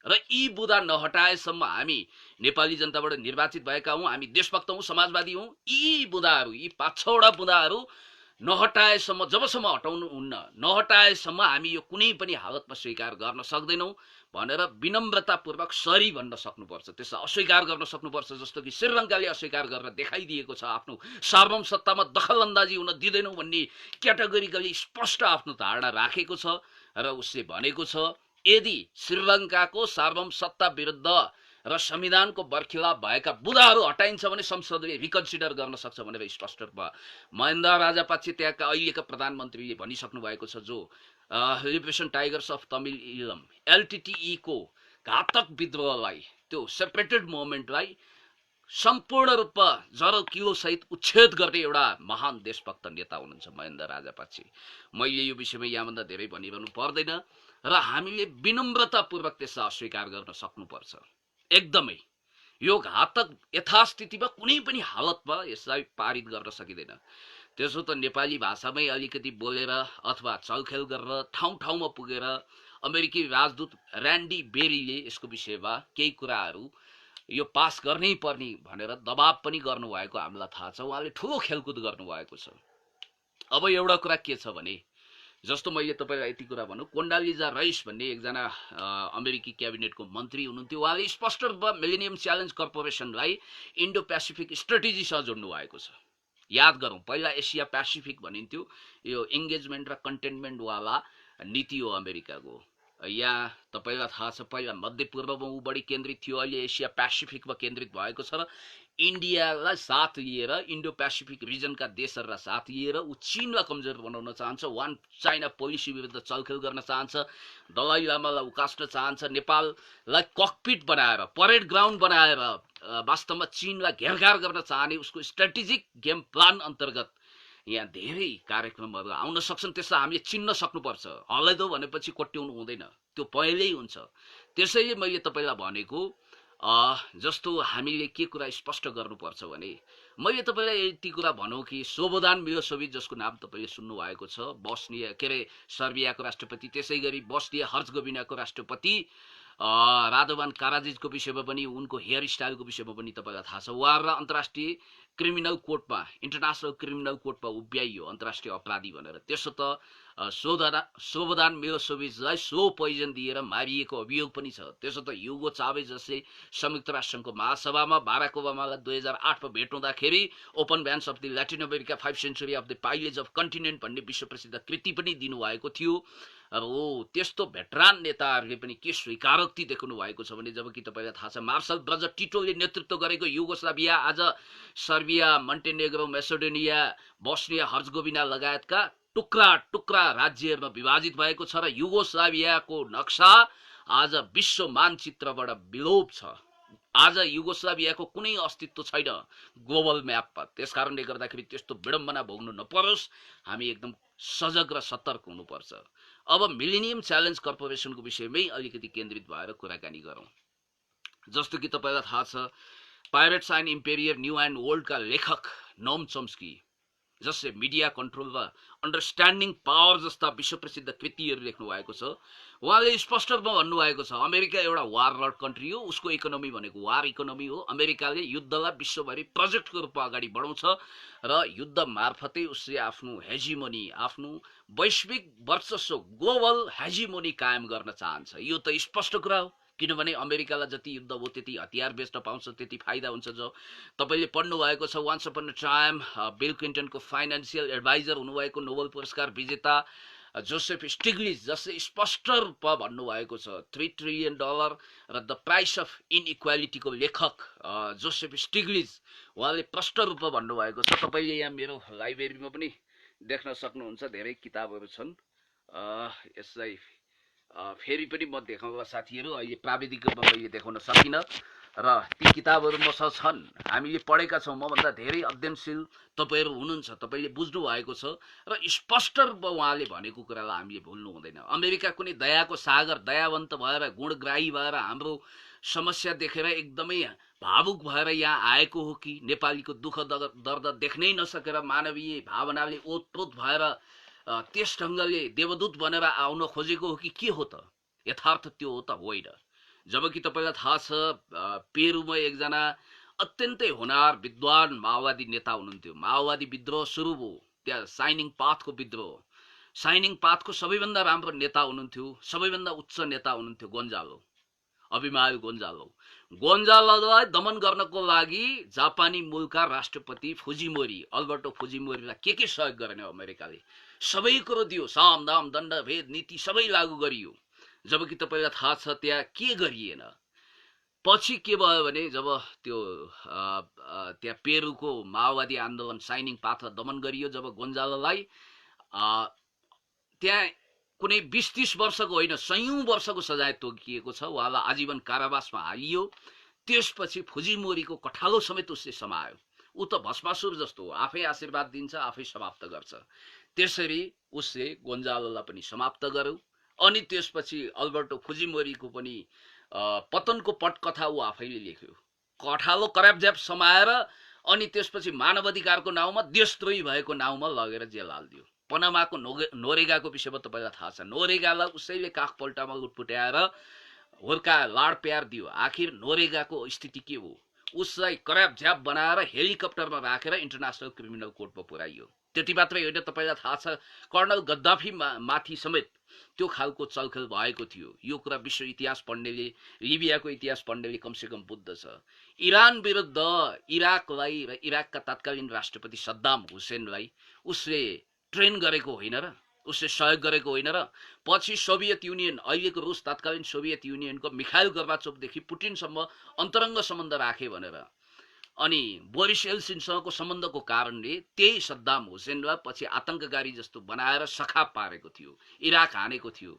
र यी बुदा नहटाएसम्म हामी नेपाली जनताबाट निर्वाचित भएका हौं, हामी देशभक्त हौं, समाजवादी हौं, यी बुदाहरू, यी 5-6 वटा बुदाहरू नहटाएसम्म, जबसम्म हटाउनु हुन्न, नहटाएसम्म हामी यो कुनै पनि हालतमा स्वीकार गर्न सक्दैनौं भनेर विनम्रतापूर्वक सरी भन्न सक्नुपर्छ। त्यसलाई अस्वीकार गर्न सक्नुपर्छ, जस्तो कि श्रीलङ्काले अस्वीकार गरेर देखाइदिएको छ, आफ्नो सार्वभौम सत्तामा दखल अन्दाजी हुन दिँदैनौं भन्ने क्याटेगोरिकली स्पष्ट आफ्नो धारणा राखेको छ र उसले भनेको छ यदि श्रीलङ्काको सार्वभौम सत्ता विरुद्ध र संविधानको बर्खिलाफ भएका बुदाहरू हटाइन्छ भने संसदले रिकन्सिडर गर्न सक्छ भनेर स्पष्ट रूपमा महेन्द्र राजापाक्षे त्यहाँका अहिलेका प्रधानमन्त्रीले भनिसक्नु भएको छ। जो liberation tigers of Tamil LTTE को घातक विद्रोहलाई, त्यो सेपरेटेड मुभमेन्टलाई सम्पूर्ण रूपमा जरो किलो सहित उच्छेद गर्ने एउटा महान देशभक्त नेता हुनुहुन्छ महेन्द्र राजापाक्षे। मैले यो विषयमा यहाँभन्दा धेरै भनिरहनु पर्दैन र हामीले विनम्रतापूर्वक त्यसलाई अस्वीकार गर्न सक्नुपर्छ। एकदमै यो घातक यथास्थितिमा कुनै पनि हालतमा यसलाई पारित गर्न सकिँदैन। त्यसो त नेपाली भाषामै अलिकति बोलेर अथवा चलखेल गरेर ठाउँ ठाउँमा पुगेर अमेरिकी राजदूत र्यान्डी बेरीले यसको विषयमा केही कुराहरू यो पास गर्नै पर्ने भनेर दबाब पनि गर्नुभएको हामीलाई थाहा छ। उहाँले ठुलो खेलकुद गर्नुभएको छ। अब एउटा कुरा के छ भने, जस्तो मैले तपाईलाई यति कुरा भनौं, कोन्डालिजा राइस भन्ने एकजना अमेरिकी क्याबिनेटको मन्त्री हुनुहुन्थ्यो। उहाँले स्पष्ट रूपमा मिलेनियम च्यालेन्ज कर्पोरेसनलाई इन्डो पेसिफिक स्ट्रेटेजीसँग जोड्नु भएको छ। याद गरौं, पहिला एसिया पेसिफिक भनिन्थ्यो, यो एंगेजमेन्ट र कन्टेनमेन्ट वाला नीति हो अमेरिकाको। यहाँ तपाईलाई थाहा छ पहिला मध्यपूर्वमा ऊ बढी केन्द्रित थियो, अहिले एसिया पेसिफिकमा केन्द्रित भएको छ र इन्डियालाई साथ लिएर, इन्डो पेसिफिक रिजनका देशहरूलाई साथ लिएर ऊ चीनलाई कमजोर बनाउन चाहन्छ, वान चाइना पोलिसी विरुद्ध चलखेल गर्न चाहन्छ, दलाई लामालाई उकास्न चाहन्छ, नेपाललाई ककपिट बनाएर, परेड ग्राउन्ड बनाएर वास्तवमा चीनलाई घेरघार गर्न चाहने उसको स्ट्रेटेजिक गेम प्लान अन्तर्गत यहाँ धेरै कार्यक्रमहरू आउन सक्छन्। त्यसलाई हामीले चिन्न सक्नुपर्छ। हल्लाइदो भनेपछि कोट्याउनु हुँदैन, त्यो पहिल्यै हुन्छ। त्यसैले मैले तपाईलाई भनेको जस्तो हामीले के कुरा स्पष्ट गर्नुपर्छ भने, मैले तपाईलाई यति कुरा भनौं कि स्लोबोदान मिलोसेभिच जसको नाम तपाईले सुन्नु भएको छ, बोस्निया के रे सर्बियाको राष्ट्रपति, त्यसैगरी बोस्निया हर्जगोभिनाको राष्ट्रपति रादोभान काराजिचको विषयमा पनि, उनको हेयर स्टाइलको विषयमा पनि तपाईलाई थाहा छ। उहाँहरुलाई अन्तर्राष्ट्रिय क्रिमिनल कोर्टमा, इन्टरनेशनल क्रिमिनल कोर्टमा उभ्याइयो अन्तर्राष्ट्रिय अपराधी भनेर। त्यसो त स्लोबोदान मिलोसेभिचलाई स्लो पोइजन दिएर मारिएको अभियोग पनि छ। त्यसो त ह्युगो चावेज जसले संयुक्त राष्ट्रसङ्घको महासभामा बाराक ओबामालाई 2008 मा भेट हुँदाखेरि open veins of the Latin America 5 century of the pillage of continent भन्ने विश्व प्रसिद्ध कृति पनि दिनुभएको थियो। अब त्यस्तो भेटरान नेताहरूले पनि के स्वीकारोक्ति देखाउनु भएको छ भने, जबकि तपाईलाई थाहा छ मार्शल ब्रज टिटोले नेतृत्व गरेको युगोस्लाभिया आज सर्बिया, मन्टेनेग्रो, मेसेडोनिया, बोस्निया हर्जगोभिना लगायतका टुक्रा टुक्रा राज्यहरूमा विभाजित भएको छ र युगोस्लाभियाको नक्सा आज विश्व मानचित्रबाट विलोप छ। आज युगोस्लाभियाको कुनै अस्तित्व छैन ग्लोबल म्यापमा। त्यसकारणले गर्दाखेरि त्यस्तो विडम्बना भोग्नु नपरोस्, हामी एकदम सजग र सतर्क हुनुपर्छ। अब मिलेनियम च्यालेन्ज कर्पोरेसनको विषयमै अलिकति केन्द्रित भएर कुराकानी गरौँ। जस्तो कि तपाईँलाई थाहा छ, पाइरेट्स एन्ड इम्पेरियर न्यू एन्ड ओल्डका लेखक नोम चोम्स्की, जसले मिडिया कन्ट्रोल र अन्डरस्ट्यान्डिङ पावर जस्ता विश्वप्रसिद्ध कृतिहरू लेख्नु भएको छ, उहाँले स्पष्ट रूपमा भन्नुभएको छ अमेरिका एउटा वार कन्ट्री हो, उसको इकोनोमी भनेको वार इकोनोमी हो। अमेरिकाले युद्धलाई विश्वभरि प्रोजेक्टको रूपमा अगाडि बढाउँछ र युद्ध मार्फतै उसले आफ्नो हेजिमोनी, आफ्नो वैश्विक वर्चस्व, ग्लोबल हेजिमोनी कायम गर्न चाहन्छ। यो त स्पष्ट कुरा हो, किनभने अमेरिकालाई जति युद्ध हो त्यति हतियार बेच्न पाउँछ, त्यति फाइदा हुन्छ। जो तपाईँले पढ्नु भएको छ, once upon a time Bill क्लिन्टनको फाइनेन्सियल एडभाइजर हुनुभएको नोबेल पुरस्कार विजेता जोसेफ स्टिग्लिज, जसले स्पष्ट रूपमा भन्नुभएको छ 3 ट्रिलियन डलर र द प्राइस अफ इनइक्वालिटीको लेखक जोसेफ स्टिग्लिज, उहाँले प्रष्ट रूपमा भन्नुभएको छ। तपाईँले यहाँ मेरो लाइब्रेरीमा पनि देख्न सक्नुहुन्छ, धेरै किताबहरू छन्। यसलाई फेरि पनि म देखाउँला साथीहरू, अहिले प्राविधिक रूपमा मैले देखाउन सकिनँ र ती किताबहरू मसँग छन्, हामीले पढेका छौँ। मभन्दा धेरै अध्ययनशील तपाईँहरू हुनुहुन्छ, तपाईँले बुझ्नु भएको छ र स्पष्ट रूपमा उहाँले भनेको कुरालाई हामीले भुल्नु हुँदैन। अमेरिका कुनै दयाको सागर, दयावन्त भएर, गुणग्राही भएर, हाम्रो समस्या देखेर एकदमै भावुक भएर यहाँ आएको हो कि नेपालीको दुःख दर्द देख्नै नसकेर मानवीय भावनाले ओतप्रोत भएर त्यस ढङ्गले देवदूत बनेर आउन खोजेको हो कि के हो त? यथार्थ त्यो हो त होइन। जबकि तपाईँलाई थाहा छ पेरुमा एकजना अत्यन्तै होनार विद्वान माओवादी नेता हुनुहुन्थ्यो। माओवादी विद्रोह सुरु भयो त्यहाँ, साइनिङ पाथको विद्रोह। साइनिङ पाथको सबैभन्दा राम्रो नेता हुनुहुन्थ्यो, सबैभन्दा उच्च नेता हुनुहुन्थ्यो गोन्जालो, अभिमाल गोन्जालो। गोन्जालोलाई दमन गर्नको लागि जापानी मूलका राष्ट्रपति फुजिमोरी, अल्बर्टो फुजिमोरीलाई के सहयोग गर्ने अमेरिकाले? सबै कुरो दियो, साम दाम दण्ड भेद नीति सबै लागू गरियो। जबकि तपाईँलाई थाहा छ त्यहाँ के गरिएन। पछि के भयो भने जब त्यो त्यहाँ पेरुको माओवादी आन्दोलन साइनिङ पाथमा दमन गरियो, जब गोन्जालोलाई त्यहाँ कुनै 20-30 वर्षको होइन, सयौं वर्षको सजाय तोकिएको छ, उहाँलाई आजीवन कारावासमा हालियो। त्यसपछि फुजिमोरीको कठालो समेत उसले समायो। ऊ त भस्मासुर जस्तो हो, आफै आशीर्वाद दिन्छ, आफै समाप्त गर्छ। त्यसरी उसले गोन्जालोलाई पनि समाप्त गर्यो। अनि त्यसपछि अल्बर्टो फुजिमोरीको पनि पतनको पटकथा ऊ आफैले लेख्यो, कठालो करापझ्याप समाएर। अनि त्यसपछि मानवाधिकारको नाउँमा, देशद्रोही भएको नाउँमा लगेर जेल हालिदियो। पनामाको नोरेगाको विषयमा तपाईँलाई थाहा छ, नोरेगालाई उसैले काखपल्टामा लुटपुट्याएर हुर्का लाड प्यार दियो। आखिर नोरेगाको स्थिति के हो? उसलाई करापझ्याप बनाएर हेलिकप्टरमा राखेर इन्टरनेसनल क्रिमिनल कोर्टमा पुर्याइयो। त्यति मात्रै होइन, तपाईँलाई थाहा छ कर्नल गद्दाफी माथि समेत त्यो खालको चलखेल भएको थियो। यो कुरा विश्व इतिहास पढ्नेले, लिबियाको इतिहास पढ्नेले कमसेकम बुझ्दछ। इरान विरुद्ध इराकलाई र इराकका तत्कालीन राष्ट्रपति सद्दाम हुसेनलाई उसले ट्रेन गरेको होइन र, उसले सहयोग गरेको होइन र? पछि सोभियत युनियन, अहिलेको रुस, तत्कालीन सोभियत युनियनको मिखाइल गोर्बाचोभदेखि पुटिनसम्म अन्तरङ्ग सम्बन्ध राखे भनेर। अनि बोरिस एल्सिनसँगको सम्बन्धको कारणले त्यही सद्दाम हुसेनलाई पछि आतंककारी जस्तो बनाएर सखाप पारेको थियो, इराक हानेको थियो।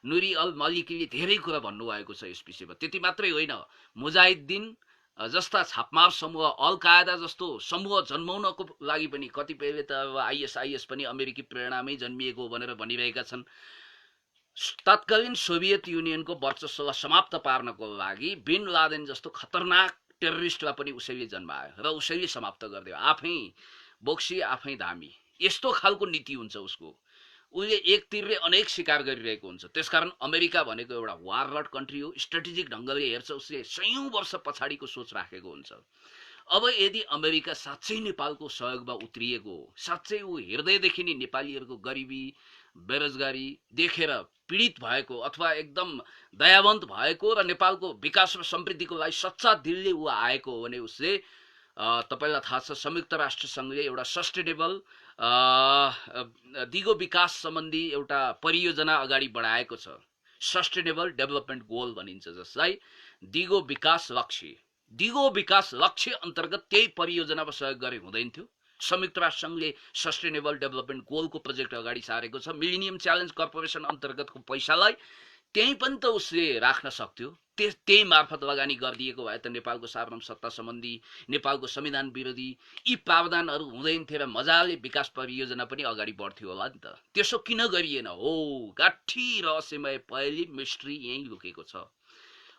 नुरी अल मलिकीले धेरै कुरा भन्नुभएको छ यस विषयमा। त्यति मात्रै होइन, मुजाहिद्दिन जस्ता छापमार समूह, अल कायदा जस्तो समूह जन्माउनको लागि पनि कतिपयले त अब आइएसआइएस पनि अमेरिकी प्रेरणामै जन्मिएको भनेर भनिरहेका छन्। तत्कालीन सोभियत युनियनको वर्चस्वलाई समाप्त पार्नको लागि बिन लादेन जस्तो खतरनाक टेररिस्टलाई पनि उसैले जन्मायो र उसैले समाप्त गरिदियो। आफै बोक्सी आफै धामी, यस्तो खालको नीति हुन्छ उसको। उसले एक तीरले अनेक शिकार गरिरहेको हुन्छ। त्यसकारण अमेरिका भनेको एउटा वारलड कन्ट्री हो। स्ट्रेटेजिक ढङ्गले हेर्छ उसले, सयौं वर्ष पछाडिको सोच राखेको हुन्छ। अब यदि अमेरिका साँच्चै नेपालको सहयोगमा उत्रिएको हो, साँच्चै ऊ हृदयदेखि नै नेपालीहरूको गरिबी बेरोजगारी देखेर पीडित भएको अथवा एकदम दयावन्त भएको र नेपालको विकास र समृद्धिको लागि सच्चा दिलले ऊ आएको हो भने उसले तपाईलाई थाहा छ संयुक्त राष्ट्र संघले एउटा सस्टेनेबल दिगो विकास सम्बन्धी एउटा परियोजना अगाडि बढाएको छ। सस्टेनेबल डेभलपमेन्ट गोल भनिन्छ जसलाई दिगो विकास लक्ष्य। दिगो विकास लक्ष्य अन्तर्गत त्यही परियोजनामा सहयोग गरे हुँदैन थियो। संयुक्त राष्ट्र संघले सस्टेनेबल डेभलपमेन्ट गोलको प्रोजेक्ट अगाडि सारेको छ। मिलेनियम च्यालेन्ज कर्पोरेसन अन्तर्गतको पैसालाई त्यही पनि त उसले राख्न सक्थ्यो। त्यही मार्फत लगानी गरिदिएको भए त नेपालको सार्वभौम सत्ता सम्बन्धी, नेपालको संविधान विरोधी यी प्रावधानहरू हुँदैन थिए र मजाले विकास परियोजना पनि अगाडि बढ्थ्यो होला नि त। त्यसो किन गरिएन? हो, गाठी रहस्यमय पहेँली मिस्ट्री यही लुकेको छ।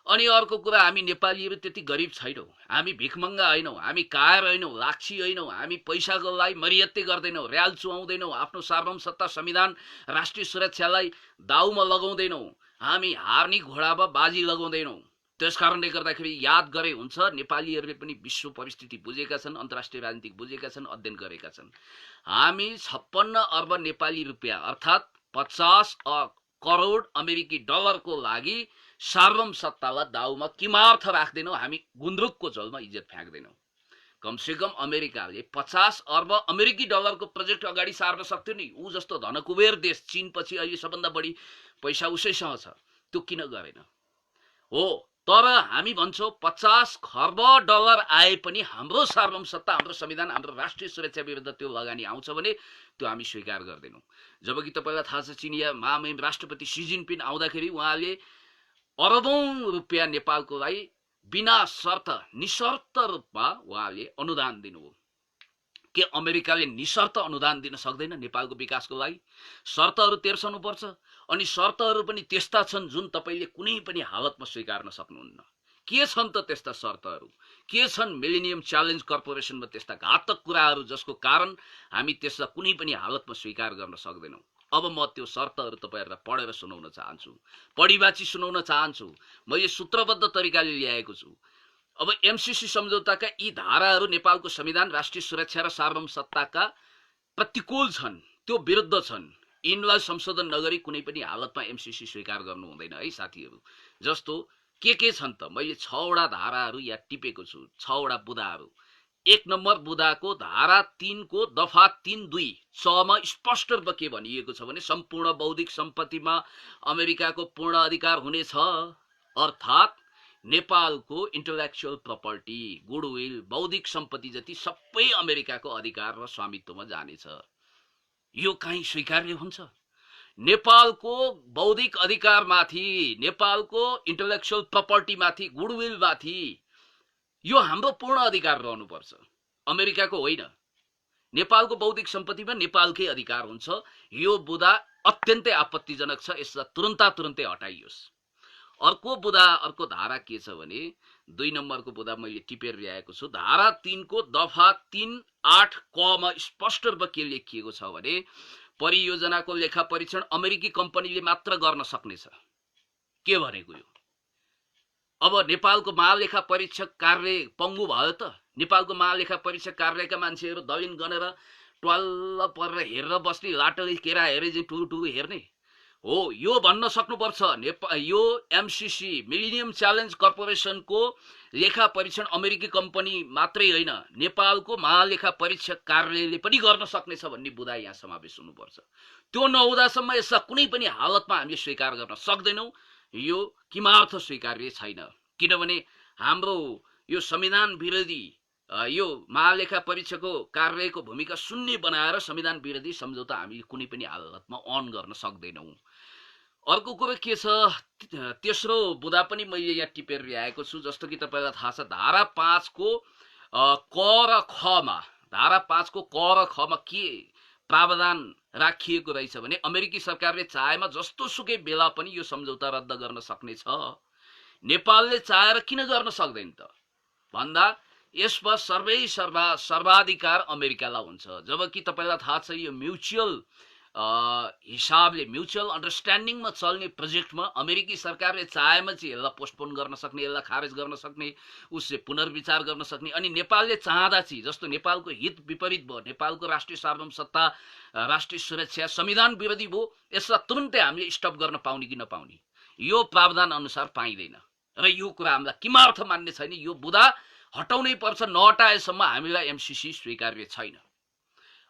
अनि अर्को कुरा, हामी नेपालीहरू त्यति गरिब छैनौँ, हामी भिखमङ्गा होइनौँ, हामी कायर होइनौँ, लाक्षी होइनौँ, हामी पैसाको लागि मरियत्ते गर्दैनौँ, र्याल चुहाउँदैनौँ, आफ्नो सार्वभौम सत्ता संविधान राष्ट्रिय सुरक्षालाई दाउमा लगाउँदैनौँ, हामी हार्नी घोडामा बाजी लगाउँदैनौँ। त्यस कारणले गर्दाखेरि याद गरे हुन्छ, नेपालीहरूले पनि विश्व परिस्थिति बुझेका छन्, अन्तर्राष्ट्रिय राजनीति बुझेका छन्, अध्ययन गरेका छन्। हामी 56 अर्ब नेपाली रुपियाँ अर्थात् 50 करोड अमेरिकी डलरको लागि सार्वभौम सत्तालाई दाउमा किमार्थ राख्दैनौँ, हामी गुन्द्रुकको झोलमा इज्जत फ्याँक्दैनौँ। कमसेकम अमेरिकाले 50 अर्ब अमेरिकी डलरको प्रोजेक्ट अगाडि सार्न सक्थ्यो नि। ऊ जस्तो धनकुबेर देश चीनपछि अहिले सबभन्दा बढी पैसा उसैसँग छ, त्यो किन गरेन? हो, तर हामी भन्छौँ 50 खर्ब डलर आए पनि हाम्रो सार्वभौम सत्ता, हाम्रो संविधान, हाम्रो राष्ट्रिय सुरक्षा विरुद्ध त्यो लगानी आउँछ भने त्यो हामी स्वीकार गर्दैनौँ। जबकि तपाईँलाई थाहा छ, चिनिया महामहिम राष्ट्रपति सी जिनपिङ आउँदाखेरि उहाँले अरबौं रुपियाँ नेपालको लागि बिना शर्त निशर्त रूपमा उहाँले अनुदान दिनुभयो। के अमेरिकाले निशर्त अनुदान दिन सक्दैन नेपालको विकासको लागि? शर्तहरू तेर्सनुपर्छ। अनि शर्तहरू पनि त्यस्ता छन् जुन तपाईँले कुनै पनि हालतमा स्वीकार्न सक्नुहुन्न। के छन् त त्यस्ता शर्तहरू? के छन् मिलेनियम च्यालेन्ज कर्पोरेसनमा त्यस्ता घातक कुराहरू जसको कारण हामी त्यसलाई कुनै पनि हालतमा स्वीकार गर्न सक्दैनौँ? अब म त्यो शर्तहरू तपाईँहरूलाई पढेर सुनाउन चाहन्छु, पढिबाची सुनाउन चाहन्छु। मैले सूत्रबद्ध तरिकाले ल्याएको छु। अब एमसीसी सम्झौताका यी धाराहरू नेपालको संविधान, राष्ट्रिय सुरक्षा र सार्वभौम सत्ताका प्रतिकूल छन्, त्यो विरुद्ध छन्। यिनलाई संशोधन नगरी कुनै पनि हालतमा एमसीसी स्वीकार गर्नु हुँदैन है साथीहरू। जस्तो के छन् त? मैले 6 वटा धाराहरू यहाँ टिपेको छु, 6 वटा बुदाहरू। 1 नम्बर बुदाको धारा 3 को दफा 3(2) 6 मा स्पष्ट रूपमा के भनिएको छ भने सम्पूर्ण बौद्धिक सम्पत्तिमा अमेरिकाको पूर्ण अधिकार हुनेछ, अर्थात् नेपालको इन्टेलेक्चुअल प्रपर्टी, गुडविल, बौद्धिक सम्पत्ति जति सबै अमेरिकाको अधिकार र स्वामित्वमा जानेछ। यो कहीँ स्वीकार्य हुन्छ? नेपालको बौद्धिक अधिकारमाथि, नेपालको इन्टेलेक्चुअल प्रपर्टीमाथि, गुडविलमाथि यो हाम्रो पूर्ण अधिकार रहनुपर्छ, अमेरिकाको होइन। नेपालको बौद्धिक सम्पत्तिमा नेपालकै अधिकार हुन्छ। यो बुदा अत्यन्तै आपत्तिजनक छ, यसलाई तुरुन्तै हटाइयोस्। अर्को बुदा, अर्को धारा के छ भने 2 नम्बरको बुदा मैले टिपेर ल्याएको छु। धारा 3 को दफा 3(8) क मा स्पष्ट रूपमा के लेखिएको छ भने परियोजनाको लेखा परीक्षण अमेरिकी कम्पनीले मात्र गर्न सक्नेछ। के भनेको यो? अब नेपालको महालेखा परीक्षक कार्यालय पङ्गु भयो त? नेपालको महालेखा परीक्षक कार्यालयका मान्छेहरू दलिन गनेर ट्वाल्ल परेर हेरेर बस्ने, लाटोले केरा हेरे चाहिँ टुरु हेर्ने हो? यो भन्न सक्नुपर्छ, यो एमसीसी मिलेनियम च्यालेन्ज कर्पोरेसनको लेखा परीक्षण अमेरिकी कम्पनी मात्रै होइन, नेपालको महालेखा परीक्षक कार्यालयले पनि गर्न सक्नेछ भन्ने बुदा यहाँ समावेश हुनुपर्छ। त्यो नहुँदासम्म यसलाई कुनै पनि हालतमा हामीले स्वीकार गर्न सक्दैनौँ। यो किमार्थ स्वीकार्य छैन, किनभने हाम्रो यो संविधान विरोधी, यो महालेखा परीक्षकको कार्यालयको भूमिका शून्य बनाएर संविधान विरोधी सम्झौता हामीले कुनै पनि हालतमा अन गर्न सक्दैनौँ। अर्को कुरो के छ, तेस्रो बुदा पनि मैले यहाँ टिपेर ल्याएको छु। जस्तो कि तपाईँलाई थाहा छ, धारा 5 को क र ख मा, धारा 5 को क र ख मा के प्रावधान राखिएको रहेछ भने अमेरिकी सरकारले चाहेमा जस्तो सुकै बेला पनि यो सम्झौता रद्द गर्न सक्ने छ। नेपालले चाहेर किन गर्न सक्दैन त भन्दा यसमा सर्वाधिकार अमेरिकालाई हुन्छ। जबकि तपाईँलाई थाहा छ, यो म्युचुअल हिसाबले, म्युचुअल अन्डरस्ट्यान्डिङमा चल्ने प्रोजेक्टमा अमेरिकी सरकारले चाहेमा चाहिँ यसलाई पोस्टपोन गर्न सक्ने, यसलाई खारेज गर्न सक्ने, उसले पुनर्विचार गर्न सक्ने। अनि नेपालले चाहँदा चाहिँ, जस्तो नेपालको हित विपरीत भयो, नेपालको राष्ट्रिय सार्वभौम सत्ता, राष्ट्रिय सुरक्षा संविधान विरोधी भयो, यसलाई तुरुन्तै हामीले स्टप गर्न पाउने कि नपाउने, यो प्रावधान अनुसार पाइँदैन। र यो कुरा हामीलाई किमार्थ मान्ने छैन। यो बुदा हटाउनै पर्छ, नहटाएसम्म हामीलाई एमसीसी स्वीकार्य छैन।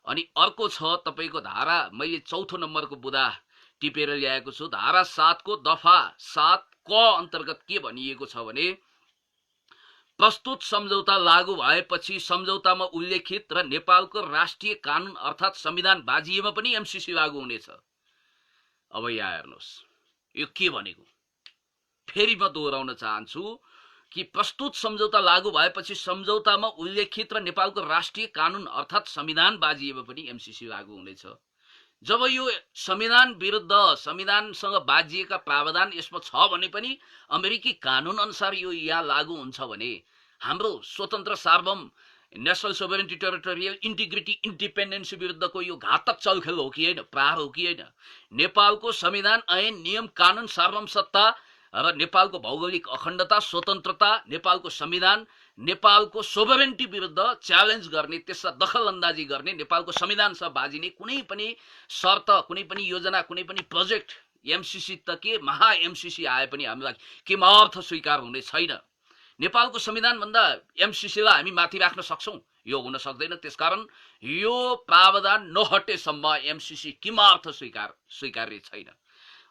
अनि अर्को छ तपाईँको धारा, मैले 4थो नम्बरको बुदा टिपेर ल्याएको छु। धारा 7 को दफा 7 क अन्तर्गत के भनिएको छ भने प्रस्तुत सम्झौता लागू भएपछि सम्झौतामा उल्लेखित र नेपालको राष्ट्रिय कानुन अर्थात् संविधान बाजिएमा पनि एमसीसी लागू हुनेछ। अब यहाँ हेर्नुहोस्, यो के भनेको? फेरि म दोहोऱ्याउन चाहन्छु कि प्रस्तुत सम्झौता लागू भएपछि सम्झौतामा उल्लेखित र नेपालको राष्ट्रिय कानून अर्थात् संविधान बाजिएमा पनि एमसीसी लागू हुनेछ। जब यो संविधान विरुद्ध संविधानसँग बाजिएका प्रावधान यसमा छ भने पनि अमेरिकी कानून अनुसार यो यहाँ लागू हुन्छ भने हाम्रो स्वतन्त्र सार्वभौम national sovereignty territorial integrity independence विरुद्धको यो घातक चलखेल हो कि होइन, प्रहार हो कि होइन? नेपालको संविधान, ऐन, नियम, कानून, सार्वभौम सत्ता र नेपालको भौगोलिक अखण्डता, स्वतन्त्रता, नेपालको संविधान, नेपालको सोभरेनिटी विरुद्ध च्यालेन्ज गर्ने, त्यसलाई दखलअन्दाजी गर्ने, नेपालको संविधानसँग बाजिने कुनै पनि शर्त, कुनै पनि योजना, कुनै पनि प्रोजेक्ट एमसीसी त के महा एमसीसी आए पनि हामीलाई किमर्थ स्वीकार हुने छैन। नेपालको संविधान भन्दा एमसीसीलाई हामी माथि राख्न सक्छौं? यो हुन सक्दैन। त्यसकारण यो प्रावधान नहटेसम्म एमसीसी किमर्थ स्वीकार्य छैन।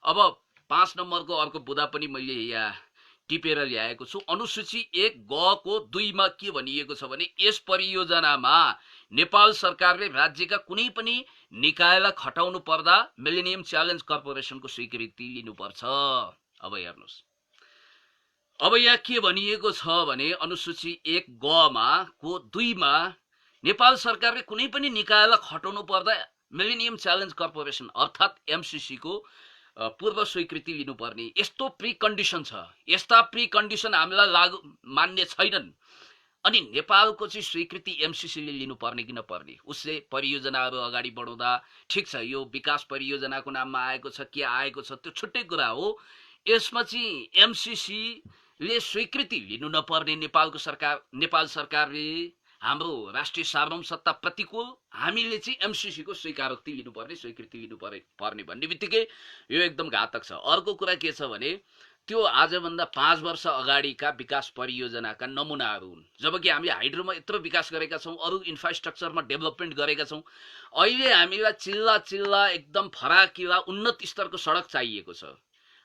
अब 5 नम्बरको अर्को बुदा पनि मैले यहाँ टिपेर ल्याएको छु। अनुसूची 1 ग को 2 मा के भनिएको छ भने यस परियोजनामा नेपाल सरकारले राज्यका कुनै पनि निकायलाई खटाउनु पर्दा मिलेनियम च्यालेन्ज कर्पोरेसनको स्वीकृति लिनुपर्छ। अब हेर्नुस्, अब यहाँ के भनिएको छ भने अनुसूची 1 ग मा को 2 मा नेपाल सरकारले कुनै पनि निकायलाई खटाउनु पर्दा मिलेनियम च्यालेन्ज कर्पोरेसन अर्थात् एमसीसी को पूर्व स्वीकृति लिनुपर्ने यस्तो प्री कन्डिसन छ। यस्ता प्री कन्डिसन हामीलाई लागू मान्य छैनन्। अनि नेपालको चाहिँ स्वीकृति एमसीसीले लिनुपर्ने कि नपर्ने? उसले परियोजनाहरू अगाडि बढाउँदा ठिक छ, यो विकास परियोजनाको नाममा आएको छ के आएको छ त्यो छुट्टै कुरा हो। यसमा चाहिँ एमसीसीले स्वीकृति लिनु नपर्ने, नेपाल सरकारले हाम्रो राष्ट्रिय सार्वभौम सत्ता प्रतिकूल, हामीले चाहिँ एमसीसी को स्वीकारोक्ति लिनुपर्ने, स्वीकृति लिनुपर्ने भन्ने बित्तिकै यो एकदम घातक छ। अर्को कुरा के छ भने त्यो आजभन्दा 5 वर्ष अगाडिका विकास परियोजनाका नमुनाहरू हुन्। जबकि हामीले हाइड्रोमा यत्रो विकास गरेका छौं, अरू इन्फ्रास्ट्रक्चरमा डेभलपमेन्ट गरेका छौं। अहिले हामीलाई चिल्ला एकदम फराकिला उन्नत स्तरको सडक चाहिएको छ।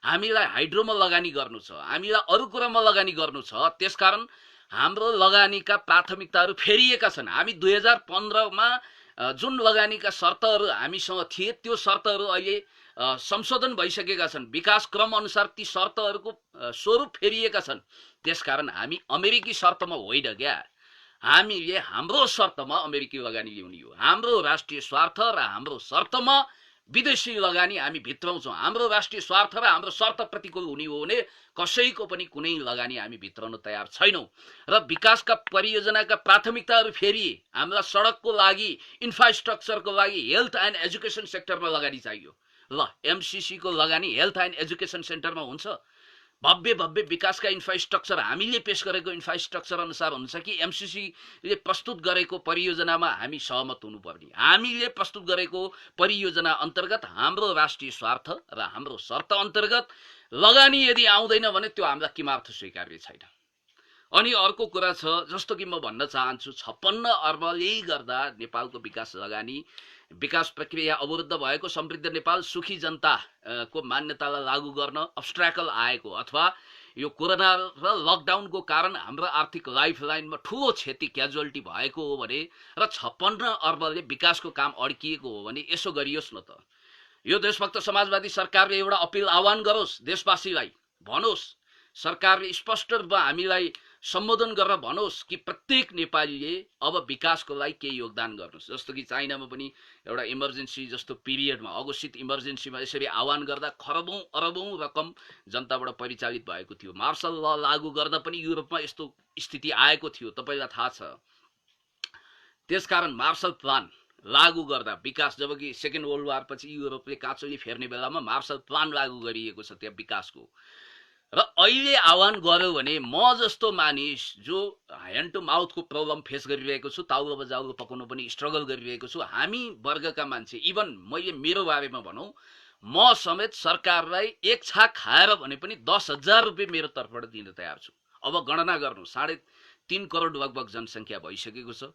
हामीलाई हाइड्रोमा लगानी गर्नु छ, हामीलाई अरू कुरामा लगानी गर्नु छ। त्यसकारण हाम्रो लगानीका प्राथमिकताहरू फेरिएका छन्। हामी 2015 मा जुन लगानीका शर्तहरू हामीसँग थिए त्यो शर्तहरू अहिले संशोधन भइसकेका छन्। विकास क्रम अनुसार ती शर्तहरूको स्वरूप फेरिएका छन्। त्यसकारण हामी अमेरिकी शर्तमा होइन क्या, हामीले हाम्रो शर्तमा अमेरिकी लगानी ल्याउने हो। हाम्रो राष्ट्रिय स्वार्थ र हाम्रो शर्तमा विदेशी लगानी हामी भित्राउँछौँ। हाम्रो राष्ट्रिय स्वार्थ र हाम्रो शर्त प्रतिकूल हुने हो भने कसैको पनि कुनै लगानी हामी भित्राउन तयार छैनौँ। र विकासका परियोजनाका प्राथमिकताहरू फेरि हामीलाई सडकको लागि, इन्फ्रास्ट्रक्चरको लागि, हेल्थ एन्ड एजुकेसन सेक्टरमा लगानी चाहियो। ल, एमसीसी को लगानी हेल्थ एन्ड एजुकेसन सेन्टरमा हुन्छ? भव्य विकासका इन्फ्रास्ट्रक्चर हामीले पेश गरेको इन्फ्रास्ट्रक्चर अनुसार हुन्छ कि एमसीसीले प्रस्तुत गरेको परियोजनामा हामी सहमत हुनुपर्ने? हामीले प्रस्तुत गरेको परियोजना अन्तर्गत हाम्रो राष्ट्रिय स्वार्थ र हाम्रो शर्त अन्तर्गत लगानी यदि आउँदैन भने त्यो हामीलाई किमर्थ स्वीकार्य छैन। अनि अर्को कुरा छ, जस्तो कि म भन्न चाहन्छु 56 अर्बले गर्दा नेपालको विकास लगानी, विकास प्रक्रिया अवरुद्ध भएको, समृद्ध नेपाल, सुखी जनता को मान्यतालाई लागू गर्न अब्स्ट्राकल आएको अथवा यो कोरोना र लकडाउनको कारण हाम्रो आर्थिक लाइफलाइनमा ठूलो क्षति क्याजुअलिटी भएको हो भने र 56 अर्बले विकासको काम अड्किएको हो भने यसो गरियोस् न त। यो देशभक्त समाजवादी सरकारले एउटा अपिल आह्वान गरोस्, देशवासीलाई भनोस्, सरकारले स्पष्ट रूपमा हामीलाई सम्बोधन गरेर भनोस् कि प्रत्येक नेपालीले अब विकासको लागि के योगदान गर्नुहोस्। जस्तो कि चाइनामा पनि एउटा इमर्जेन्सी जस्तो पिरियडमा, अघोषित इमर्जेन्सीमा यसरी आह्वान गर्दा खरबौं अरबौं रकम जनताबाट परिचालित भएको थियो। मार्शल ल लागू गर्दा पनि युरोपमा यस्तो स्थिति आएको थियो, तपाईलाई थाहा छ। त्यसकारण मार्शल प्लान लागू गर्दा विकास, जबकि सेकेन्ड वर्ल्ड वार पछि युरोपले काँचोली फेर्ने बेलामा मार्शल प्लान लागू गरिएको छ त्यहाँ विकासको। र अहिले आह्वान गर्यो भने म जस्तो मानिस जो ह्यान्ड टु माउथको प्रब्लम फेस गरिरहेको छु, ताउलो बजाउलो पकाउनु पनि स्ट्रगल गरिरहेको छु, हामी वर्गका मान्छे, इभन मैले मेरो बारेमा भनौँ, म समेत सरकारलाई एक छाक खाएर भने पनि 10,000 रुपियाँ मेरो तर्फबाट दिन तयार छु। अब गणना गर्नु, 3.5 करोड लगभग जनसङ्ख्या भइसकेको छ।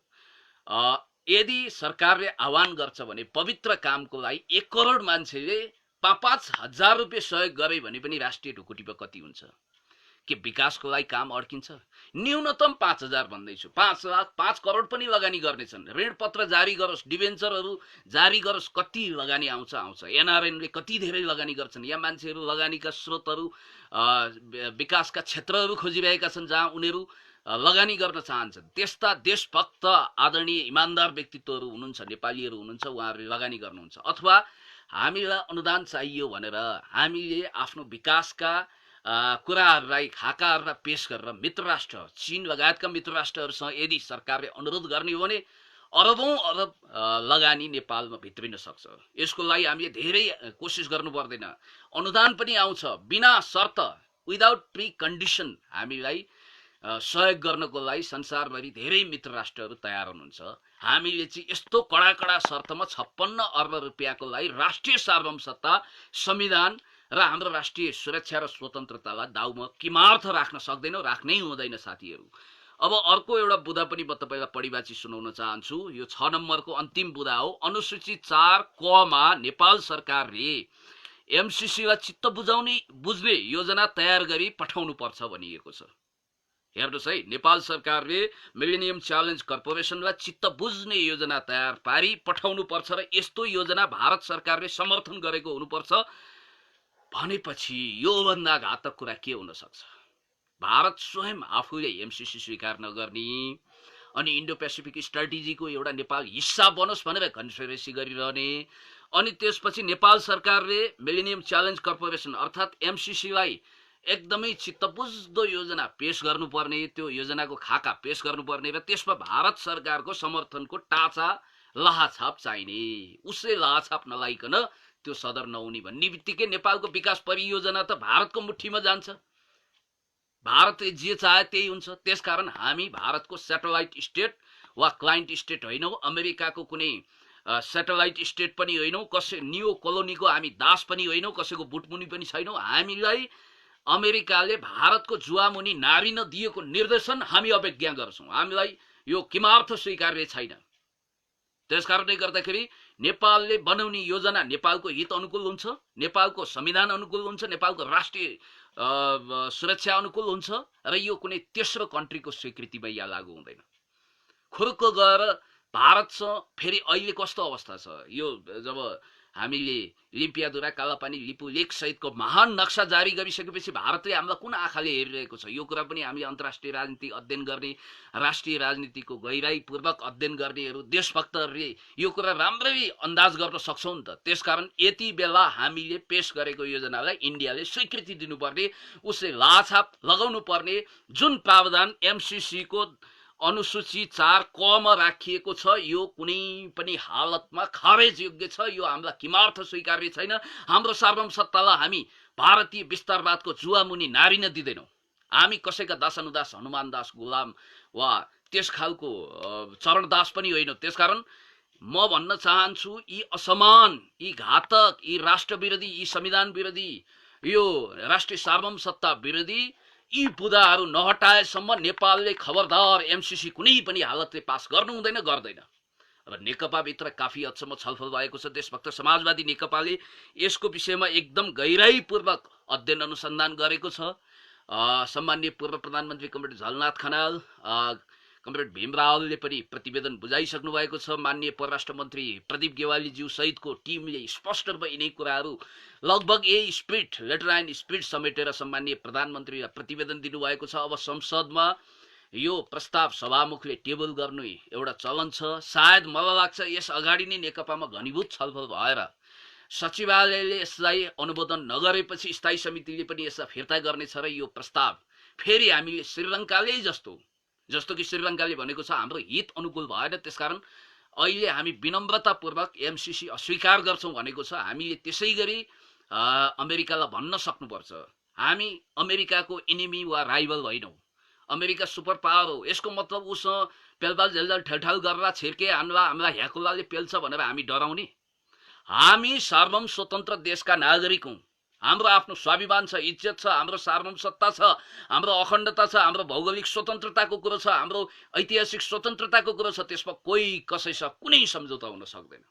यदि सरकारले आह्वान गर्छ भने पवित्र कामको लागि 1 करोड मान्छेले 5,000 रुपियाँ सहयोग गरे भने पनि राष्ट्रिय ढुकुटीमा कति हुन्छ? के विकासको लागि काम अड्किन्छ? न्यूनतम 5,000 भन्दैछु, 5 लाख 5 करोड पनि लगानी गर्नेछन्। ऋणपत्र जारी गरोस्, डिबेन्चरहरू जारी गरोस्, कति लगानी आउँछ। एनआरएनले कति धेरै लगानी गर्छन्। यहाँ मान्छेहरू लगानीका स्रोतहरू विकासका क्षेत्रहरू खोजिरहेका छन् जहाँ उनीहरू लगानी गर्न चाहन्छन्। त्यस्ता देशभक्त आदरणीय इमानदार व्यक्तित्वहरू हुनुहुन्छ, नेपालीहरू हुनुहुन्छ, उहाँहरूले लगानी गर्नुहुन्छ। अथवा हामीलाई अनुदान चाहियो भनेर हामीले आफ्नो विकासका कुराहरूलाई खाकाहरूलाई पेश गरेर मित्र राष्ट्र चीन लगायतका मित्र राष्ट्रहरूसँग यदि सरकारले अनुरोध गर्ने हो भने अरबौं अरब लगानी नेपालमा भित्रिन सक्छ। यसको लागि हामीले धेरै कोसिस गर्नु पर्दैन। अनुदान पनि आउँछ बिना शर्त, विदाउट प्री कन्डिसन हामीलाई सहयोग गर्नको लागि संसारभरि धेरै मित्र राष्ट्रहरू तयार हुनुहुन्छ। हामीले चाहिँ यस्तो कडा शर्तमा 56 अर्ब रुपियाँको लागि राष्ट्रिय सार्वभौमसत्ता, संविधान र हाम्रो राष्ट्रिय सुरक्षा र स्वतन्त्रतालाई दाउमा किमार्थ राख्न सक्दैनौँ, राख्नै हुँदैन साथीहरू। अब अर्को एउटा बुँदा पनि म तपाईलाई पढिबाची सुनाउन चाहन्छु। यो 6 नम्बरको अन्तिम बुँदा हो। अनुसूची 4 क मा नेपाल सरकारले एमसीसीलाई चित्त बुझ्ने योजना तयार गरी पठाउनु पर्छ भनिएको छ। हेर्नुहोस् है, नेपाल सरकारले मिलेनियम च्यालेन्ज कर्पोरेसनलाई चित्त बुझ्ने योजना तयार पारी पठाउनु पर्छ र यस्तो योजना भारत सरकारले समर्थन गरेको हुनुपर्छ भनेपछि योभन्दा घातक कुरा के हुन सक्छ? भारत स्वयं आफूले एमसीसी स्वीकार नगर्ने अनि इन्डो पेसिफिक स्ट्राटेजीको एउटा नेपाल हिस्सा बनोस् भनेर कन्फरेन्सी गरिरहने, अनि त्यसपछि नेपाल सरकारले मिलेनियम च्यालेन्ज कर्पोरेसन अर्थात् एमसीसीलाई एकदमै चित्तबुझ्दो योजना पेश गर्नुपर्ने, त्यो योजनाको खाका पेश गर्नुपर्ने र त्यसमा भारत सरकारको समर्थनको टाँचा लहाछाप चाहिने। उसले लहाछाप नलाइकन त्यो सदर नहुने भन्ने बित्तिकै नेपालको विकास परियोजना त भारतको मुठीमा जान्छ। भारतले जे चाहे त्यही हुन्छ। त्यसकारण हामी भारतको सैटेलाइट स्टेट वा क्लाइन्ट स्टेट होइनौँ, अमेरिकाको कुनै सैटेलाइट स्टेट पनि होइनौँ, कसै नियो कोलोनीको हामी दास पनि होइनौँ, कसैको बुटमुनि पनि छैनौँ। हामीलाई अमेरिकाले भारतको जुवामुनि नारिन दिएको निर्देशन हामी अवज्ञा गर्छौँ। हामीलाई यो किमार्थ स्वीकार्य छैन। त्यसकारणले गर्दाखेरि नेपालले बनाउने योजना नेपालको हित अनुकूल हुन्छ, नेपालको संविधान अनुकूल हुन्छ, नेपालको राष्ट्रिय सुरक्षा अनुकूल हुन्छ र यो कुनै तेस्रो कन्ट्रीको स्वीकृतिमा यहाँ लागू हुँदैन। खुर्क गएर भारतसँग फेरि अहिले कस्तो अवस्था छ? यो जब हामीले लिम्पियाधुरा, कालापानी, लिपु लेक सहितको महान नक्सा जारी गरिसकेपछि भारतले हामीलाई कुन आँखाले हेरिरहेको छ? यो कुरा पनि हामीले अन्तर्राष्ट्रिय राजनीति अध्ययन गर्ने, राष्ट्रिय राजनीतिको गहिराईपूर्वक अध्ययन गर्नेहरू, देशभक्तहरूले यो कुरा राम्ररी अन्दाज गर्न सक्छौँ नि त। त्यसकारण यति बेला हामीले पेश गरेको योजनालाई इन्डियाले स्वीकृति दिनुपर्ने, उसले लाछाप लगाउनु पर्ने। जुन प्रावधान एमसीसी को अनुसूची 4 क मा राखिएको छ यो कुनै पनि हालतमा खारेज योग्य छ। यो हामीलाई किमार्थ स्वीकार्य छैन। हाम्रो सार्वभौमसत्तालाई हामी भारतीय विस्तारवादको जुवामुनि नारिन दिदैनौँ। हामी कसैका दासानुदास, हनुमान दास, गुलाम वा त्यस खालको चरणदास पनि होइनौँ। त्यसकारण म भन्न चाहन्छु, यी असमान, यी घातक, यी राष्ट्र विरोधी, यी संविधान विरोधी, यो राष्ट्रिय सार्वभौमसत्ता विरोधी यी बुदाहरू नहटाएसम्म नेपालले खबरदार एमसीसी कुनै पनि हालतले पास गर्नु हुँदैन, गर्दैन। र नेकपा भित्र काफी हदसम्म छलफल भएको छ। देशभक्त समाजवादी नेकपाले यसको विषयमा एकदम गहिराईपूर्वक अध्ययन अनुसन्धान गरेको छ। सम्माननीय पूर्व प्रधानमन्त्री कमरेड झलनाथ खनाल, कमरेड भीम रावलले पनि प्रतिवेदन बुझाइसक्नु भएको छ। माननीय परराष्ट्र मन्त्री प्रदीप गेवाली ज्यू सहितको टिमले स्पष्ट रूपमा यिनै कुराहरू लगभग यही स्पिरिट, लेटर एन्ड स्पिरिट समेटेर सम्माननीय प्रधानमन्त्रीलाई प्रतिवेदन दिनुभएको छ। अब संसदमा यो प्रस्ताव सभामुखले टेबल गर्नु एउटा चलन छ। सायद मलाई लाग्छ यस अगाडि नै नेकपामा घनीभूत छलफल भएर सचिवालयले यसलाई अनुमोदन नगरेपछि स्थायी समितिले पनि यसलाई फिर्ता गर्नेछ र यो प्रस्ताव फेरि हामीले श्रीलङ्काले जस्तो कि श्रीलङ्काले भनेको छ हाम्रो हित अनुकूल भएन। त्यसकारण अहिले हामी विनम्रतापूर्वक एमसीसी अस्वीकार गर्छौँ भनेको छ। हामीले त्यसै गरी अमेरिकालाई भन्न सक्नुपर्छ, हामी अमेरिकाको एनिमी वा राइभल होइनौँ। अमेरिका सुपर पावर हो। यसको मतलब उसँग पेलपाल झेलझाल ठेलठाल गरेर छिर्के हामीलाई ह्याकुलाले पेल्छ भनेर हामी डराउने? हामी सार्वभौम स्वतन्त्र देशका नागरिक हौँ। हाम्रो आफ्नो स्वाभिमान छ, इज्जत छ, हाम्रो सार्वभौमसत्ता छ, हाम्रो अखण्डता छ, हाम्रो भौगोलिक स्वतन्त्रताको कुरो छ, हाम्रो ऐतिहासिक स्वतन्त्रताको कुरो छ। त्यसमा कोही कसैसँग कुनै सम्झौता हुन सक्दैन।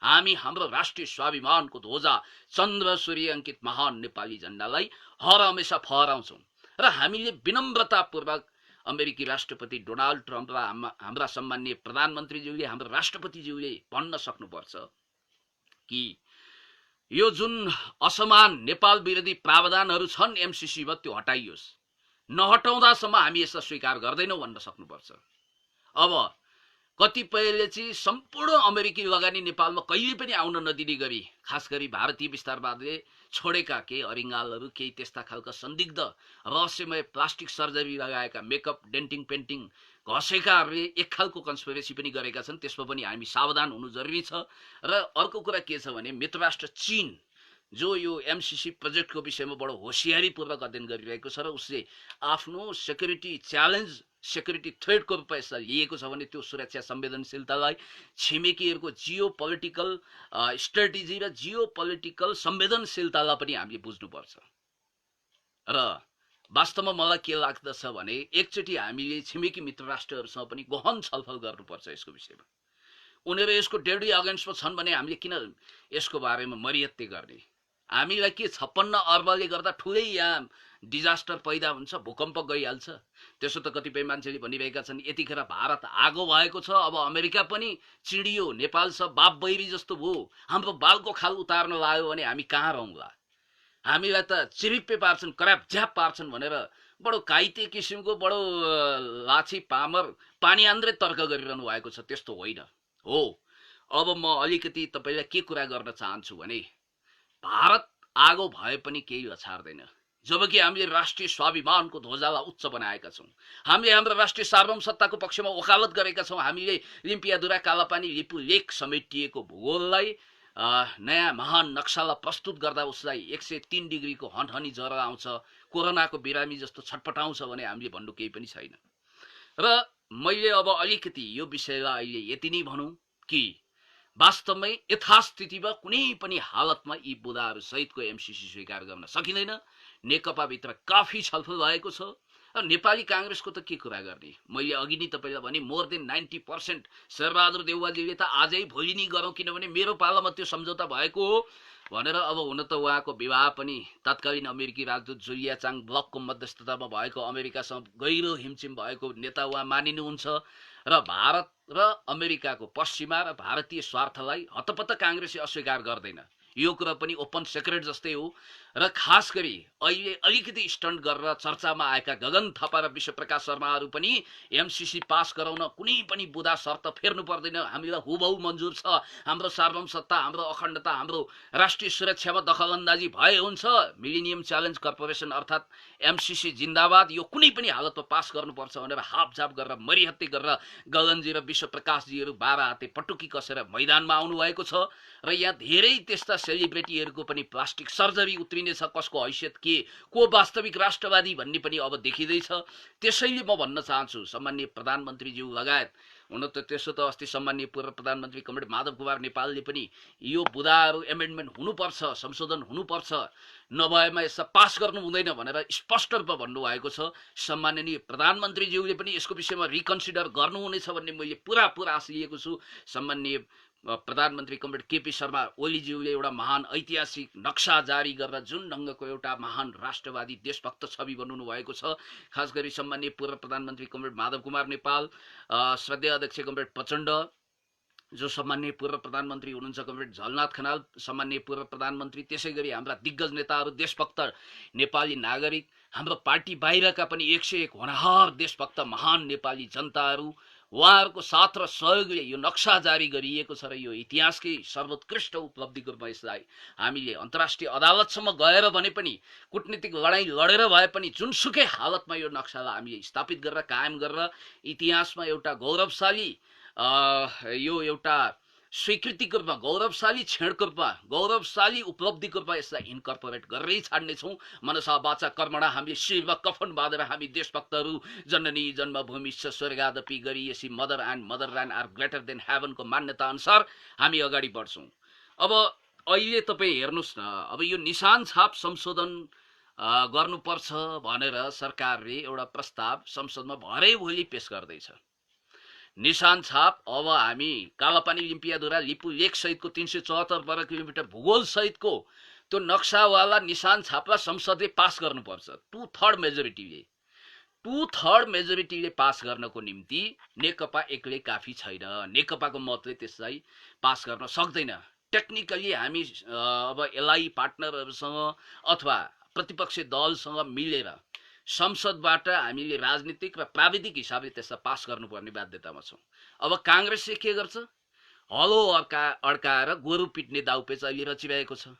हामी हाम्रो राष्ट्रिय स्वाभिमानको ध्वजा चन्द्र सूर्य अङ्कित महान नेपाली झण्डालाई हर हमेशा फहराउँछौँ। र हामीले विनम्रतापूर्वक अमेरिकी राष्ट्रपति डोनाल्ड ट्रम्प र हाम्रा सम्माननीय प्रधानमन्त्रीज्यूले हाम्रो राष्ट्रपतिज्यूले भन्न सक्नुपर्छ कि यो जुन असमान नेपाल विरोधी प्रावधानहरू छन् एमसीसीमा त्यो हटाइयोस्, नहटाउँदासम्म हामी यसलाई स्वीकार गर्दैनौँ भन्न सक्नुपर्छ। अब कतिपयले चाहिँ सम्पूर्ण अमेरिकी लगानी नेपालमा कहिले पनि आउन नदिने गरी खास गरी भारतीय विस्तारवादले छोडेका केही अरिङ्गालहरू, केही त्यस्ता खालका संदिग्ध रहस्यमय प्लास्टिक सर्जरी लगाएका मेकअप डेन्टिङ पेन्टिङ घसेकाहरूले एक खालको कन्स्पिरेसी पनि गरेका छन्। त्यसमा पनि हामी सावधान हुनु जरुरी छ। र अर्को कुरा के छ भने मित्र राष्ट्र चीन जो यो एमसीसी प्रोजेक्टको विषयमा बडो होसियारीपूर्वक अध्ययन गरिरहेको छ र उसले आफ्नो सेक्युरिटी च्यालेन्ज, सेक्युरिटी थ्रेटको रूपमा यसलाई लिएको छ भने त्यो सुरक्षा संवेदनशीलतालाई, छिमेकीहरूको जियो पोलिटिकल स्ट्रेटेजी र जियो पोलिटिकल संवेदनशीलतालाई पनि हामीले बुझ्नुपर्छ। र वास्तवमा मलाई के लाग्दछ भने एकचोटि हामीले छिमेकी मित्र राष्ट्रहरूसँग पनि गहन छलफल गर्नुपर्छ यसको विषयमा। उनीहरू यसको डेडली अगेन्स्टमा छन् भने हामीले किन यसको बारेमा मरियत्ते गर्ने? हामीलाई के 56 अर्बले गर्दा ठुलै यहाँ डिजास्टर पैदा हुन्छ, भूकम्प गइहाल्छ? त्यसो त कतिपय मान्छेले भनिरहेका छन् यतिखेर भारत आगो भएको छ, अब अमेरिका पनि चिडियो, नेपाल सब बाप बैरी जस्तो भयो, हाम्रो बालको खाल उतार्न लाग्यो भने हामी कहाँ रहौँला? हामीलाई त चिरिप्पे पार्छन्, कराप झ्याप पार्छन् भनेर बडो काइते किसिमको बडो लाछी पामर पानी आन्द्रे तर्क गरिरहनु भएको छ। त्यस्तो होइन हो। अब म अलिकति तपाईलाई के कुरा गर्न चाहन्छु भने भारत आगो भए पनि केही अछार्दैन, जबकि हामीले राष्ट्रिय स्वाभिमानको ध्वजालाई उच्च बनाएका छौँ। हामीले हाम्रो राष्ट्रिय सार्वभौमसत्ताको पक्षमा वकालत गरेका छौँ। हामीले लिम्पियाधुरा, कालापानी, लिपु लेक समेटिएको भूगोललाई नयाँ महान नक्सालाई प्रस्तुत गर्दा उसलाई 103 डिग्रीको हनहनी ज्वरो आउँछ, कोरोनाको बिरामी जस्तो छटपटाउँछ भने हामीले भन्नु केही पनि छैन। र मैले अब अलिकति यो विषयलाई अहिले यति नै भनौँ कि वास्तवमै यथास्थितिमा कुनै पनि हालतमा यी बुदाहरू सहितको एमसीसी स्वीकार गर्न सकिँदैन। नेकपाभित्र काफी छलफल भएको छ। नेपाली कांग्रेसको त के कुरा गर्ने? मैले अघि नै तपाईलाई भने मोर देन 90% शेरबहादुर देउवाजीले त आजै भोलि नै गरौँ किनभने मेरो पालामा त्यो सम्झौता भएको हो भनेर। अब हुन त उहाँको विवाह पनि तत्कालीन अमेरिकी राजदूत जुलिया चाङ ब्लकको मध्यस्थतामा भएको, अमेरिकासँग गहिरो हिमचिम भएको नेता उहाँ मानिनुहुन्छ। र भारत र अमेरिकाको पश्चिमा र भारतीय स्वार्थलाई हतपत कांग्रेसले अस्वीकार गर्दैन। यो कुरा पनि ओपन सेक्रेट जस्तै हो। र खास गरी अहिले अलिकति स्टन्ट गरेर चर्चामा आएका गगन थापा र विश्वप्रकाश शर्माहरू पनि एमसीसी पास गराउन कुनै पनि बुदा शर्त फेर्नु पर्दैन, हामीलाई हुबहु मन्जुर छ, हाम्रो सार्वभौमसत्ता, हाम्रो अखण्डता, हाम्रो राष्ट्रिय सुरक्षामा दखलअन्दाजी भए हुन्छ, मिलेनियम च्यालेन्ज कर्पोरेसन अर्थात् एमसीसी जिन्दाबाद, यो कुनै पनि हालतमा पास गर्नुपर्छ भनेर हापझाप गरेर मरिहत्ते गरेर गगनजी र विश्वप्रकाशजीहरू 12 हाते पटुकी कसेर मैदानमा आउनुभएको छ। र यहाँ धेरै त्यस्ता सेलिब्रिटीहरूको पनि प्लास्टिक सर्जरी उत्रिनेछ, कसको हैसियत के, को वास्तविक राष्ट्रवादी भन्ने पनि अब देखिँदैछ। त्यसैले म भन्न चाहन्छु सम्माननीय प्रधानमन्त्रीज्यू लगायत, हुन त त्यसो त अस्ति सम्माननीय पूर्व प्रधानमन्त्री कमरेड माधव कुमार नेपालले पनि यो बुदाहरू एमेन्डमेन्ट हुनुपर्छ, संशोधन हुनुपर्छ, नभएमा यसलाई पास गर्नु हुँदैन भनेर स्पष्ट रूपमा भन्नुभएको छ। सम्माननीय प्रधानमन्त्रीज्यूले पनि यसको विषयमा रिकन्सिडर गर्नुहुनेछ भन्ने मैले पुरा आश लिएको छु। सम्माननीय प्रधानमन्त्री कमरेड केपी शर्मा ओलीज्यूले एउटा महान ऐतिहासिक नक्सा जारी गरेर जुन ढङ्गको एउटा महान राष्ट्रवादी देशभक्त छवि बनाउनु भएको छ, खास गरी सम्माननीय पूर्व प्रधानमन्त्री कमरेड माधव कुमार नेपाल, श्रद्धेय अध्यक्ष कमरेड प्रचण्ड, जो सम्माननीय पूर्व प्रधानमन्त्री हुनुहुन्छ कमरेड झलनाथ खनाल, सम्माननीय पूर्व प्रधानमन्त्री, त्यसै गरी हाम्रा दिग्गज नेताहरू, देशभक्त नेपाली नागरिक, हाम्रो पार्टी बाहिरका पनि 101 होनहार देशभक्त महान नेपाली जनताहरू, उहाँहरूको साथ र सहयोगले यो नक्सा जारी गरिएको छ। र यो इतिहासकै सर्वोत्कृष्ट उपलब्धिको रूपमा यसलाई हामीले अन्तर्राष्ट्रिय अदालतसम्म गएर भने पनि, कूटनीतिक लडाईँ लडेर भए पनि जुनसुकै हालतमा यो नक्सालाई हामीले स्थापित गरेर कायम गरेर इतिहासमा एउटा गौरवशाली यो एउटा स्वीकृतिको रूपमा, गौरवशाली क्षणको रूपमा, गौरवशाली उपलब्धिको रूपमा यसलाई इन्कर्पोरेट गरेरै छाड्नेछौँ। मनसा वाचा कर्मणा हामीले शिरमा कफन बाँधेर हामी देशभक्तहरू जननी जन्मभूमि स्वर्गादपि गरिएसी mother and motherland are greater than हेभनको मान्यता अनुसार हामी अगाडि बढ्छौँ। अब अहिले तपाईँ हेर्नुहोस् न, अब यो निशान छाप संशोधन गर्नुपर्छ भनेर सरकारले एउटा प्रस्ताव संसदमा भरै भोलि पेश गर्दैछ। निशान छाप अब हामी कालापानी, लिम्पियाधुरा, लिपु लेक सहितको 374 वर्ग किलोमिटर भूगोल सहितको त्यो नक्सावाला निशान छापमा संसदले पास गर्नुपर्छ। 2/3 मेजोरिटीले 2/3 मेजोरिटीले पास गर्नको निम्ति नेकपा एक्लै काफी छैन। नेकपाको मतले त्यसलाई पास गर्न सक्दैन। टेक्निकली हामी अब एलआई पार्टनरहरूसँग अथवा प्रतिपक्षी दलसँग मिलेर संसदबाट हामीले राजनीतिक र प्राविधिक हिसाबले त्यसलाई पास गर्नुपर्ने बाध्यतामा छौँ। अब काङ्ग्रेसले के गर्छ? हलो अड्काएर गोरु पिट्ने दाउपेच अहिले रचिरहेको छ।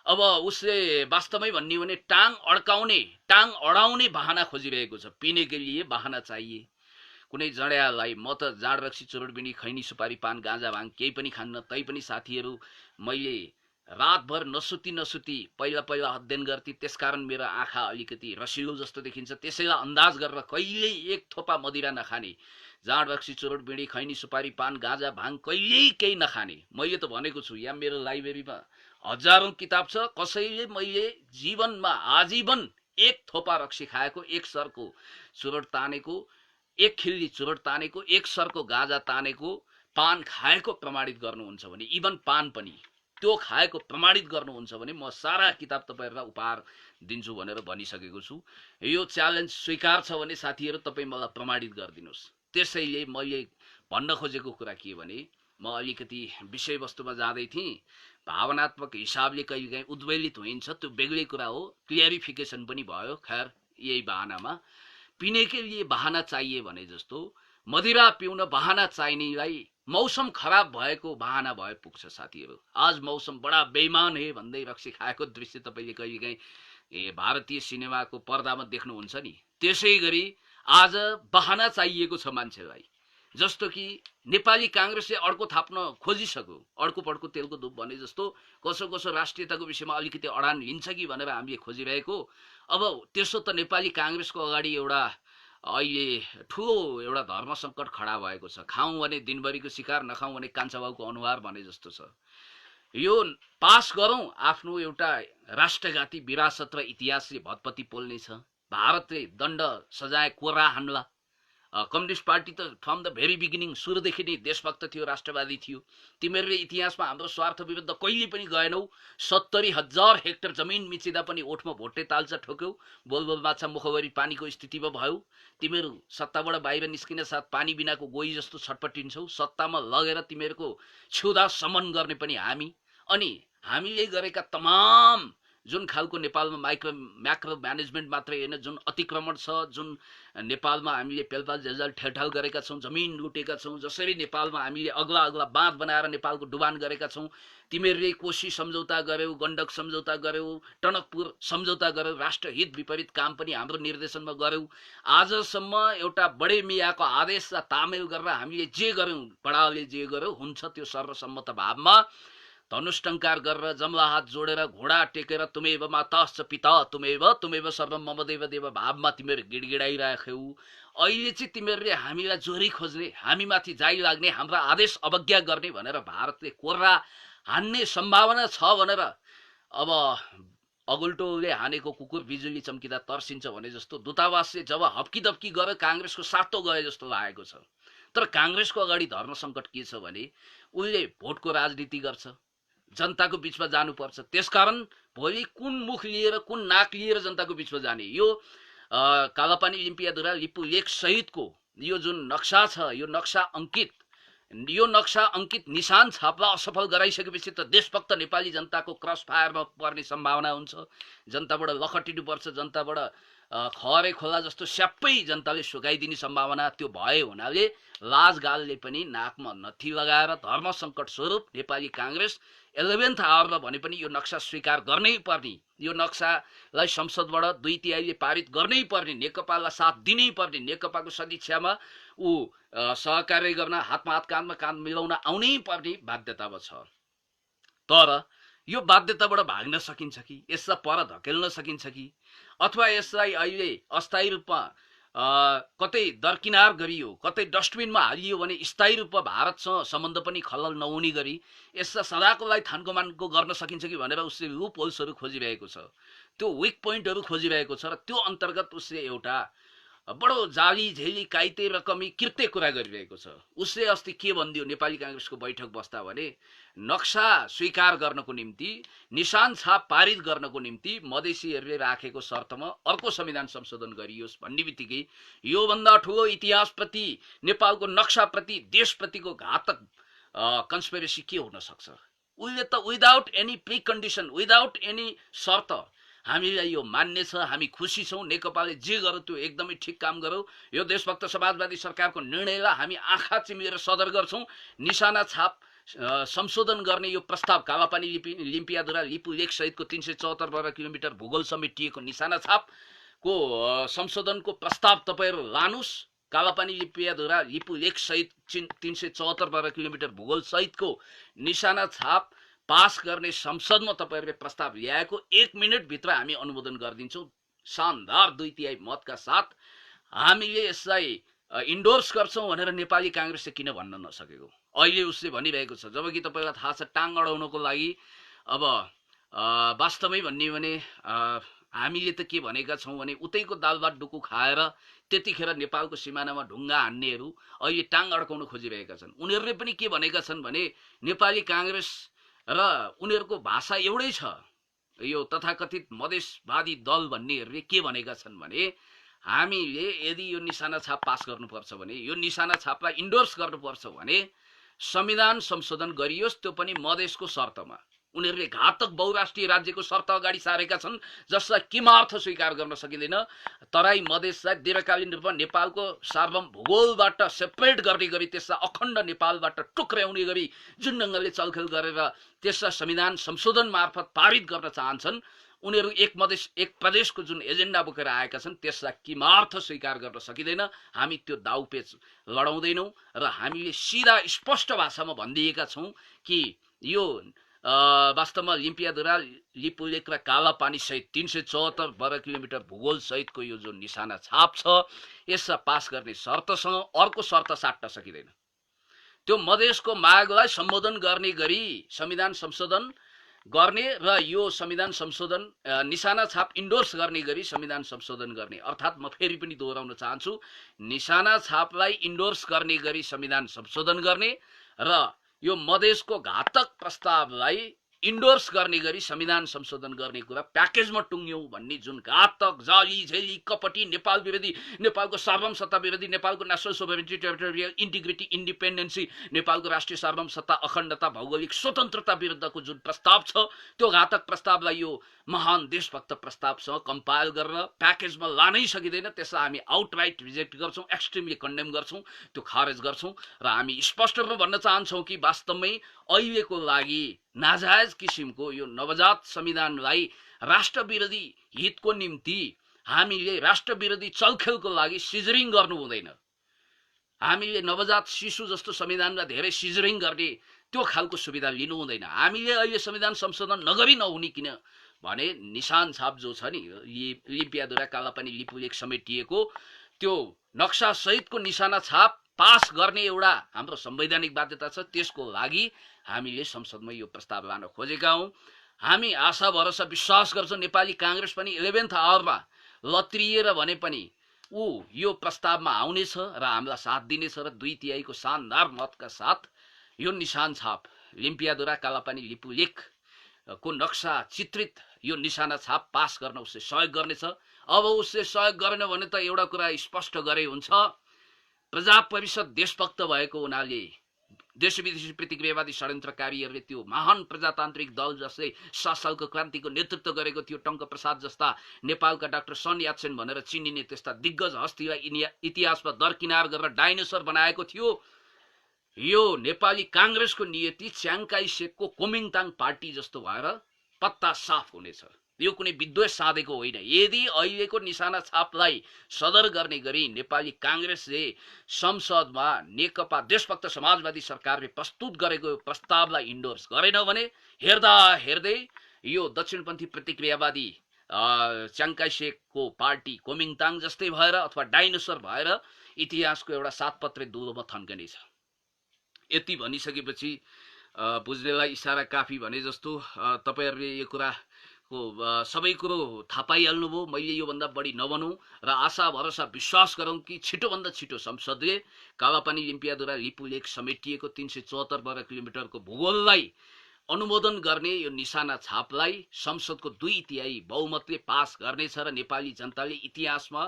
अब उसले वास्तवमै भन्ने हो भने टाङ अडाउने बहाना खोजिरहेको छ। पिने के लिए बहाना चाहिए। कुनै जड्यालाई म त जाँड रक्सी चुरोटबिनी खैनी सुपारी पान गाँजा भाङ केही पनि खान्न, तै पनि साथीहरू मैले रातभर नसुती पहिला अध्ययन गर्थे, त्यसकारण मेरो आँखा अलिकति रसिलो जस्तो देखिन्छ। त्यसैलाई अन्दाज गरेर कहिल्यै एक थोपा मदिरा नखाने, जाँड रक्सी चुरोट बिडी खैनी सुपारी पान गाँजा भाङ कहिल्यै केही नखाने। मैले त भनेको छु, यहाँ मेरो लाइब्रेरीमा हजारौं किताब छ। कसैले मैले जीवनमा आजीवन एक थोपा रक्सी खाएको, एक सरको चुरोट तानेको, एक खिल्ली चुरोट तानेको, एक सरको गाँजा तानेको, पान खाएको प्रमाणित गर्नुहुन्छ भने, इभन पान पनि त्यो खाएको प्रमाणित गर्नुहुन्छ भने म सारा किताब तपाईहरुलाई उपहार दिन्छु भनेर भनिसकेको छु। यो च्यालेन्ज स्वीकार छ भने साथीहरु तपाई मलाई प्रमाणित गरिदिनुस्। त्यसैले मैले भन्न खोजेको कुरा के भने, म अलिकति विषयवस्तुमा जाँदै थिएँ, भावनात्मक हिसाबले कहिलेकाहीँ उद्वेलित होइन्छ, त्यो बेग्लै कुरा हो। क्लियरिफिकेसन पनि भयो। खैर यही बहानामा पिने के लिए बहाना चाहिए भने जस्तो मदिरा पिउन बहाना चाहिनेलाई मौसम खराब भएको बहाना भए पुग्छ। साथीहरु आज मौसम बडा बेईमान है भन्दै रक्सी खाएको दृश्य तपाईले कहिलेकाहीँ भारतीय सिनेमाको पर्दामा देख्नुहुन्छ नि। त्यसैगरी आज बहाना चाहिएको छ मान्छेलाई। जस्तो कि नेपाली कांग्रेसले अड्को थाप्न खोजिसक्यो, अड्को पड्को तेलको धुप भने जस्तो कसो कसो राष्ट्रियताको विषयमा अलिकति अडान लिन्छ कि भनेर हामीले खोजिरहेको। अब त्यसो त नेपाली कांग्रेसको अगाडि एउटा अहिले ठुलो एउटा धर्म संकट खडा भएको छ। खाउँ भने दिनभरिको शिकार, नखाउँ भने कान्छाबाउको अनुहार भने जस्तो छ। यो पास गरौं, आफ्नो एउटा राष्ट्रघाती विरासत र इतिहासले भतपति पोल्ने छ। भारतले दण्ड सजाय कोरा हान्ला। कम्युनिस्ट पार्टी त फ्रम द भेरी बिगिनिङ, सुरुदेखि नै देशभक्त थियो, राष्ट्रवादी थियो। तिमीहरूले इतिहासमा हाम्रो स्वार्थ विरुद्ध कहिले पनि गएनौ। 70,000 हेक्टर जमिन मिचिँदा पनि ओठमा भोटे ताल्चा ठोक्यौ। बोलबोल माछा मुखभरि पानीको स्थितिमा भयो। तिमीहरू सत्ताबाट बाहिर निस्किन साथ पानी बिनाको गोही जस्तो छटपटिन्छौ। सत्तामा लगेर तिमीहरूको छुदा समन गर्ने पनि हामी। अनि हामीले गरेका तमाम जुन खालको नेपालमा म्याक्रो म्यानेजमेन्ट मात्रै हैन, जुन अतिक्रमण छ, जुन नेपालमा हामीले पेलपाल जेलजाल ठेलठाल गरेका छौं, जमिन लुटेका छौं, जसरी नेपालमा हामीले अग्ला अग्ला बाँध बनाएर नेपालको डुबान गरेका छौं, तिमीहरूले कोशी सम्झौता गर्यौ, गण्डक सम्झौता गर्यौ, टनकपुर सम्झौता गर्यौ, राष्ट्रहित विपरीत काम पनि हाम्रो निर्देशनमा गर्यौ। आजसम्म एउटा बडे मियाको आदेशलाई तामेल गरेर हामीले जे गर्यौं, बडाले जे गर्यौ हुन्छ त्यो सर्वसम्मत भावमा धनुष्टंकार गरेर जमला हात जोडेर घोडा टेकेर तुमेव माताश्च पिता तुमेव सर्वम मम देव देव भावमा तिमीहरू गिडगिडाइराख्यौ। अहिले चाहिँ तिमीहरूले हामीलाई जोरी खोज्ने, हामीमाथि जाई लाग्ने, हाम्रा आदेश अवज्ञा गर्ने भनेर भारतले कोर्रा हान्ने सम्भावना छ भनेर अब अगुल्टोले हानेको कुकुर बिजुली चम्किँदा तर्सिन्छ भने जस्तो दूतावासले जब हप्कीदप्की गरेर कांग्रेसको सातो गए जस्तो लागेको छ। तर कांग्रेसको अगाडि धर्म संकट के छ भने उनले भोटको राजनीति गर्छ, जनताको बीचमा जानुपर्छ। त्यसकारण भोलि कुन मुख लिएर कुन नाक लिएर जनताको बीचमा जाने, यो कालापानी लिम्पियाधुरा लिपु लेक सहितको यो जुन नक्सा छ, यो नक्सा अंकित निशान छापलाई असफल गराइसकेपछि त देशभक्त नेपाली जनताको क्रस फायरमा पर्ने सम्भावना हुन्छ। जनताबाट लखटिनु पर्छ, जनताबाट खरे खोला जस्तो स्याप्पै जनताले सुकाइदिने सम्भावना त्यो भए हुनाले लाजगालले पनि नाकमा नथी लगाएर धर्म संकट स्वरूप नेपाली कांग्रेस 11th आवरमा भने पनि यो नक्सा स्वीकार गर्नै पर्ने, यो नक्सालाई संसदबाट 2/3 पारित गर्नै पर्ने, नेकपालाई साथ दिनै पर्ने, नेकपाको सदिच्छामा ऊ सहकार्य गर्न हातमा हात काँधमा काँध मिलाउन आउनै पर्ने बाध्यतामा छ। तर यो बाध्यताबाट भाग्न सकिन्छ कि, यसलाई पर धकेल्न सकिन्छ कि, अथवा यसलाई अहिले अस्थायी रूपमा कतै दरकिनार गरियो, कतै डस्टबिनमा हालियो भने स्थायी रूपमा भारतसँग सम्बन्ध पनि खलल नहुने गरी यसलाई सदाको लागि थान्कोमानको गर्न सकिन्छ कि भनेर उसले लुप होल्सहरू खोजिरहेको छ, त्यो विक पोइन्टहरू खोजिरहेको छ। र त्यो अन्तर्गत उसले एउटा बडो जाली झेली काइते रकमी कृत्य कुरा गरिरहेको छ। उसले अस्ति के भनिदियो नेपाली कांग्रेसको बैठक बस्दा भने नक्सा स्वीकार गर्नको निम्ति निशान छाप पारित गर्नको निम्ति मधेसीहरूले राखेको शर्तमा अर्को संविधान संशोधन गरियोस् भन्ने बित्तिकै योभन्दा ठुलो इतिहासप्रति नेपालको नक्साप्रति देशप्रतिको घातक कन्स्पिरेसी के हुन सक्छ। उहिले त without any pre condition without any शर्त हामीलाई यो मान्य छ, हामी खुसी छौं, नेकपाले जे गर्यो त्यो एकदमै ठिक काम गर्यो, यो देशभक्त समाजवादी सरकारको निर्णयलाई हामी आँखा चिमिएर सदर गर्छौं। निशाना छाप संशोधन गर्ने यो प्रस्ताव कालापानी लिम्पियाद्वारा लिपु लेक सहितको 374 वर्ग किलोमिटर भूगोल समेटिएको निशाना छापको संशोधनको प्रस्ताव तपाईहरु लानुस्। कालापानी लिम्पियाद्वारा लिपु लेक सहित 374 वर्ग किलोमिटर भूगोल सहितको निशाना छाप पास गर्ने संसदमा तपाईहरुले प्रस्ताव ल्याएको 1 मिनेट भित्र हामी अनुमोदन गर्दिन्छौं। शानदार 2/3 मतका साथ हामीले यसलाई इन्डोर्स गर्छौं भनेर नेपाली कांग्रेसले किन भन्न नसकेको। अहिले उसले भनिरहेको छ, जबकि तपाईलाई थाहा छ टाङ अडाउनको लागि अब वास्तवमै भन्ने भने हामीले त के भनेका छौं भने उतैको दालभात डुकु खाएर त्यतिखेर नेपालको सिमानामा ढुङ्गा हान्नेहरू अहिले टाङ अड्काउन खोजिरहेका छन्। उनीहरूले पनि के भनेका छन् भने नेपाली कांग्रेस र उनीहरूको भाषा एउटै छ। यो तथाकथित मधेसवादी दल भन्नेहरूले के भनेका छन् भने हामीले यदि यो निशाना छाप पास गर्नुपर्छ भने यो निशाना छापलाई इन्डोर्स गर्नुपर्छ भने संविधान संशोधन गरियोस्, त्यो पनि मधेसको शर्तमा। उनीहरूले घातक बहुराष्ट्रिय राज्यको शर्त अगाडि सारेका छन् जसलाई किमार्थ स्वीकार गर्न सकिँदैन। तराई मधेसलाई दीर्घकालीन रूपमा नेपालको सार्वभौम भूगोलबाट सेपरेट गर्ने गरी त्यसलाई अखण्ड नेपालबाट टुक्र्याउने गरी जुन ढङ्गले चलखेल गरेर त्यसलाई संविधान संशोधन मार्फत पारित गर्न चाहन्छन् उनीहरू एक मधेस एक प्रदेशको जुन एजेन्डा बोकेर आएका छन् त्यसलाई किमार्थ स्वीकार गर्न सकिँदैन। हामी त्यो दाउपेच लडाउँदैनौं र हामीले सीधा स्पष्ट भाषामा भनिदिएका छौं कि यो वास्तवमा लिम्पियाद्वारा लिपुलेक र कालापानी सहित 374 वर्ग किलोमिटर भूगोल सहितको यो जुन निशाना छाप छ यसलाई पास गर्ने शर्तसँग अर्को शर्त साट्न सकिँदैन। त्यो मधेसको मागलाई सम्बोधन गर्ने गरी संविधान संशोधन गर्ने र यो संविधान संशोधन निशाना छाप इन्डोर्स गर्ने गरी संविधान संशोधन गर्ने, अर्थात् म फेरि पनि दोहोर्याउन चाहन्छु, निशाना छापलाई इन्डोर्स गर्ने गरी संविधान संशोधन गर्ने र यो मधेसको घातक प्रस्तावलाई इन्डोर्स गर्ने गरी संविधान संशोधन गर्ने कुरा प्याकेजमा टुङ्ग्यौं भन्ने जुन घातक जाली झेली कपटी नेपाल विरोधी, नेपालको सार्वभौम सत्ता विरोधी, नेपालको national sovereignty territorial integrity independency, नेपालको राष्ट्रिय सार्वभौम सत्ता अखण्डता भौगोलिक स्वतन्त्रता विरुद्धको जुन प्रस्ताव छ त्यो घातक प्रस्तावलाई यो महान देशभक्त प्रस्तावसँग कम्पाइल गरेर प्याकेजमा लानै सकिँदैन। त्यसलाई हामी आउटराइट रिजेक्ट गर्छौं, एक्सट्रिमली कन्डेम गर्छौं, त्यो खारेज गर्छौं र हामी स्पष्ट रूपमा भन्न चाहन्छौं कि वास्तवमै अहिलेको लागि नाजायज किसिमको यो नवजात संविधानलाई राष्ट्र विरोधी हितको निम्ति हामीले राष्ट्र विरोधी चलखेलको लागि सिजरिङ गर्नु हुँदैन। हामीले नवजात शिशु जस्तो संविधानलाई धेरै सिजरिङ गर्ने त्यो खालको सुविधा लिनु हुँदैन। हामीले अहिले संविधान संशोधन नगरी नहुने किन भने निशान छाप जो छ नि लिम्पियाद्वारा कालापानी लिपुलेक समेटिएको त्यो नक्सा सहितको निशाना छाप पास गर्ने एउटा हाम्रो संवैधानिक बाध्यता छ। त्यसको लागि हामीले संसदमा यो प्रस्ताव लान खोजेका हौं। हामी आशा भरोसा विश्वास गर्छौं नेपाली कांग्रेस पनि 11th आवरमा लत्रिएर भने पनि ऊ यो प्रस्तावमा आउनेछ र हामीलाई साथ दिनेछ र 2/3 को शानदार मतका साथ यो निशान छाप लिम्पियाद्वारा कालापानी लिपुलेक को नक्सा चित्रित यो निशाना छाप पास गर्न उसले सहयोग गर्नेछ। अब उसले सहयोग गरेन भने त एउटा कुरा स्पष्ट गरे हुन्छ, प्रजा परिषद देशभक्त भएको हुनाले देशी विदेशी प्रतिक्रियावादी षड्यन्त्रकारीहरूले त्यो महान प्रजातान्त्रिक दल जसले 7 सालको क्रान्तिको नेतृत्व गरेको थियो, टंक प्रसाद जस्ता नेपालका डाक्टर सन यात्सेन भनेर चिनिने त्यस्ता दिग्गज हस्तीलाई इतिहासमा दरकिनार गरेर डाइनोसर बनाएको थियो। यो नेपाली कांग्रेसको नियति च्याङकाई शेकको कोमिङताङ पार्टी जस्तो भएर पत्ता साफ हुनेछ। यो कुनै विद्वेष साधेको होइन। यदि अहिलेको निशाना छापलाई सदर गर्ने गरी नेपाली कांग्रेसले संसदमा नेकपा देशभक्त समाजवादी सरकारले प्रस्तुत गरेको प्रस्तावलाई इन्डोर्स गरेन भने हेर्दा हेर्दै यो दक्षिणपन्थी प्रतिक्रियावादी च्याङकाई शेकको पार्टी कोमिङताङ जस्तै भएर अथवा डाइनोसर भएर इतिहासको एउटा 7 पत्रे दुलोमा थन्कनेछ। यति भनिसकेपछि बुझ्नेलाई इशारा काफी भने जस्तो तपाईहरुले यो कुरा सबै कुरो थाहा पाइहाल्नुभयो। मैले योभन्दा बढी नभनौँ र आशा भरोसा विश्वास गरौँ कि छिटोभन्दा छिटो संसदले कालापानी लिम्पियाद्वारा लिपु लेक समेटिएको 374 वर्ग किलोमिटरको भूगोललाई अनुमोदन गर्ने यो निशाना छापलाई संसदको 2/3 बहुमतले पास गर्नेछ र नेपाली जनताले इतिहासमा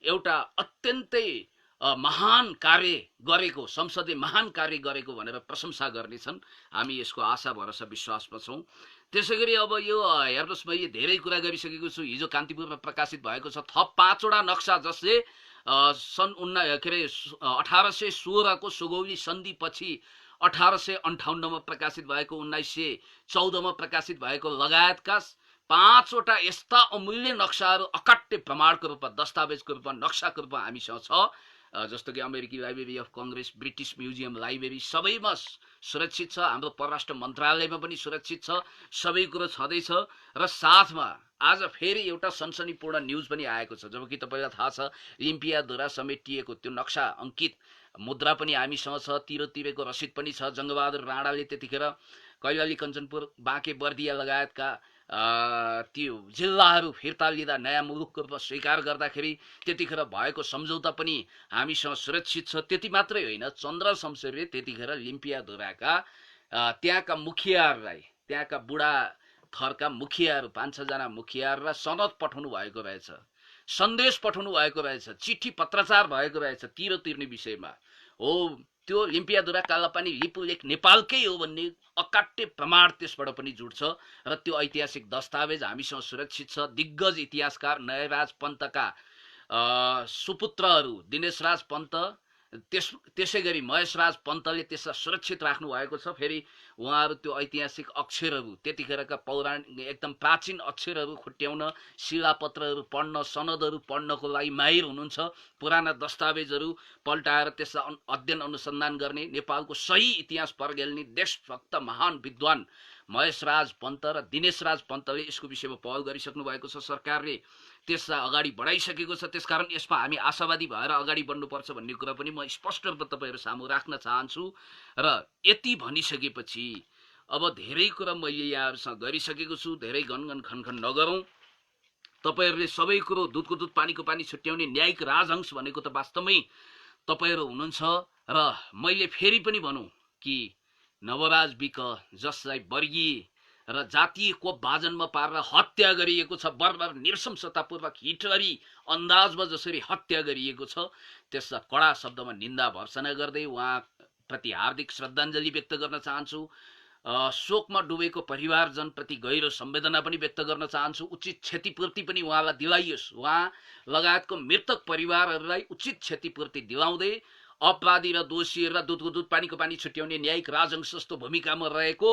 एउटा अत्यन्तै महान कार्य गरेको, संसदले महान कार्य गरेको भनेर प्रशंसा गर्नेछन्। हामी यसको आशा भरोसा विश्वासमा छौँ। त्यसैगरी अब यो हेर्नुहोस्, मैले धेरै कुरा गरिसकेको छु। हिजो कान्तिपुरमा प्रकाशित भएको छ थप 5वटा नक्सा जसले सन् 1816 को सुगौली सन्धि पछि 1858 मा प्रकाशित भएको, 1914 मा प्रकाशित भएको लगायतका 5वटा यस्ता अमूल्य नक्साहरू अकाट्य प्रमाणको रूपमा, दस्तावेजको रूपमा, नक्साको रूपमा हामीसँग छ। जस्तो कि अमेरिकी library of Congress, British museum library सबैमा सुरक्षित छ। हाम्रो परराष्ट्र मन्त्रालयमा पनि सुरक्षित छ। सबै कुरो छँदैछ र साथमा आज फेरि एउटा सनसनीपूर्ण न्युज पनि आएको छ। जबकि तपाईँलाई थाहा छ लिम्पियाद्वारा समेटिएको त्यो नक्सा अङ्कित मुद्रा पनि हामीसँग छ, तिरेको रसिद पनि छ। जङ्गबहादुर राणाले त्यतिखेर कैलाली, कञ्चनपुर, बाँके, बर्दिया लगायतका त्यो जिल्लाहरू फिर्ता लिँदा नयाँ मुलुकको रूपमा स्वीकार गर्दाखेरि त्यतिखेर भएको सम्झौता पनि हामीसँग सुरक्षित छ। त्यति मात्रै होइन, चन्द्र शमशेरले त्यतिखेर लिम्पियाद्वाराका त्यहाँका मुखियाहरूलाई, त्यहाँका बुढा थरका मुखियाहरू 5-6 जना मुखियाहरूलाई सनद पठाउनु भएको रहेछ, सन्देश पठाउनु भएको रहेछ, चिठी पत्रचार भएको रहेछ तिर्ने विषयमा। हो, त्यो लिम्पियाद्वारा कालापानी लिपु लेक नेपालकै हो भन्ने अकाट्य प्रमाण त्यसबाट पनि जुट्छ र त्यो ऐतिहासिक दस्तावेज हामीसँग सुरक्षित छ। दिग्गज इतिहासकार नयराज पन्तका सुपुत्रहरू दिनेशराज पन्त, त्यसै गरी महेशराज पन्तले त्यसलाई सुरक्षित राख्नु भएको छ। फेरि उहाँहरू त्यो ऐतिहासिक अक्षरहरू, त्यतिखेरका पौराणिक एकदम प्राचीन अक्षरहरू खुट्याउन, शिलापत्रहरू पढ्न, सनदहरू पढ्नको लागि माहिर हुनुहुन्छ। पुराना दस्तावेजहरू पल्टाएर त्यसलाई अध्ययन अनुसन्धान गर्ने, नेपालको सही इतिहास पर्गेल्ने देशभक्त महान विद्वान महेशराज पन्त र दिनेशराज पन्तले यसको विषयमा पहल गरिसक्नु भएको छ। सरकारले त्यसलाई अगाडि बढाइसकेको छ। त्यसकारण यसमा हामी आशावादी भएर अगाडि बढ्नुपर्छ भन्ने कुरा पनि म स्पष्ट रूपमा तपाईँहरू सामु राख्न चाहन्छु। र यति भनिसकेपछि अब धेरै कुरा मैले यहाँहरूसँग गरिसकेको छु। धेरै गनगन खनखन नगरौँ। तपाईँहरूले सबै कुरो दुधको दुध पानीको पानी छुट्याउने न्यायिक राजहंस भनेको त वास्तवमै तपाईँहरू हुनुहुन्छ। र मैले फेरि पनि भनौँ कि नवराज विक, जसलाई वर्गीय र जातीय कोप भाजनमा पारेर हत्या गरिएको छ, बर्बर नृशंसतापूर्वक हिटलरी अन्दाजमा जसरी हत्या गरिएको छ, त्यसलाई कडा शब्दमा निन्दा भर्सना गर्दै उहाँप्रति हार्दिक श्रद्धाञ्जली व्यक्त गर्न चाहन्छु। शोकमा डुबेको परिवारजनप्रति गहिरो संवेदना पनि व्यक्त गर्न चाहन्छु। उचित क्षतिपूर्ति पनि उहाँलाई दिलाइयोस्। उहाँ लगायतको मृतक परिवारहरूलाई उचित क्षतिपूर्ति दिलाउँदै अपराधी र दोषीहरूलाई दुधको दुध पानीको पानी छुट्याउने न्यायिक राजहंस जस्तो भूमिकामा रहेको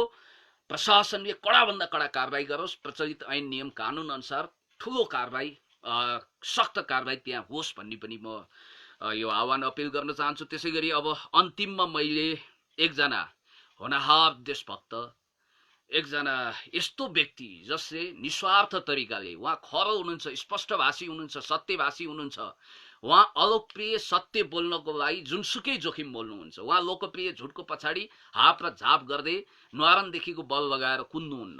प्रशासनले कडाभन्दा कडा कारबाही गरोस्। प्रचलित ऐन नियम कानुन अनुसार ठुलो कारबाही, सख्त कारबाही त्यहाँ होस् भन्ने पनि म यो आह्वान अपिल गर्न चाहन्छु। त्यसै गरी अब अन्तिममा मैले एकजना होनहार देशभक्त, एकजना यस्तो व्यक्ति जसले निस्वार्थ तरिकाले, उहाँ खरो हुनुहुन्छ, स्पष्टभाषी हुनुहुन्छ, सत्यभाषी हुनुहुन्छ, उहाँ अलोकप्रिय सत्य बोल्नको लागि जुनसुकै जोखिम बोल्नुहुन्छ। उहाँ लोकप्रिय झुटको पछाडि हाप र झाप गर्दै न्वारानदेखिको बल लगाएर कुद्नुहुन्न।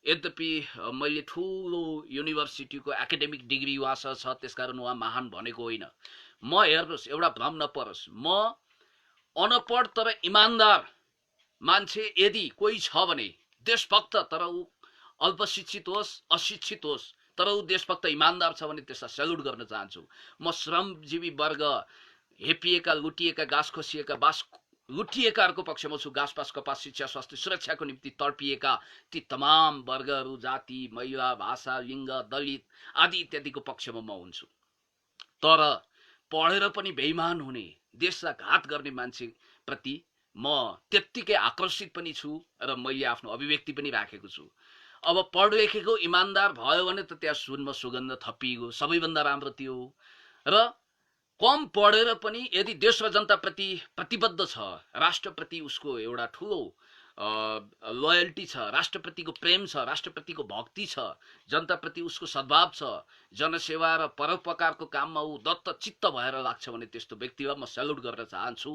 यद्यपि मैले ठुलो युनिभर्सिटीको एकाडेमिक डिग्री उहाँसँग छ, त्यसकारण उहाँ महान भनेको होइन। म हेर्नुहोस्, एउटा भ्रम नपरोस्, म अनपढ तर इमान्दार मान्छे यदि कोही छ भने, देशभक्त तर ऊ अल्पशिक्षित होस्, अशिक्षित होस्, तर ऊ देशभक्त इमान्दार छ भने त्यसलाई सेल्युट गर्न चाहन्छु। म श्रमजीवी वर्ग, हेपिएका, लुटिएका, घाँस खोसिएका, लुटिएकाहरूको पक्षमा छु। घाँस पास, कपास, शिक्षा, स्वास्थ्य, सुरक्षाको निम्ति तडपिएका ती तमाम वर्गहरू, जाति, महिला, भाषा, लिङ्ग, दलित आदि इत्यादिको पक्षमा म हुन्छु। तर पढेर पनि बेइमान हुने, देशलाई घात गर्ने मान्छेप्रति म त्यत्तिकै आकर्षित पनि छु र मैले आफ्नो अभिव्यक्ति पनि राखेको छु। अब पढ लेखेको इमान्दार भयो भने त त्यहाँ सुनमा सुगन्ध थपिएको सबैभन्दा राम्रो त्यो हो। र कम पढेर पनि यदि देश र जनताप्रति प्रतिबद्ध छ, राष्ट्रप्रति उसको एउटा ठुलो लोयल्टी छ, राष्ट्रप्रतिको प्रेम छ, राष्ट्रप्रतिको भक्ति छ, जनताप्रति उसको सद्भाव छ, जनसेवा र परोपकारको काममा ऊ दत्तचित्त भएर लाग्छ भने त्यस्तो व्यक्तिलाई म सेल्युट गर्न चाहन्छु।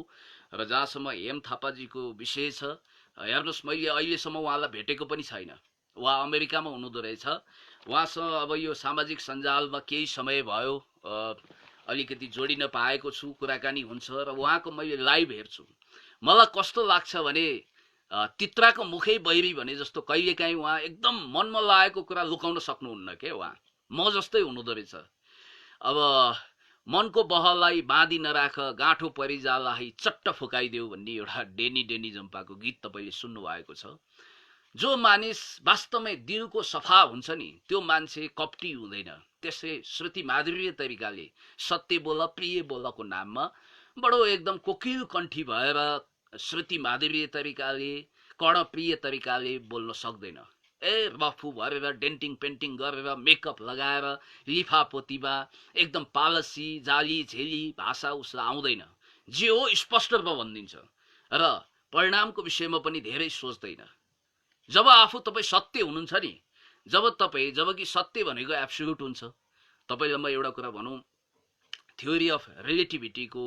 र जहाँसम्म हेम थापाजीको विषय छ, हेर्नुहोस्, मैले अहिलेसम्म उहाँलाई भेटेको पनि छैन। उहाँ अमेरिकामा हुनुहुँदो रहेछ। उहाँसँग अब यो सामाजिक सञ्जालमा केही समय भयो, अलिकति जोडिन पाएको छु, कुराकानी हुन्छ र उहाँको मैले लाइभ हेर्छु। मलाई कस्तो लाग्छ भने तित्राको मुखै बैरी भने जस्तो कहिलेकाहीँ उहाँ एकदम मनमा लागेको कुरा लुकाउन सक्नुहुन्न के। उहाँ म जस्तै हुनुहुँदो रहेछ। अब मनको बहलाई बाँधी नराख, गाँठो परिजालाई चट्ट फुकाइदेऊ भन्ने एउटा डेनी जम्पाको गीत तपाईँले सुन्नुभएको छ। जो मानिस वास्तवमै दिलको सफा हुन्छ नि, त्यो मान्छे कपटी हुँदैन। त्यसै श्रुति माधुर्य तरिकाले सत्य बोल प्रिय बोलको नाममा बडो एकदम कोकिल कण्ठी भएर श्रुति माधुर्य तरिकाले कर्णप्रिय तरिकाले बोल्न सक्दैन। रफू भरेर डेन्टिङ पेन्टिङ गरेर मेकअप लगाएर लिफापोतीमा एकदम पालसी जाली झेली भाषा उसलाई आउँदैन। जे हो स्पष्ट रूपमा भनिदिन्छ र परिणामको विषयमा पनि धेरै सोच्दैन। जब आफू तपाईँ सत्य हुनुहुन्छ नि, जब कि सत्य भनेको एब्सोल्युट हुन्छ। तपाईँलाई म एउटा कुरा भनौँ, थ्योरी अफ रिलेटिभिटीको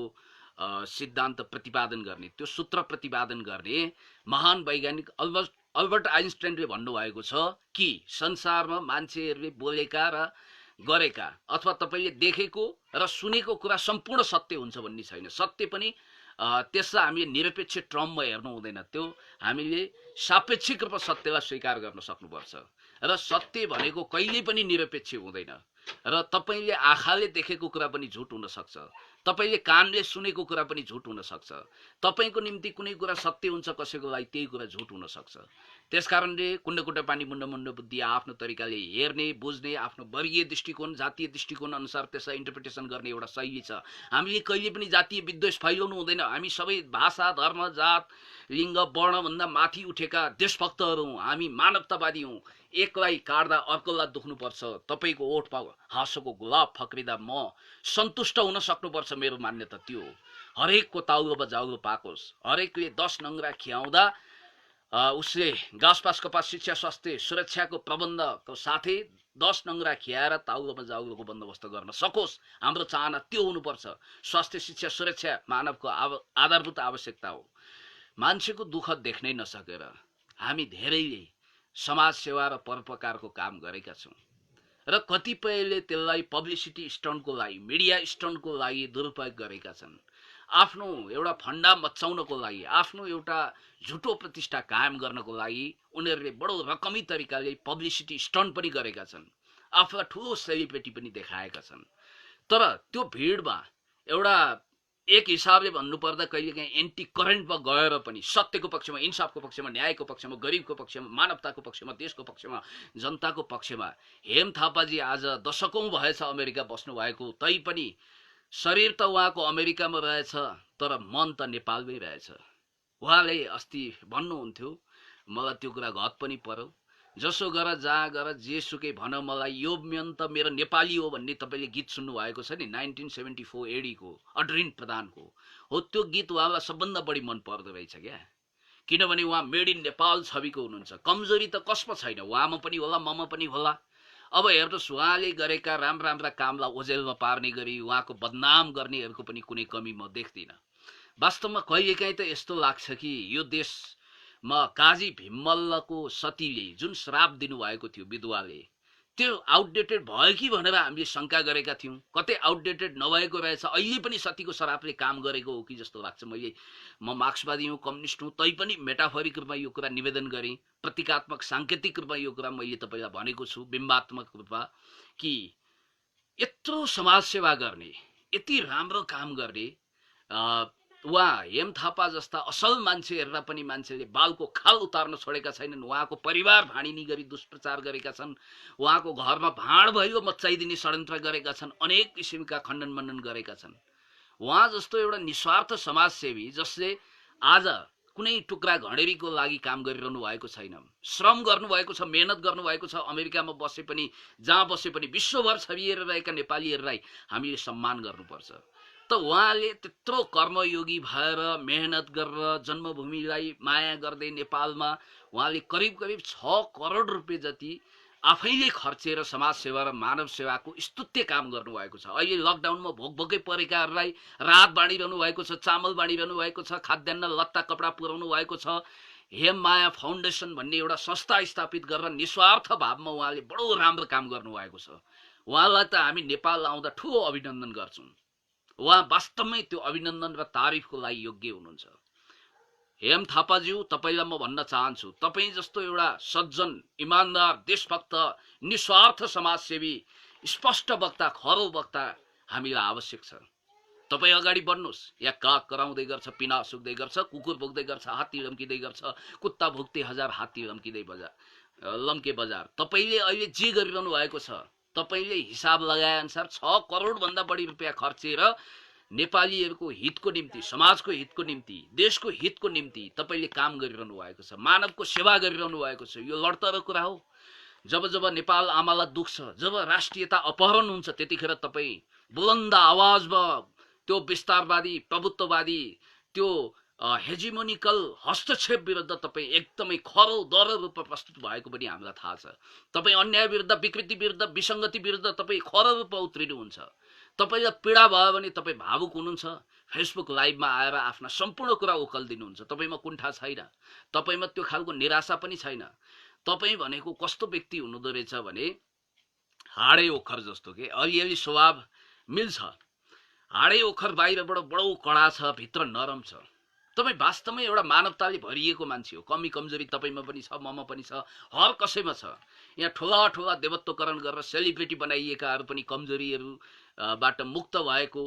सिद्धान्त प्रतिपादन गर्ने, त्यो सूत्र प्रतिपादन गर्ने महान वैज्ञानिक अल्बर्ट आइन्स्टाइनले भन्नुभएको छ कि संसारमा मान्छेहरूले बोलेका र गरेका अथवा तपाईँले देखेको र सुनेको कुरा सम्पूर्ण सत्य हुन्छ भन्ने छैन। सत्य पनि त्यसलाई हामीले निरपेक्ष टर्ममा हेर्नु हुँदैन, त्यो हामीले सापेक्षिक रूपमा सत्यलाई स्वीकार गर्न सक्नुपर्छ। र सत्य भनेको कहिल्यै पनि निरपेक्ष हुँदैन। र तपाईँले आँखाले देखेको कुरा पनि झुट हुन सक्छ, तपाईँले कानले सुनेको कुरा पनि झुट हुन सक्छ। तपाईँको निम्ति कुनै कुरा सत्य हुन्छ, कसैको लागि त्यही कुरा झुट हुन सक्छ। त्यसकारणले कुण्ड पानी मुण्ड बुद्धि आफ्नो तरिकाले हेर्ने, बुझ्ने, आफ्नो वर्गीय दृष्टिकोण, जातीय दृष्टिकोण अनुसार त्यसलाई इन्टरप्रिटेसन गर्ने एउटा शैली छ। हामीले कहिले पनि जातीय विद्वेष फैलाउनु हुँदैन। हामी सबै भाषा, धर्म, जात, लिङ्ग, वर्णभन्दा माथि उठेका देशभक्तहरू हौँ। हामी मानवतावादी हौँ। एकलाई काट्दा अर्कोलाई दुख्नुपर्छ। तपाईँको ओठमा हाँसोको गुलाब फक्रिँदा म सन्तुष्ट हुन सक्नुपर्छ, मेरो मान्यता त्यो हो। हरेकको ताउलोमा जाउलो पाकोस्, हरेकले 10 नङ्ग्रा खियाउँदा उसले घाँसपास कपास शिक्षा स्वास्थ्य सुरक्षाको प्रबन्धको साथै 10 नङ्ग्रा खियाएर ताउलोमा जाउलोको बन्दोबस्त गर्न सकोस्। हाम्रो चाहना त्यो हुनुपर्छ। स्वास्थ्य शिक्षा सुरक्षा मानवको आधारभूत आवश्यकता हो। मान्छेको दुःख देख्नै नसकेर हामी धेरैले समाज सेवा र परोपकारको काम गरेका छौँ र कतिपयले त्यसलाई पब्लिसिटी स्टन्टको लागि, मिडिया स्टन्टको लागि दुरुपयोग गरेका छन्। आफ्नो एउटा फन्डा मचाउनको लागि, आफ्नो एउटा झुटो प्रतिष्ठा कायम गर्नको लागि उनीहरूले बडो रकमी तरिकाले पब्लिसिटी स्टन्ट पनि गरेका छन्, आफूलाई ठुलो सेलिब्रिटी पनि देखाएका छन्। तर त्यो भिडमा एउटा एक हिसाबले भन्नुपर्दा कहिलेकाहीँ एन्टी करेन्टमा गएर पनि सत्यको पक्षमा, इन्साफको पक्षमा, न्यायको पक्षमा, गरिबको पक्षमा, मानवताको पक्षमा, देशको पक्षमा, जनताको पक्षमा हेम थापाजी आज दशकौं भएछ अमेरिका बस्नुभएको, तैपनि शरीर त उहाँको अमेरिकामा रहेछ तर मन त नेपालमै रहेछ। उहाँले अस्ति भन्नुहुन्थ्यो, मलाई त्यो कुरा घत पनि पर्यो, जसो गर जहाँ गर जेसुकै भन मलाई यो मन त मेरो नेपाली हो भन्ने तपाईँले गीत सुन्नुभएको छ नि, 1974 एडीको अड्रिन प्रधानको हो। त्यो गीत उहाँलाई सबभन्दा बढी मन पर्दो रहेछ क्या, किनभने उहाँ मेड इन नेपाल छविको हुनुहुन्छ। कमजोरी त कसमा छैन, उहाँमा पनि होला, ममा पनि होला। अब हेर्नुहोस्, उहाँले गरेका राम्रा कामलाई ओझेलमा पार्ने गरी उहाँको बदनाम गर्नेहरूको पनि कुनै कमी म देख्दिनँ। वास्तवमा कहिलेकाहीँ त यस्तो लाग्छ कि यो देशमा काजी भीमल्लको सतीले जुन श्राप दिनुभएको थियो विधवाले, त्यो आउटडेटेड भयो कि भनेर हामीले शङ्का गरेका थियौँ। कतै आउटडेटेड नभएको रहेछ, अहिले पनि सतीको श्रापले काम गरेको हो कि जस्तो लाग्छ। म मार्क्सवादी हूँ, कम्युनिस्ट हूँ, तैपनि मेटाफोरिक रूपमा यो कुरा निवेदन गरेँ, प्रतीकात्मक साङ्केतिक रूपमा यो कुरा मैले तपाईँलाई भनेको छु, बिम्बात्मक रूपमा कि यत्रो समाजसेवा गर्ने, यति राम्रो काम गर्ने उहाँ हेम थापा जस्ता असल मान्छे हेरेर पनि मान्छेले बालको खाल उतार्न छोडेका छैनन्। उहाँको परिवार भाँडिनी गरी दुष्प्रचार गरेका छन्, उहाँको घरमा भाँड भैलो मच्चाइदिने षड्यन्त्र गरेका छन्, अनेक किसिमका खण्डन मण्डन गरेका छन्। उहाँ जस्तो एउटा निस्वार्थ समाजसेवी जसले आज कुनै टुक्रा घडेरीको लागि काम गरिरहनु भएको छैन, श्रम गर्नुभएको छ, मेहनत गर्नुभएको छ। अमेरिकामा बसे पनि, जहाँ बसे पनि विश्वभर छरिएर रहेका नेपालीहरूलाई हामीले सम्मान गर्नुपर्छ। त उहाँले त्यत्रो कर्मयोगी भएर मेहनत गरेर जन्मभूमिलाई माया गर्दै नेपालमा उहाँले करिब 6 करोड रुपियाँ जति आफैले खर्चेर समाजसेवा र मानव सेवाको स्तुत्य काम गर्नुभएको छ। अहिले लकडाउनमा भोकै परेकाहरूलाई राहत बाँडिरहनु भएको छ, चामल बाँडिरहनु भएको छ, खाद्यान्न लत्ता कपडा पुर्याउनु भएको छ। हेममाया फाउन्डेसन भन्ने एउटा संस्था स्थापित गरेर निस्वार्थ भावमा उहाँले बडो राम्रो काम गर्नुभएको छ। उहाँलाई त हामी नेपाल आउँदा ठुलो अभिनन्दन गर्छौँ। उहाँ वास्तवमै त्यो अभिनन्दन र तारिफको लागि योग्य हुनुहुन्छ। हेम थापाज्यू, तपाईलाई म भन्न चाहन्छु, तपाईँ जस्तो एउटा सज्जन, इमानदार, देशभक्त, निस्वार्थ समाजसेवी, स्पष्ट वक्ता, खरो वक्ता हामीलाई आवश्यक छ। तपाईँ अगाडि बढ्नुहोस्। या काग कराउँदै गर्छ, पिना सुक्दै गर्छ, कुकुर भोक्दै गर्छ, हात्ती लम्किँदै गर्छ, कुत्ता भोक्दै हजार, हात्ती लम्किँदै लम्के बजार। तपाईँले अहिले जे गरिरहनु भएको छ, तपाईँले हिसाब लगाए अनुसार 6 करोड भन्दा बढी रुपियाँ खर्चेर नेपालीहरूको हितको निम्ति, समाजको हितको निम्ति, देशको हितको निम्ति तपाईँले काम गरिरहनु भएको छ, मानवको सेवा गरिरहनु भएको छ। यो लड्तर कुरा हो। जब जब नेपाल आमालाई दुख्छ, जब राष्ट्रियता अपहरण हुन्छ, त्यतिखेर तपाईँ बुलन्द आवाजमा त्यो विस्तारवादी, प्रभुत्ववादी, त्यो हेजिमोनिकल हस्तक्षेप विरुद्ध तपाईँ एकदमै खरो दर रूपमा प्रस्तुत भएको पनि हामीलाई थाहा छ। तपाईँ अन्याय विरुद्ध, विकृति विरुद्ध, विसङ्गति विरुद्ध तपाईँ खरो रूपमा उत्रिनुहुन्छ। तपाईलाई पीडा भयो भने तपाईँ भावुक हुनुहुन्छ, फेसबुक लाइभमा आएर आफ्ना सम्पूर्ण कुरा उकल्दिनुहुन्छ। तपाईँमा कुण्ठा छैन, तपाईँमा त्यो खालको निराशा पनि छैन। तपाईँ भनेको कस्तो व्यक्ति हुनुहुँदो रहेछ भने हाडे ओखर जस्तो के अलिअलि स्वभाव मिल्छ। हाडे ओखर बाहिरबाट बडो कडा छ, भित्र नरम छ। तपाईँ वास्तवमै एउटा मानवताले भरिएको मान्छे हो। कमी कमजोरी तपाईँमा पनि छ, ममा पनि छ, हर कसैमा छ। यहाँ ठुला ठुला देवत्वकरण गरेर सेलिब्रिटी बनाइएकाहरू पनि कमजोरीहरू बाट मुक्त भएको,